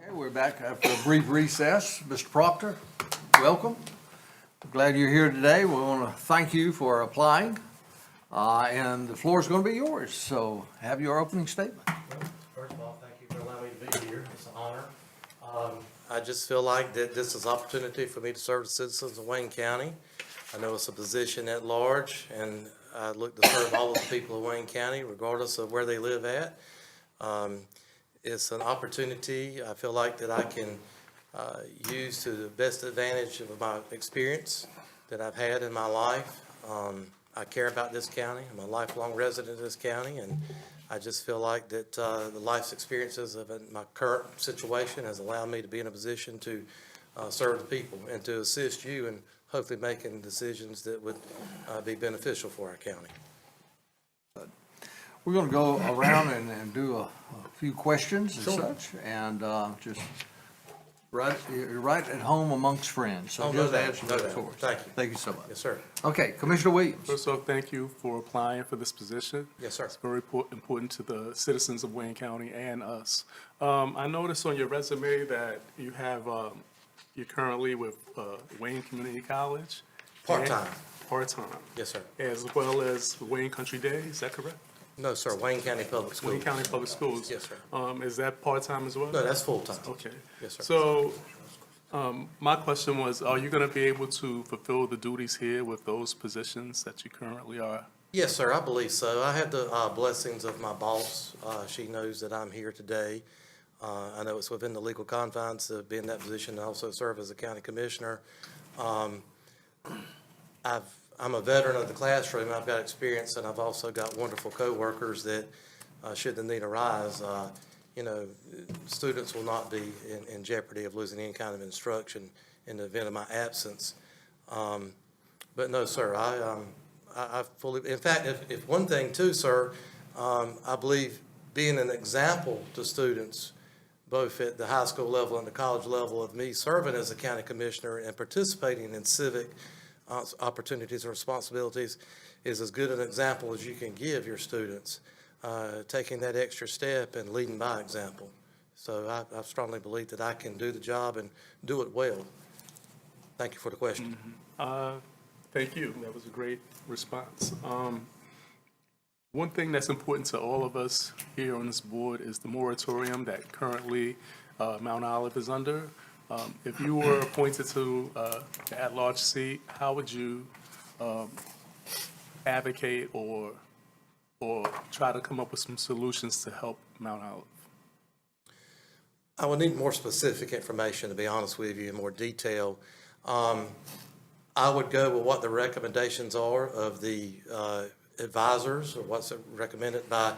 Okay, we're back after a brief recess. Mr. Proctor, welcome. Glad you're here today. We want to thank you for applying, and the floor is going to be yours. So have your opening statement. First of all, thank you for allowing me to be here. It's an honor. I just feel like that this is an opportunity for me to serve the citizens of Wayne County. I know it's a position at large, and I look to serve all of the people of Wayne County, regardless of where they live at. It's an opportunity I feel like that I can use to the best advantage of my experience that I've had in my life. I care about this county. I'm a lifelong resident of this county, and I just feel like that the life's experiences of my current situation has allowed me to be in a position to serve the people and to assist you in hopefully making decisions that would be beneficial for our county. We're going to go around and do a few questions and such, and just you're right at home amongst friends. So Oh, no just doubt, answer no that doubt. for us. Thank you. Thank you so much. Yes, sir. Okay, Commissioner Williams. First off, thank you for applying for this position. Yes, sir. It's very important to the citizens of Wayne County and us. I noticed on your resume that you have, you're currently with Wayne Community College. Part-time. Part-time, Yes, sir. as well as Wayne Country Day, is that correct? No, sir, Wayne County Public Schools. Wayne County Public Schools. Yes, sir. Is that part-time as well? No, that's full-time. Okay. Yes, sir. So, my question was, are you gonna be able to fulfill the duties here with those positions that you currently are? Yes, sir, I believe so. I have the blessings of my boss. She knows that I'm here today. I know it's within the legal confines of being in that position and also serve as a county commissioner. I'm a veteran of the classroom. I've got experience, and I've also got wonderful coworkers that, should the need arise, students will not be in jeopardy of losing any kind of instruction in the event of my absence. But no, sir, I fully, in fact, if one thing too, sir, I believe being an example to students, both at the high school level and the college level, of me serving as a county commissioner and participating in civic opportunities and responsibilities is as good an example as you can give your students, taking that extra step and leading by example. So I strongly believe that I can do the job and do it well. Thank you for the question. Thank you. That was a great response. One thing that's important to all of us here on this board is the moratorium that currently Mount Olive is under. If you were appointed to the at-large seat, how would you advocate or try to come up with some solutions to help Mount Olive? I would need more specific information, to be honest with you, in more detail. I would go with what the recommendations are of the advisors, or what's recommended by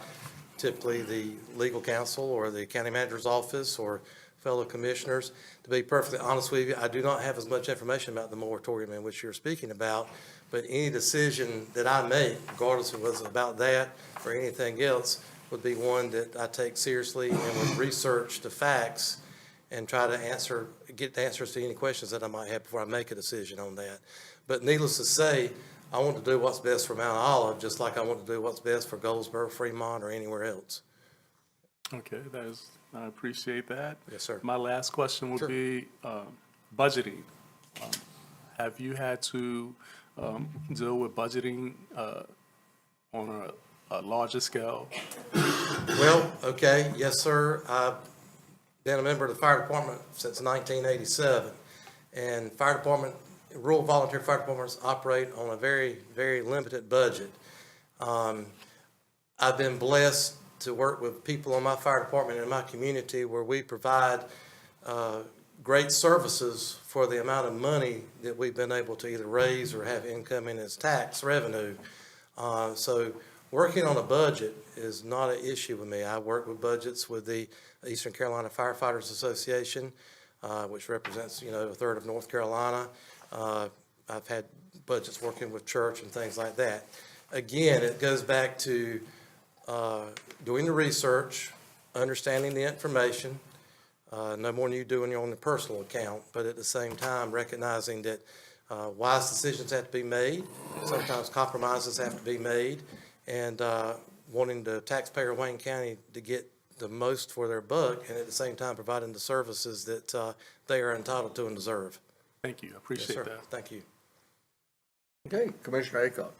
typically the legal counsel or the county manager's office or fellow commissioners. To be perfectly honest with you, I do not have as much information about the moratorium in which you're speaking about, but any decision that I make, regardless of whether it's about that or anything else, would be one that I take seriously and would research the facts and try to get the answers to any questions that I might have before I make a decision on that. But needless to say, I want to do what's best for Mount Olive, just like I want to do what's best for Goldsboro, Fremont, or anywhere else. Okay, I appreciate that. Yes, sir. My last question would be budgeting. Have you had to deal with budgeting on a larger scale? Well, okay, yes, sir. I've been a member of the fire department since 1987, and rural volunteer fire departments operate on a very, very limited budget. I've been blessed to work with people in my fire department and in my community where we provide great services for the amount of money that we've been able to either raise or have incoming as tax revenue. So working on a budget is not an issue with me. I work with budgets with the Eastern Carolina Firefighters Association, which represents, a third of North Carolina. I've had budgets working with church and things like that. Again, it goes back to doing the research, understanding the information, no more than you do on your own personal account, but at the same time recognizing that wise decisions have to be made, sometimes compromises have to be made, and wanting the taxpayer of Wayne County to get the most for their buck and at the same time providing the services that they are entitled to and deserve. Thank you, I Yes, appreciate sir. that. Thank you. Okay, Commissioner Aycock.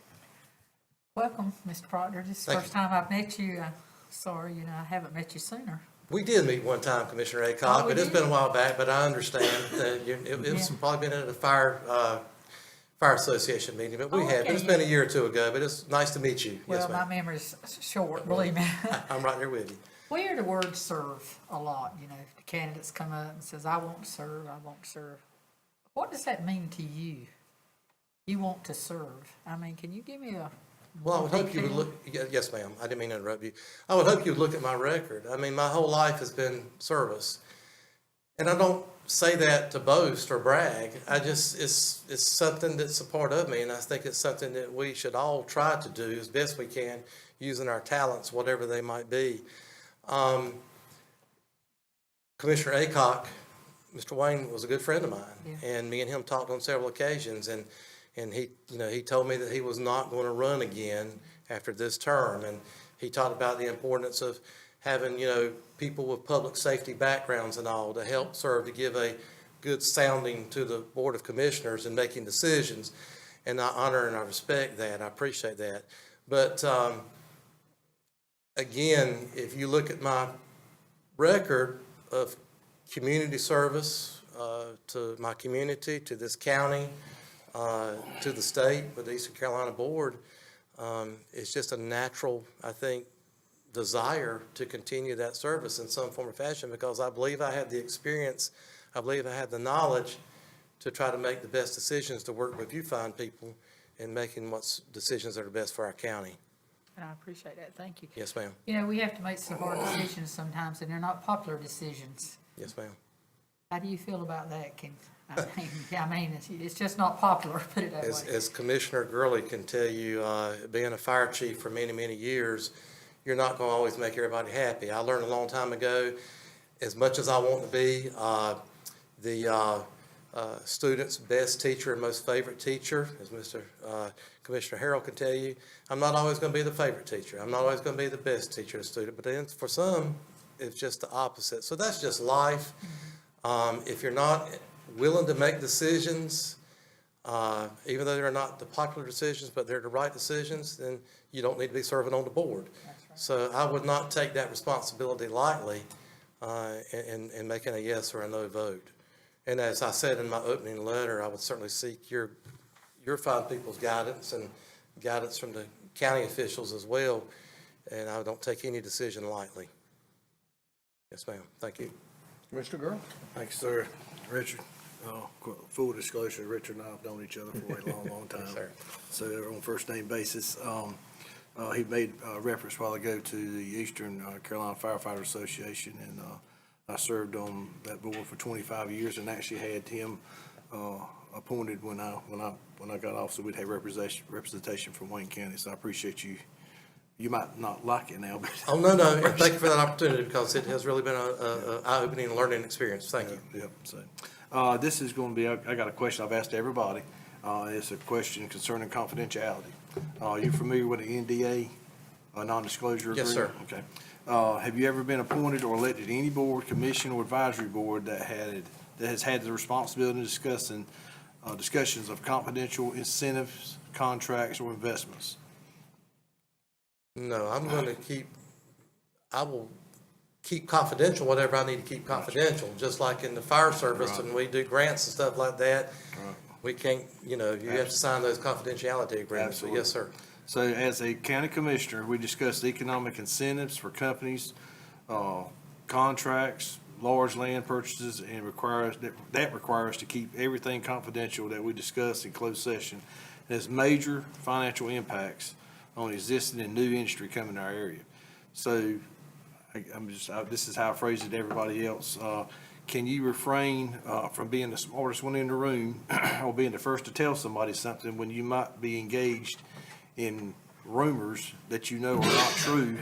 Welcome, Mr. Proctor. This is the Thank first time I've met you. Sorry, I haven't met you sooner. We did meet one time, Commissioner Oh, Aycock, we but it's did? been a while back, but I understand that it's Yeah. probably been at a fire association meeting, but we Oh, have. okay, It's been a yeah. year or two ago, but it's nice to meet you. Yes, Well, my ma'am. memory's short, believe me. I'm right there with you. We hear the word serve a lot, the candidates come up and says, I want to serve, I want to serve. What does that mean to you? You want to serve? I mean, can you give me a? Well, I would hope you would look, yes, ma'am, I didn't mean to interrupt you. I would hope you would look at my record. I mean, my whole life has been service. And I don't say that to boast or brag. It's something that's a part of me, and I think it's something that we should all try to do as best we can, using our talents, whatever they might be. Commissioner Aycock, Mr. Wayne was a good friend of mine, Yeah. and me and him talked on several occasions, and he told me that he was not going to run again after this term, and he talked about the importance of having, people with public safety backgrounds and all to help serve, to give a good sounding to the Board of Commissioners in making decisions, and I honor and I respect that, I appreciate that. But, again, if you look at my record of community service to my community, to this county, to the state, with the Eastern Carolina Board, it's just a natural, I think, desire to continue that service in some form or fashion, because I believe I have the experience, I believe I have the knowledge to try to make the best decisions, to work with you fine people in making decisions that are best for our county. And I appreciate that, thank you. Yes, ma'am. We have to make some hard decisions sometimes, and they're not popular decisions. Yes, ma'am. How do you feel about that, it's just not popular, put it that way. As Commissioner Gurley can tell you, being a fire chief for many, many years, you're not going to always make everybody happy. I learned a long time ago, as much as I want to be the student's best teacher and most favorite teacher, as Mr. Commissioner Harrell can tell you, I'm not always going to be the favorite teacher. I'm not always going to be the best teacher to the student, but then for some, it's just the opposite. So that's just life. If you're not willing to make decisions, even though they're not the popular decisions, but they're the right decisions, then you don't need to be serving on the board. So I would not take that responsibility lightly in making a yes or a no vote. And as I said in my opening letter, I would certainly seek your fine people's guidance and guidance from the county officials as well, and I don't take any decision lightly. Yes, ma'am. Thank you. Commissioner Girl? Thank you, sir. Richard, full disclosure, Richard and I have known each other for a long, long time. Yes, sir. So they're on first name basis. He made reference a while ago to the Eastern Carolina Firefighter Association, and I served on that board for 25 years and actually had him appointed when I got off, so we'd have representation from Wayne County. So I appreciate you. You might not like it now, but. Oh, no, and thank you for that opportunity, because it has really been a eye-opening and learning experience. Thank you. Yep, so, this is gonna be, I got a question I've asked everybody. It's a question concerning confidentiality. You familiar with the NDA, non-disclosure agreement? Yes, sir. Okay. Have you ever been appointed or elected to any board, commission, or advisory board that has had the responsibility of discussions of confidential incentives, contracts, or investments? No, I will keep confidential whatever I need to keep confidential, just like in the fire service, and we do grants and stuff like that. We can't, you have to sign those confidentiality agreements, so yes, sir. So as a county commissioner, we discussed economic incentives for companies, contracts, large land purchases, and that requires to keep everything confidential that we discussed in closed session. It has major financial impacts on existing and new industry coming to our area. So this is how I phrase it to everybody else. Can you refrain from being the smartest one in the room or being the first to tell somebody something when you might be engaged in rumors that are not true,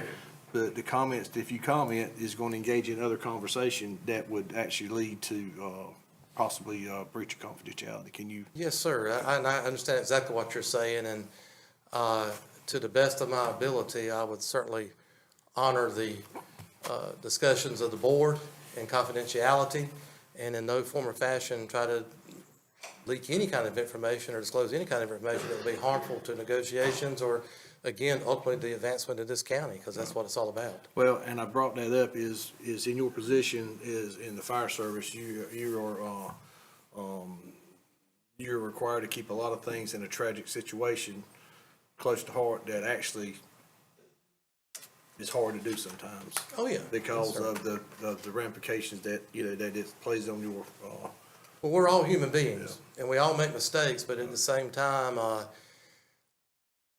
but the comments, if you comment, is going to engage in other conversation that would actually lead to possibly breach of confidentiality? Can you? Yes, sir. I understand exactly what you're saying, and to the best of my ability, I would certainly honor the discussions of the board and confidentiality, and in no form or fashion try to leak any kind of information or disclose any kind of information that would be harmful to negotiations or, again, ultimately the advancement of this county, because that's what it's all about. Well, and I brought that up is in your position is in the fire service, you're required to keep a lot of things in a tragic situation close to heart that actually is hard to do sometimes. Oh, yeah. Because Yes, sir. of the ramifications that, that it plays on your, Well, we're all human beings, and we all make mistakes, but at the same time,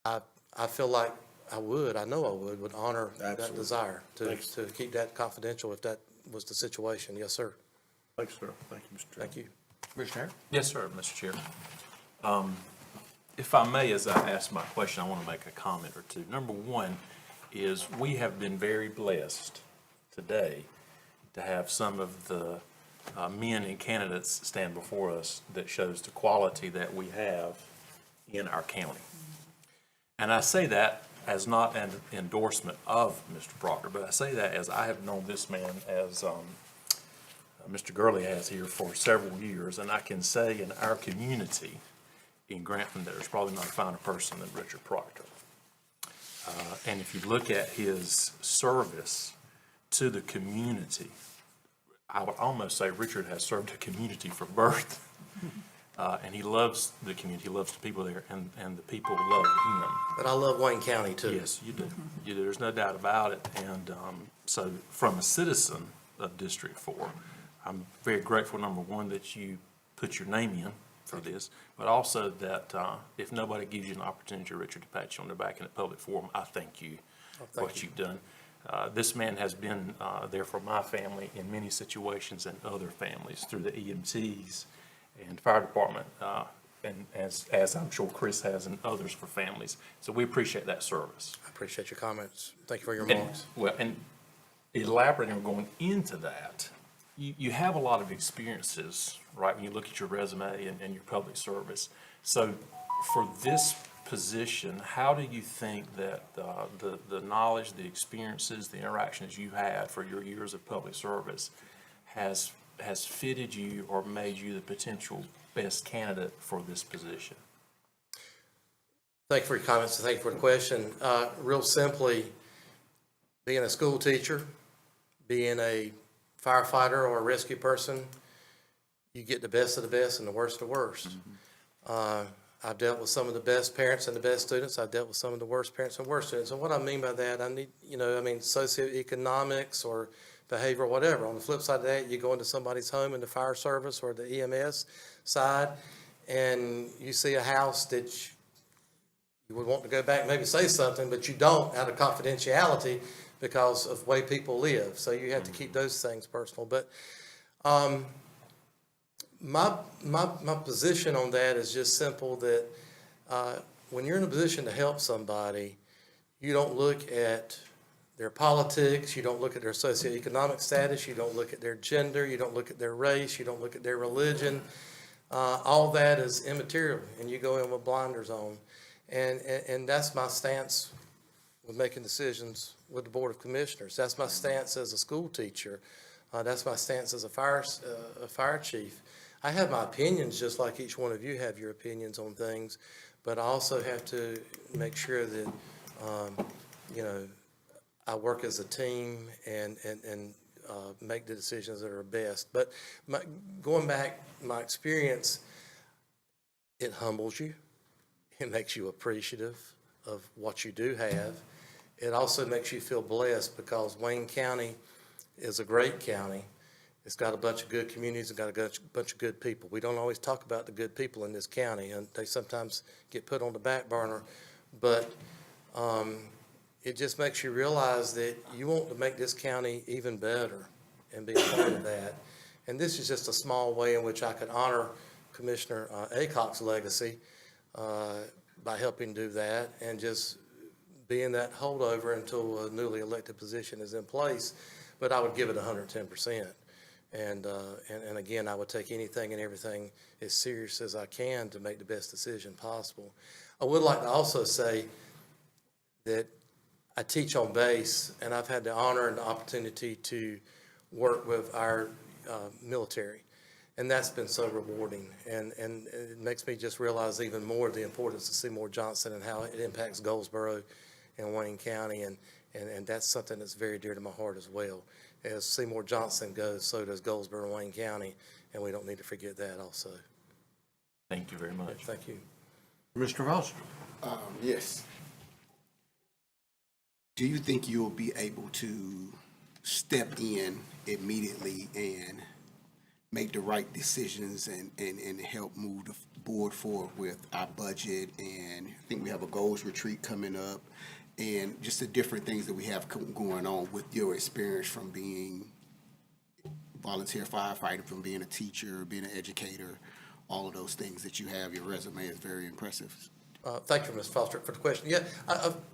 I feel like I know I would honor that Absolutely. desire to Thanks. keep that confidential if that was the situation. Yes, sir. thanks, sir. Thank you, Mr. Chairman. Thank you. Commissioner? Yes, sir, Mr. Chair. If I may, as I ask my question, I want to make a comment or two. Number one is we have been very blessed today to have some of the men and candidates stand before us that shows the quality that we have in our county. And I say that as not an endorsement of Mr. Proctor, but I say that as I have known this man as Mr. Gurley has here for several years, and I can say in our community in Grantham, there's probably not a finer person than Richard Proctor. And if you look at his service to the community, I would almost say Richard has served the community from birth. And he loves the community, he loves the people there, and the people love him. But I love Wayne County too. Yes, you do. You do. There's no doubt about it. And so from a citizen of District 4, I'm very grateful, number one, that you put your name in for this, but also that if nobody gives you an opportunity, Richard, to pat you on the back in a public forum, I thank you for what you've done. This man has been there for my family in many situations and other families through the EMTs and fire department, and as I'm sure Chris has and others for families. So we appreciate that service. I appreciate your comments. Thank you for your remarks. And elaborating or going into that, you have a lot of experiences, right, when you look at your resume and your public service. So for this position, how do you think that the knowledge, the experiences, the interactions you had for your years of public service has fitted you or made you the potential best candidate for this position? Thank you for your comments and thank you for the question. Real simply, being a school teacher, being a firefighter or a rescue person, you get the best of the best and the worst of the worst. I've dealt with some of the best parents and the best students. I've dealt with some of the worst parents and worst students. And what I mean by that, socioeconomics or behavior, whatever. On the flip side of that, you go into somebody's home in the fire service or the EMS side, and you see a house that you would want to go back and maybe say something, but you don't out of confidentiality because of the way people live. So you have to keep those things personal. But my position on that is just simple, that when you're in a position to help somebody, you don't look at their politics, you don't look at their socioeconomic status, you don't look at their gender, you don't look at their race, you don't look at their religion. All that is immaterial, and you go in with blinders on. And that's my stance with making decisions with the Board of Commissioners. That's my stance as a school teacher. That's my stance as a fire chief. I have my opinions just like each one of you have your opinions on things, but I also have to make sure that, I work as a team and make the decisions that are best. But going back, my experience, it humbles you. It makes you appreciative of what you do have. It also makes you feel blessed because Wayne County is a great county. It's got a bunch of good communities and got a bunch of good people. We don't always talk about the good people in this county, and they sometimes get put on the back burner. But it just makes you realize that you want to make this county even better and be a part of that. And this is just a small way in which I could honor Commissioner Aycock's legacy by helping do that and just being that holdover until a newly elected position is in place. But I would give it 110%. And again, I would take anything and everything as serious as I can to make the best decision possible. I would like to also say that I teach on base, and I've had the honor and the opportunity to work with our military. And that's been so rewarding, and it makes me just realize even more the importance of Seymour Johnson and how it impacts Goldsboro and Wayne County, and that's something that's very dear to my heart as well. As Seymour Johnson goes, so does Goldsboro and Wayne County, and we don't need to forget that also. Thank you very much. Thank you. Mr. Foster? Yes. Do you think you'll be able to step in immediately and make the right decisions and help move the board forward with our budget? And I think we have a goals retreat coming up, and just the different things that we have going on with your experience from being volunteer firefighter, from being a teacher, being an educator, all of those things that you have. Your resume is very impressive. Thank you, Ms. Foster, for the question. Yeah,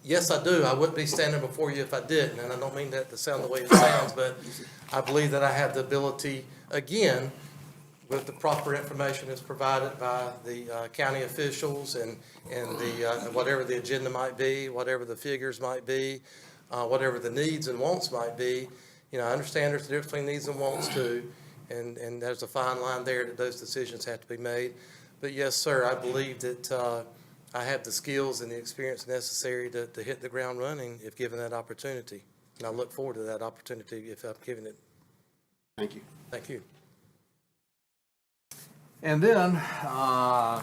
yes, I do. I wouldn't be standing before you if I didn't, and I don't mean that to sound the way it sounds, but I believe that I have the ability, again, with the proper information that's provided by the county officials and the whatever the agenda might be, whatever the figures might be, whatever the needs and wants might be. You know, I understand there's a difference between needs and wants too, and there's a fine line there that those decisions have to be made. But yes, sir, I believe that I have the skills and the experience necessary to hit the ground running if given that opportunity. And I look forward to that opportunity if I'm given it. Thank you. Thank you. And then,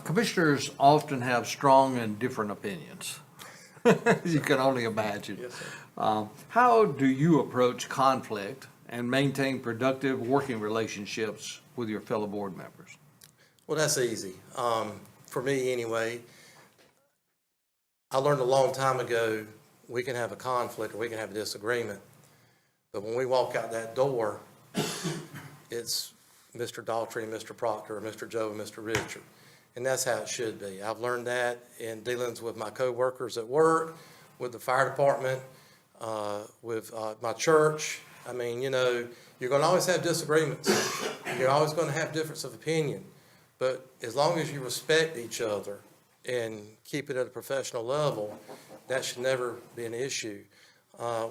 commissioners often have strong and different opinions. You can only imagine. Yes, sir. How do you approach conflict and maintain productive working relationships with your fellow board members? Well, that's easy. For me, anyway, I learned a long time ago, we can have a conflict or we can have a disagreement. But when we walk out that door, it's Mr. Daughtry and Mr. Proctor, or Mr. Joe and Mr. Richard. And that's how it should be. I've learned that in dealings with my coworkers at work, with the fire department, with my church. I mean, you know, you're going to always have disagreements. You're always going to have difference of opinion. But as long as you respect each other and keep it at a professional level, that should never be an issue.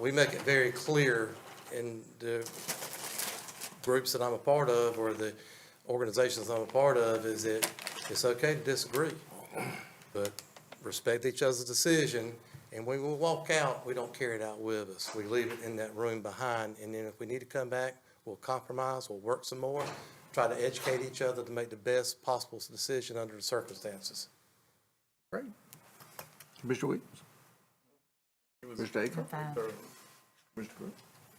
We make it very clear in the groups that I'm a part of, or the organizations I'm a part of, is that it's okay to disagree, but respect each other's decision, and when we walk out, we don't carry it out with us. We leave it in that room behind, and then if we need to come back, we'll compromise, we'll work some more, try to educate each other to make the best possible decision under the circumstances. Great. Mr. Williams? Mr. Aker? Fine. Mr. Cook?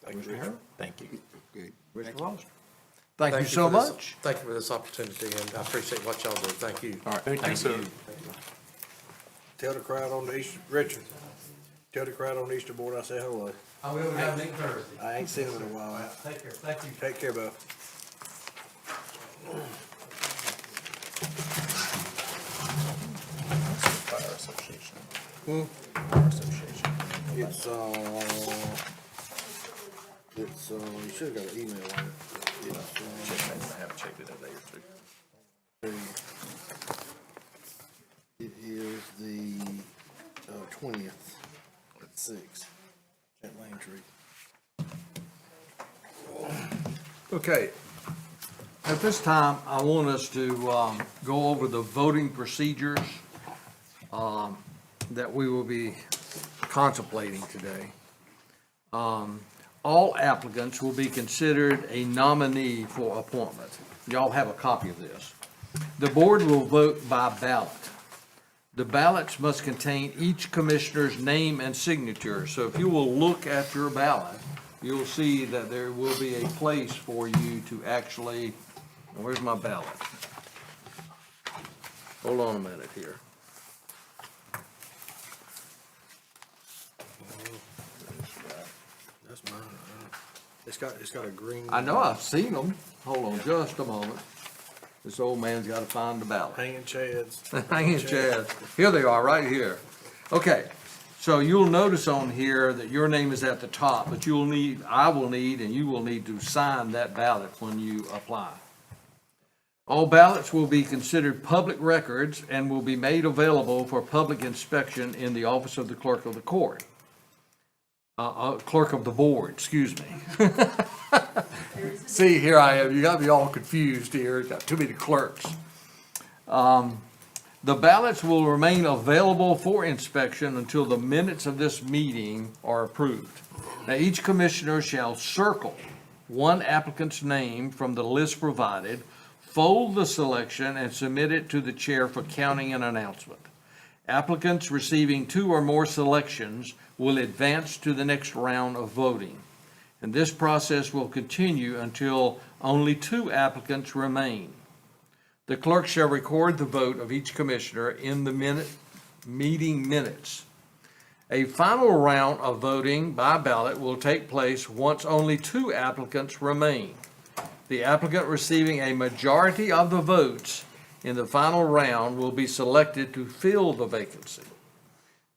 Mr. Harrell? Thank you. Good. Mr. Foster? Thank you for so this- much. Thank you for this opportunity, and I appreciate what y'all do. Thank you. All right. Thank you, sir. Tell the crowd on the Easter, Richard, tell the crowd on the Easter board I say hello. I will have next Thursday. I ain't seen him in a while. Take care. Thank you. Take care, Bo. Fire Association. Fire Association. It's, you should've got an email on it. I haven't checked it in a day or two. It is the 20th at 6 at Lane Tree. Okay. At this time, I want us to go over the voting procedures that we will be contemplating today. All applicants will be considered a nominee for appointment. Y'all have a copy of this. The board will vote by ballot. The ballots must contain each commissioner's name and signature. So if you will look at your ballot, you'll see that there will be a place for you to actually, where's my ballot? Hold on a minute here. That's mine. It's got a green. I know I've seen them. Hold on just a moment. This old man's got to find the ballot. Hanging chads. Hanging chads. Here they are, right here. Okay, so you'll notice on here that your name is at the top, but I will need, and you will need to sign that ballot when you apply. All ballots will be considered public records and will be made available for public inspection in the office of the clerk of the court. Clerk of the board, excuse me. See, here I am, you got me all confused here, got too many clerks. The ballots will remain available for inspection until the minutes of this meeting are approved. Now, each commissioner shall circle one applicant's name from the list provided, fold the selection, and submit it to the chair for counting and announcement. Applicants receiving 2 or more selections will advance to the next round of voting. And this process will continue until only 2 applicants remain. The clerk shall record the vote of each commissioner in the meeting minutes. A final round of voting by ballot will take place once only 2 applicants remain. The applicant receiving a majority of the votes in the final round will be selected to fill the vacancy.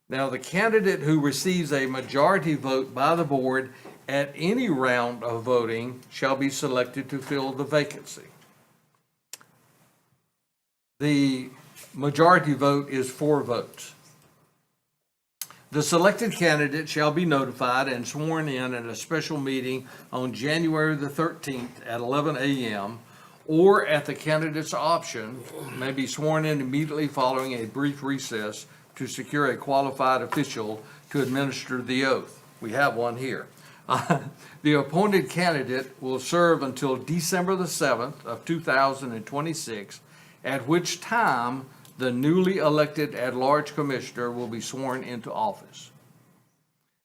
Now, the candidate who receives a majority vote by the board at any round of voting shall be selected to fill the vacancy. The majority vote is 4 votes. The selected candidate shall be notified and sworn in at a special meeting on January the 13th at 11 a.m. or at the candidate's option, may be sworn in immediately following a brief recess to secure a qualified official to administer the oath. We have one here. The appointed candidate will serve until December the 7th of 2026, at which time the newly elected at-large commissioner will be sworn into office.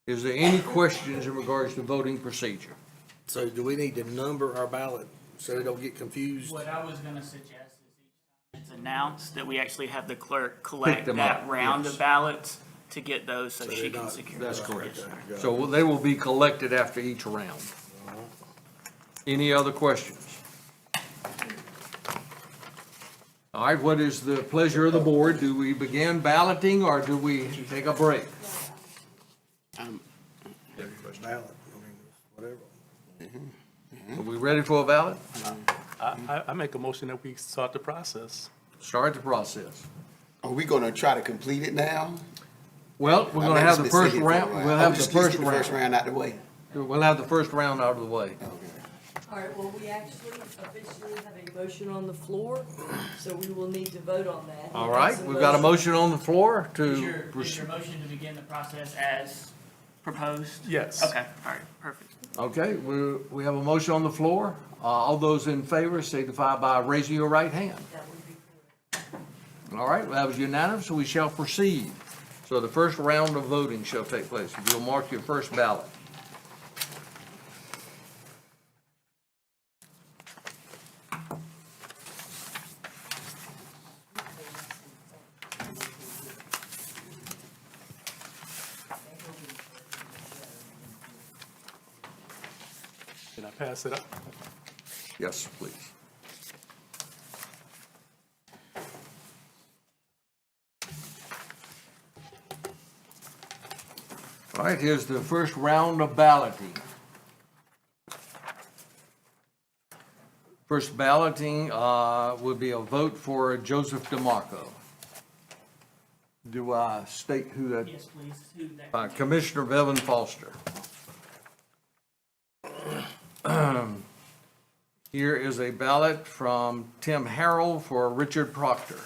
Is there any questions in regards to voting procedure? So do we need to number our ballot so they don't get confused? What I was gonna suggest is each time it's announced that we actually have the clerk Pick collect them that up, round yes. of ballots to get those so So she they're can not- secure. That's those. correct. Yes, sir. So they will be collected after each round. Any other questions? All right, what is the pleasure of the board? Do we begin balloting or do we take a break? Ballot, I mean, whatever. Are we ready for a ballot? I make a motion that we start the process. Start the process. Are we gonna try to complete it now? Well, we're gonna have the first round, we'll have the first Get the first round. round out the way. We'll have the first round out of the way. All right, well, we actually officially have a motion on the floor, so we will need to vote on that. All right, we've got a motion on the floor Is to, your motion to begin the process as proposed? Yes. Okay, all right, perfect. okay, we have a motion on the floor. All those in favor signify by raising your right hand. All right, that was unanimous, so we shall proceed. So the first round of voting shall take place. If you'll mark your first ballot. Can I pass it up? Yes, please. All right, here's the first round of balloting. First balloting would be a vote for Joseph DeMarco. Do I state who that? Yes, please. Who that- Commissioner Bevan Foster. Here is a ballot from Tim Harrell for Richard Proctor.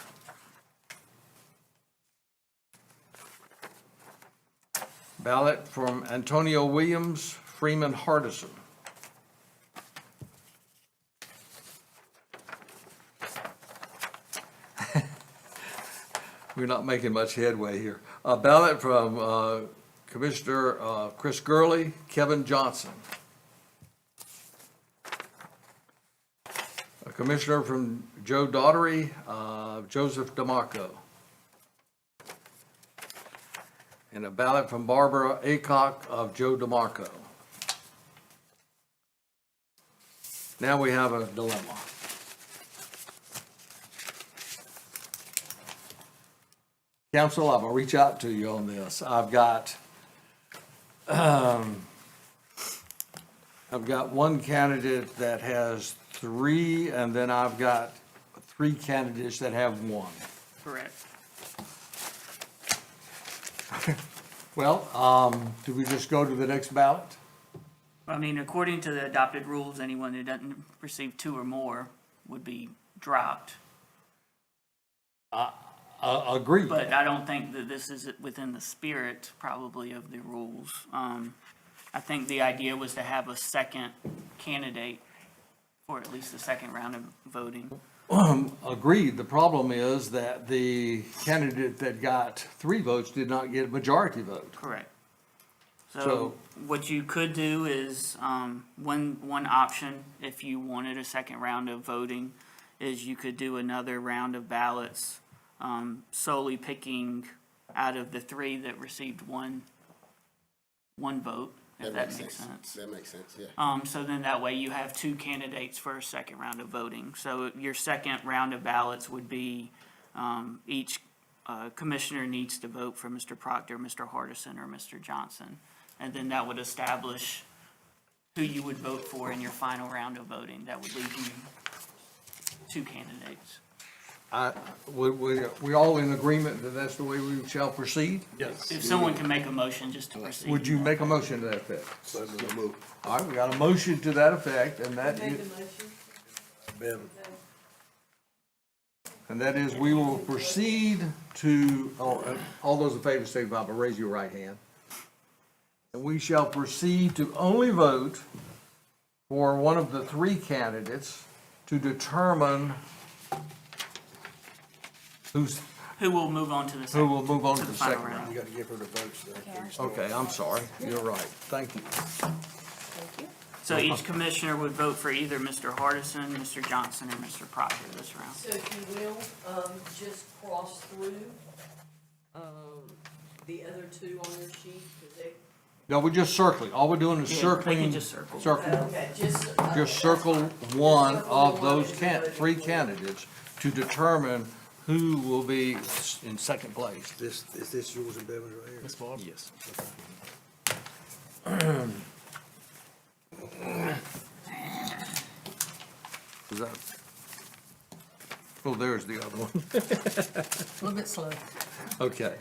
Ballot from Antonio Williams, Freeman Hardison. We're not making much headway here. A ballot from Commissioner Chris Gurley, Kevin Johnson. A commissioner from Joe Daughtery, Joseph DeMarco. And a ballot from Barbara Aycock of Joe DeMarco. Now we have a dilemma. Council, I'm gonna reach out to you on this. I've got one candidate that has 3, and then I've got 3 candidates that have 1. Correct. Well, do we just go to the next ballot? I mean, according to the adopted rules, anyone who doesn't receive 2 or more would be dropped. Agreed. But I don't think that this is within the spirit probably of the rules. I think the idea was to have a second candidate for at least the second round of voting. Agreed. The problem is that the candidate that got 3 votes did not get a majority vote. Correct. So- So what you could do is, one option, if you wanted a second round of voting, is you could do another round of ballots, solely picking out of the 3 that received one vote, if that makes sense. That makes sense, yeah. So then that way you have 2 candidates for a second round of voting. So your second round of ballots would be, each commissioner needs to vote for Mr. Proctor, Mr. Hardison, or Mr. Johnson. And then that would establish who you would vote for in your final round of voting. That would leave you 2 candidates. We all in agreement that that's the way we shall proceed? Yes. If someone can make a motion just to proceed. Would you make a motion to that effect? All right, we got a motion to that effect, and that Made is, the motion? Bevan. and that is we will proceed to, all those in favor, signify by raise your right hand. And we shall proceed to only vote for one of the 3 candidates to determine Who will move on to the second? who will move on to the final second round. You gotta give her the votes there. Okay, I'm sorry. You're right. Thank you. So each commissioner would vote for either Mr. Hardison, Mr. Johnson, or Mr. Proctor this round. So if you will, just cross through, the other 2 on your sheet, because they. No, we're just circling. All we're doing is Yeah, they circling. can just circle. Okay, Just circle one of those Circle one. 3 candidates to determine who will be in second place. Is this yours and Bevan's right here? Ms. Barber? Yes. Is that? Oh, there's the other one. A little bit slow. Okay.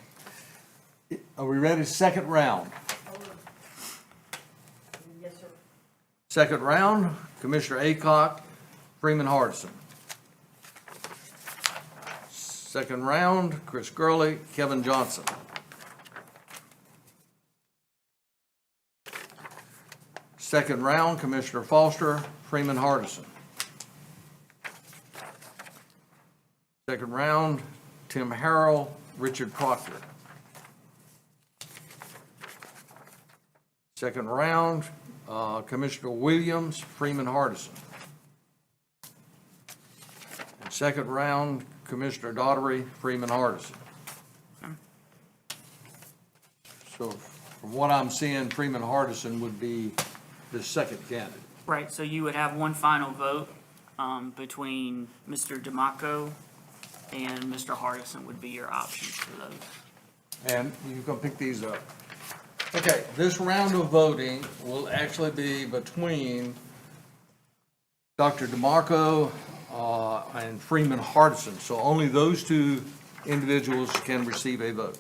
Are we ready? Second round. Yes, sir. Second round, Commissioner Aycock, Freeman Hardison. Second round, Chris Gurley, Kevin Johnson. Second round, Commissioner Foster, Freeman Hardison. Second round, Tim Harrell, Richard Proctor. Second round, Commissioner Williams, Freeman Hardison. And second round, Commissioner Daughtery, Freeman Hardison. So from what I'm seeing, Freeman Hardison would be the second candidate. Right, so you would have one final vote, between Mr. Demaco and Mr. Hardison would be your options for those. And you can pick these up. Okay, this round of voting will actually be between Dr. DeMarco and Freeman Hardison. So only those 2 individuals can receive a vote.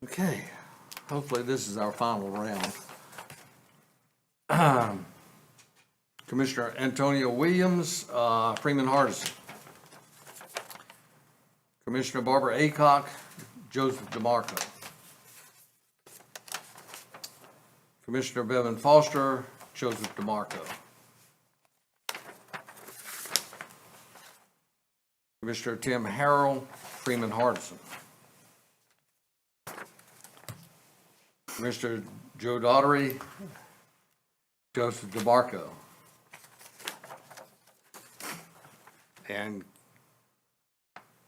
Okay, hopefully this is our final round. Commissioner Antonio Williams, Freeman Hardison. Commissioner Barbara Aycock, Joseph DeMarco. Commissioner Bevan Foster, Joseph DeMarco. Commissioner Tim Harrell, Freeman Hardison. Commissioner Joe Daughtery, Joseph DeMarco. and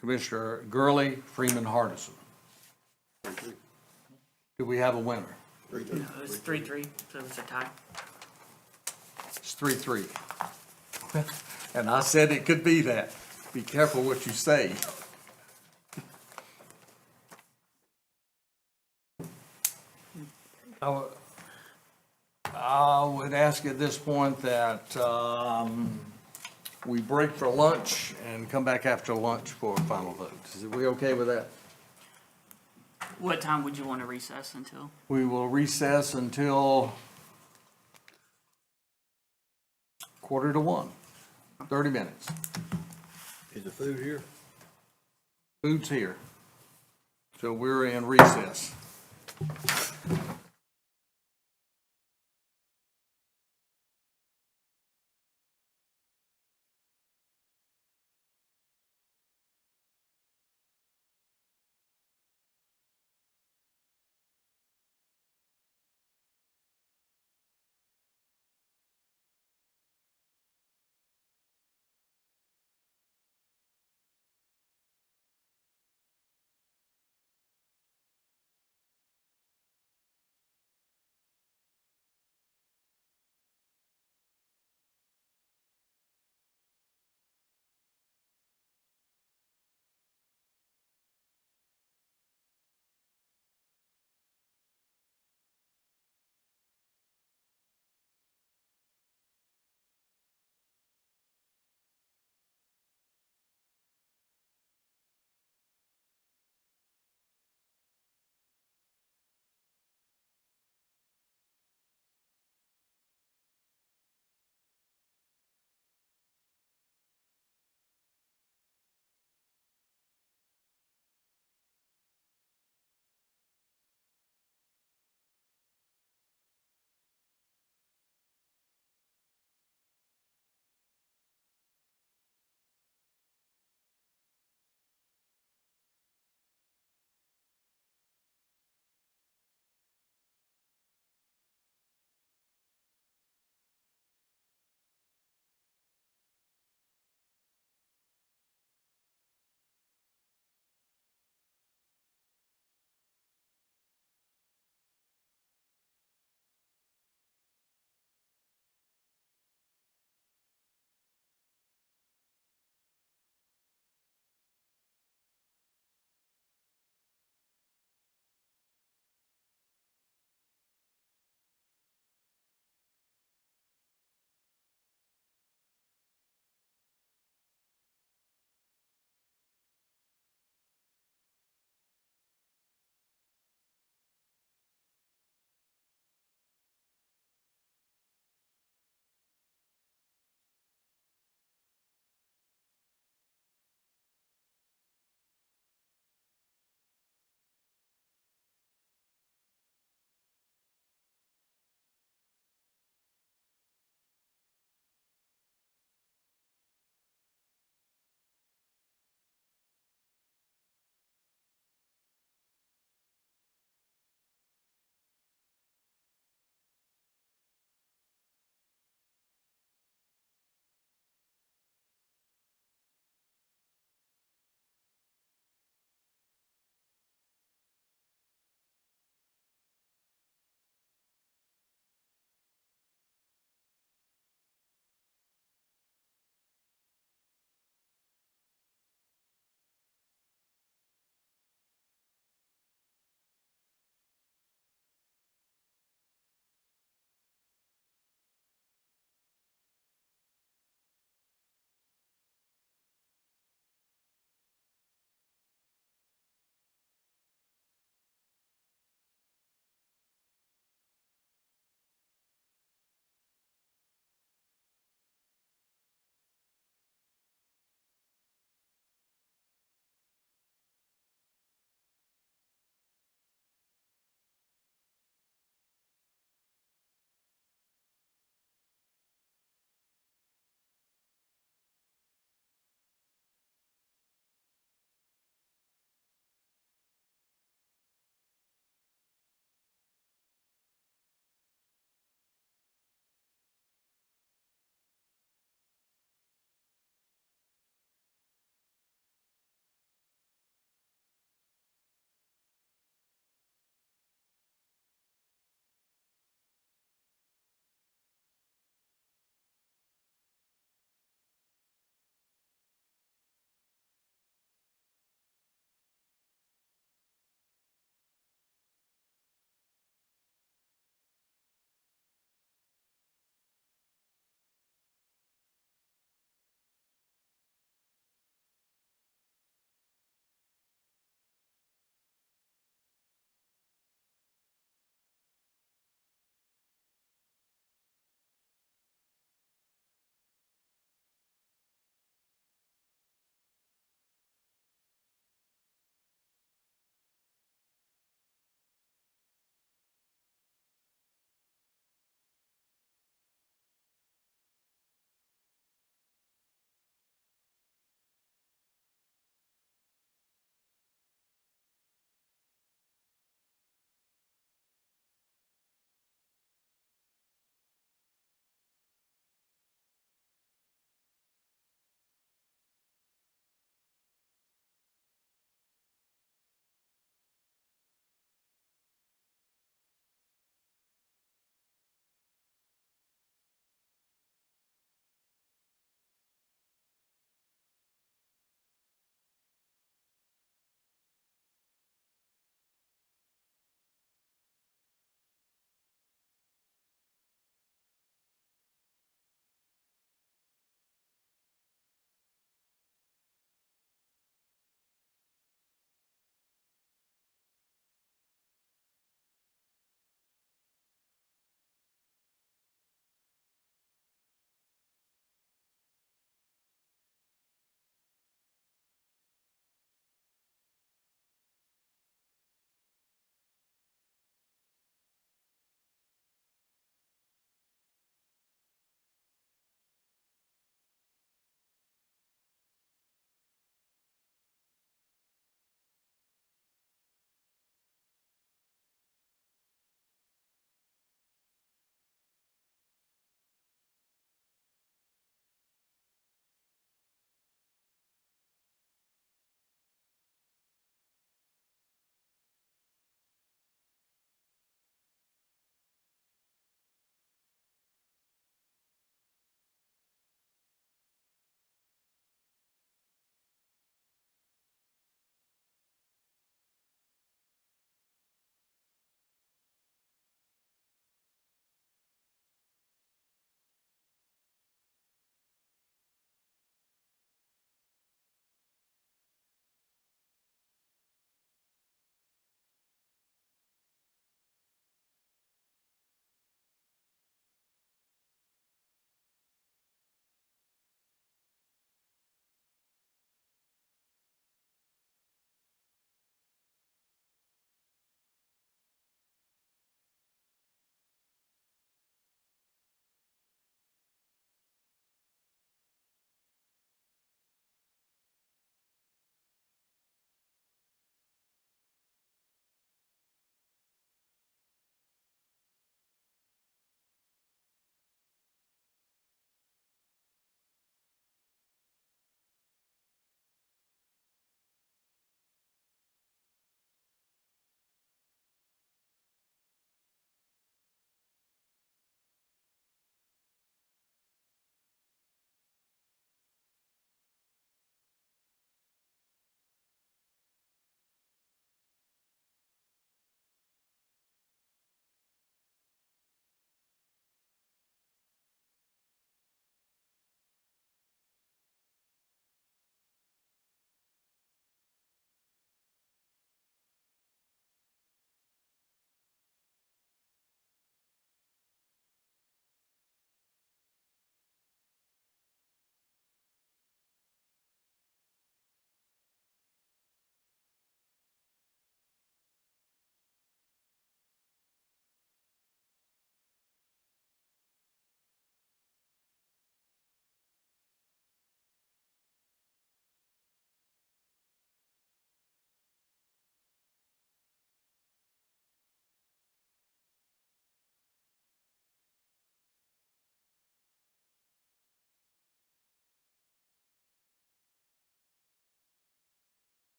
Commissioner Gurley, Freeman Hardison. Do we have a winner? No, it's 3-3, so it's a tie. It's 3-3. And I said it could be that. Be careful what you say. I would ask at this point that we break for lunch and come back after lunch for a final vote. Is we okay with that? What time would you want to recess until? We will recess until 1:45, 30 minutes. Is the food here? Food's here. So we're in recess.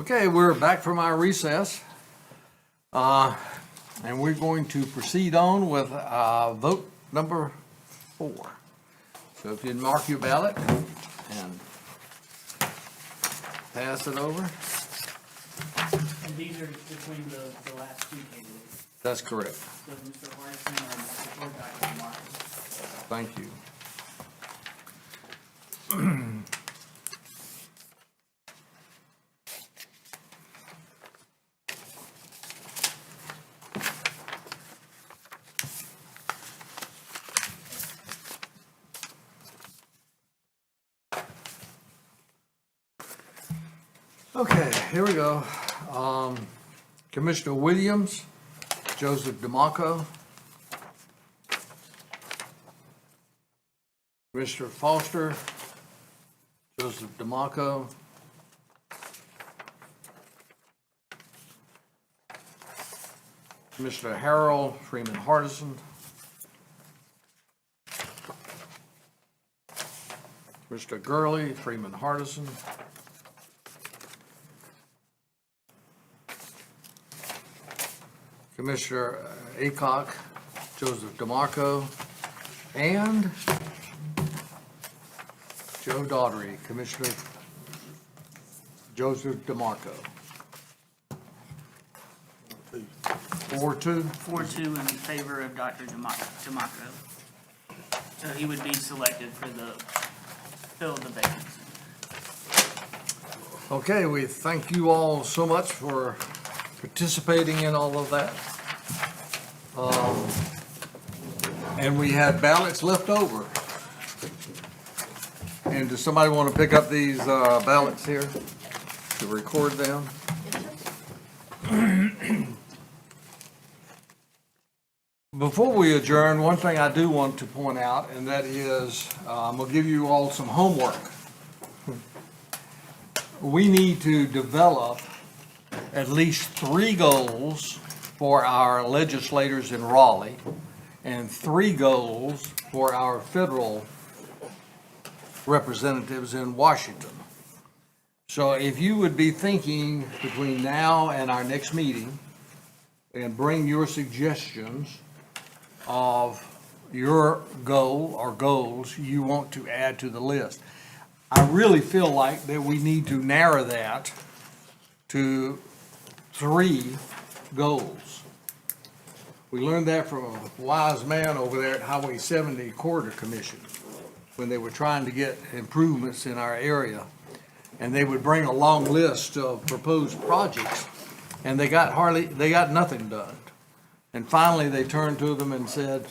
Okay, we're back from our recess. And we're going to proceed on with vote number 4. So if you'd mark your ballot and pass it over. And these are between the last two candidates. That's correct. So Mr. Hardison or Dr. Martin. Thank you. Okay, here we go. Commissioner Williams, Joseph DeMarco. Commissioner Foster, Joseph DeMarco. Commissioner Harrell, Freeman Hardison. Mr. Gurley, Freeman Hardison. Commissioner Aycock, Joseph DeMarco, and Joe Daugherty, Commissioner Joseph DeMarco. 4-2. 4-2 in favor of Dr. DeMarco. So he would be selected for fill the vacancy. Okay, we thank you all so much for participating in all of that. And we had ballots left over. And does somebody want to pick up these ballots here to record them? Before we adjourn, one thing I do want to point out, and that is, I'm going to give you all some homework. We need to develop at least 3 goals for our legislators in Raleigh and 3 goals for our federal representatives in Washington. So if you would be thinking between now and our next meeting and bring your suggestions of your goal or goals you want to add to the list. I really feel like that we need to narrow that to 3 goals. We learned that from a wise man over there at Highway 70 Corridor Commission when they were trying to get improvements in our area. And they would bring a long list of proposed projects, and they got nothing done. And finally, they turned to them and said,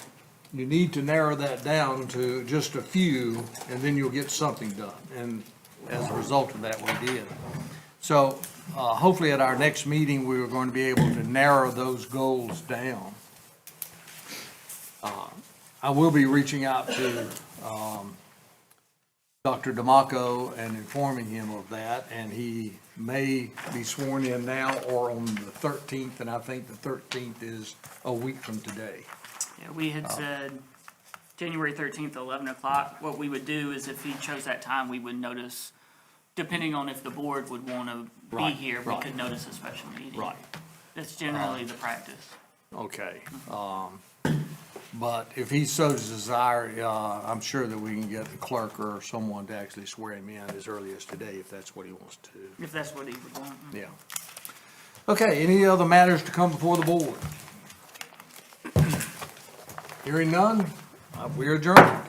you need to narrow that down to just a few, and then you'll get something done. And as a result of that, we did. So hopefully at our next meeting, we are going to be able to narrow those goals down. I will be reaching out to Dr. DeMarco and informing him of that, and he may be sworn in now or on the 13th, and I think the 13th is a week from today. Yeah, we had said January 13th, 11 o'clock. What we would do is if he chose that time, we would notice, depending on if the board would want to be Right, here, we right. could notice a special meeting. Right. That's generally the practice. Okay. But if he so desire, I'm sure that we can get the clerk or someone to actually swear him in as early as today, if that's what he wants to do. If that's what he would want. Yeah. Okay, any other matters to come before the board? Hearing none, we adjourn.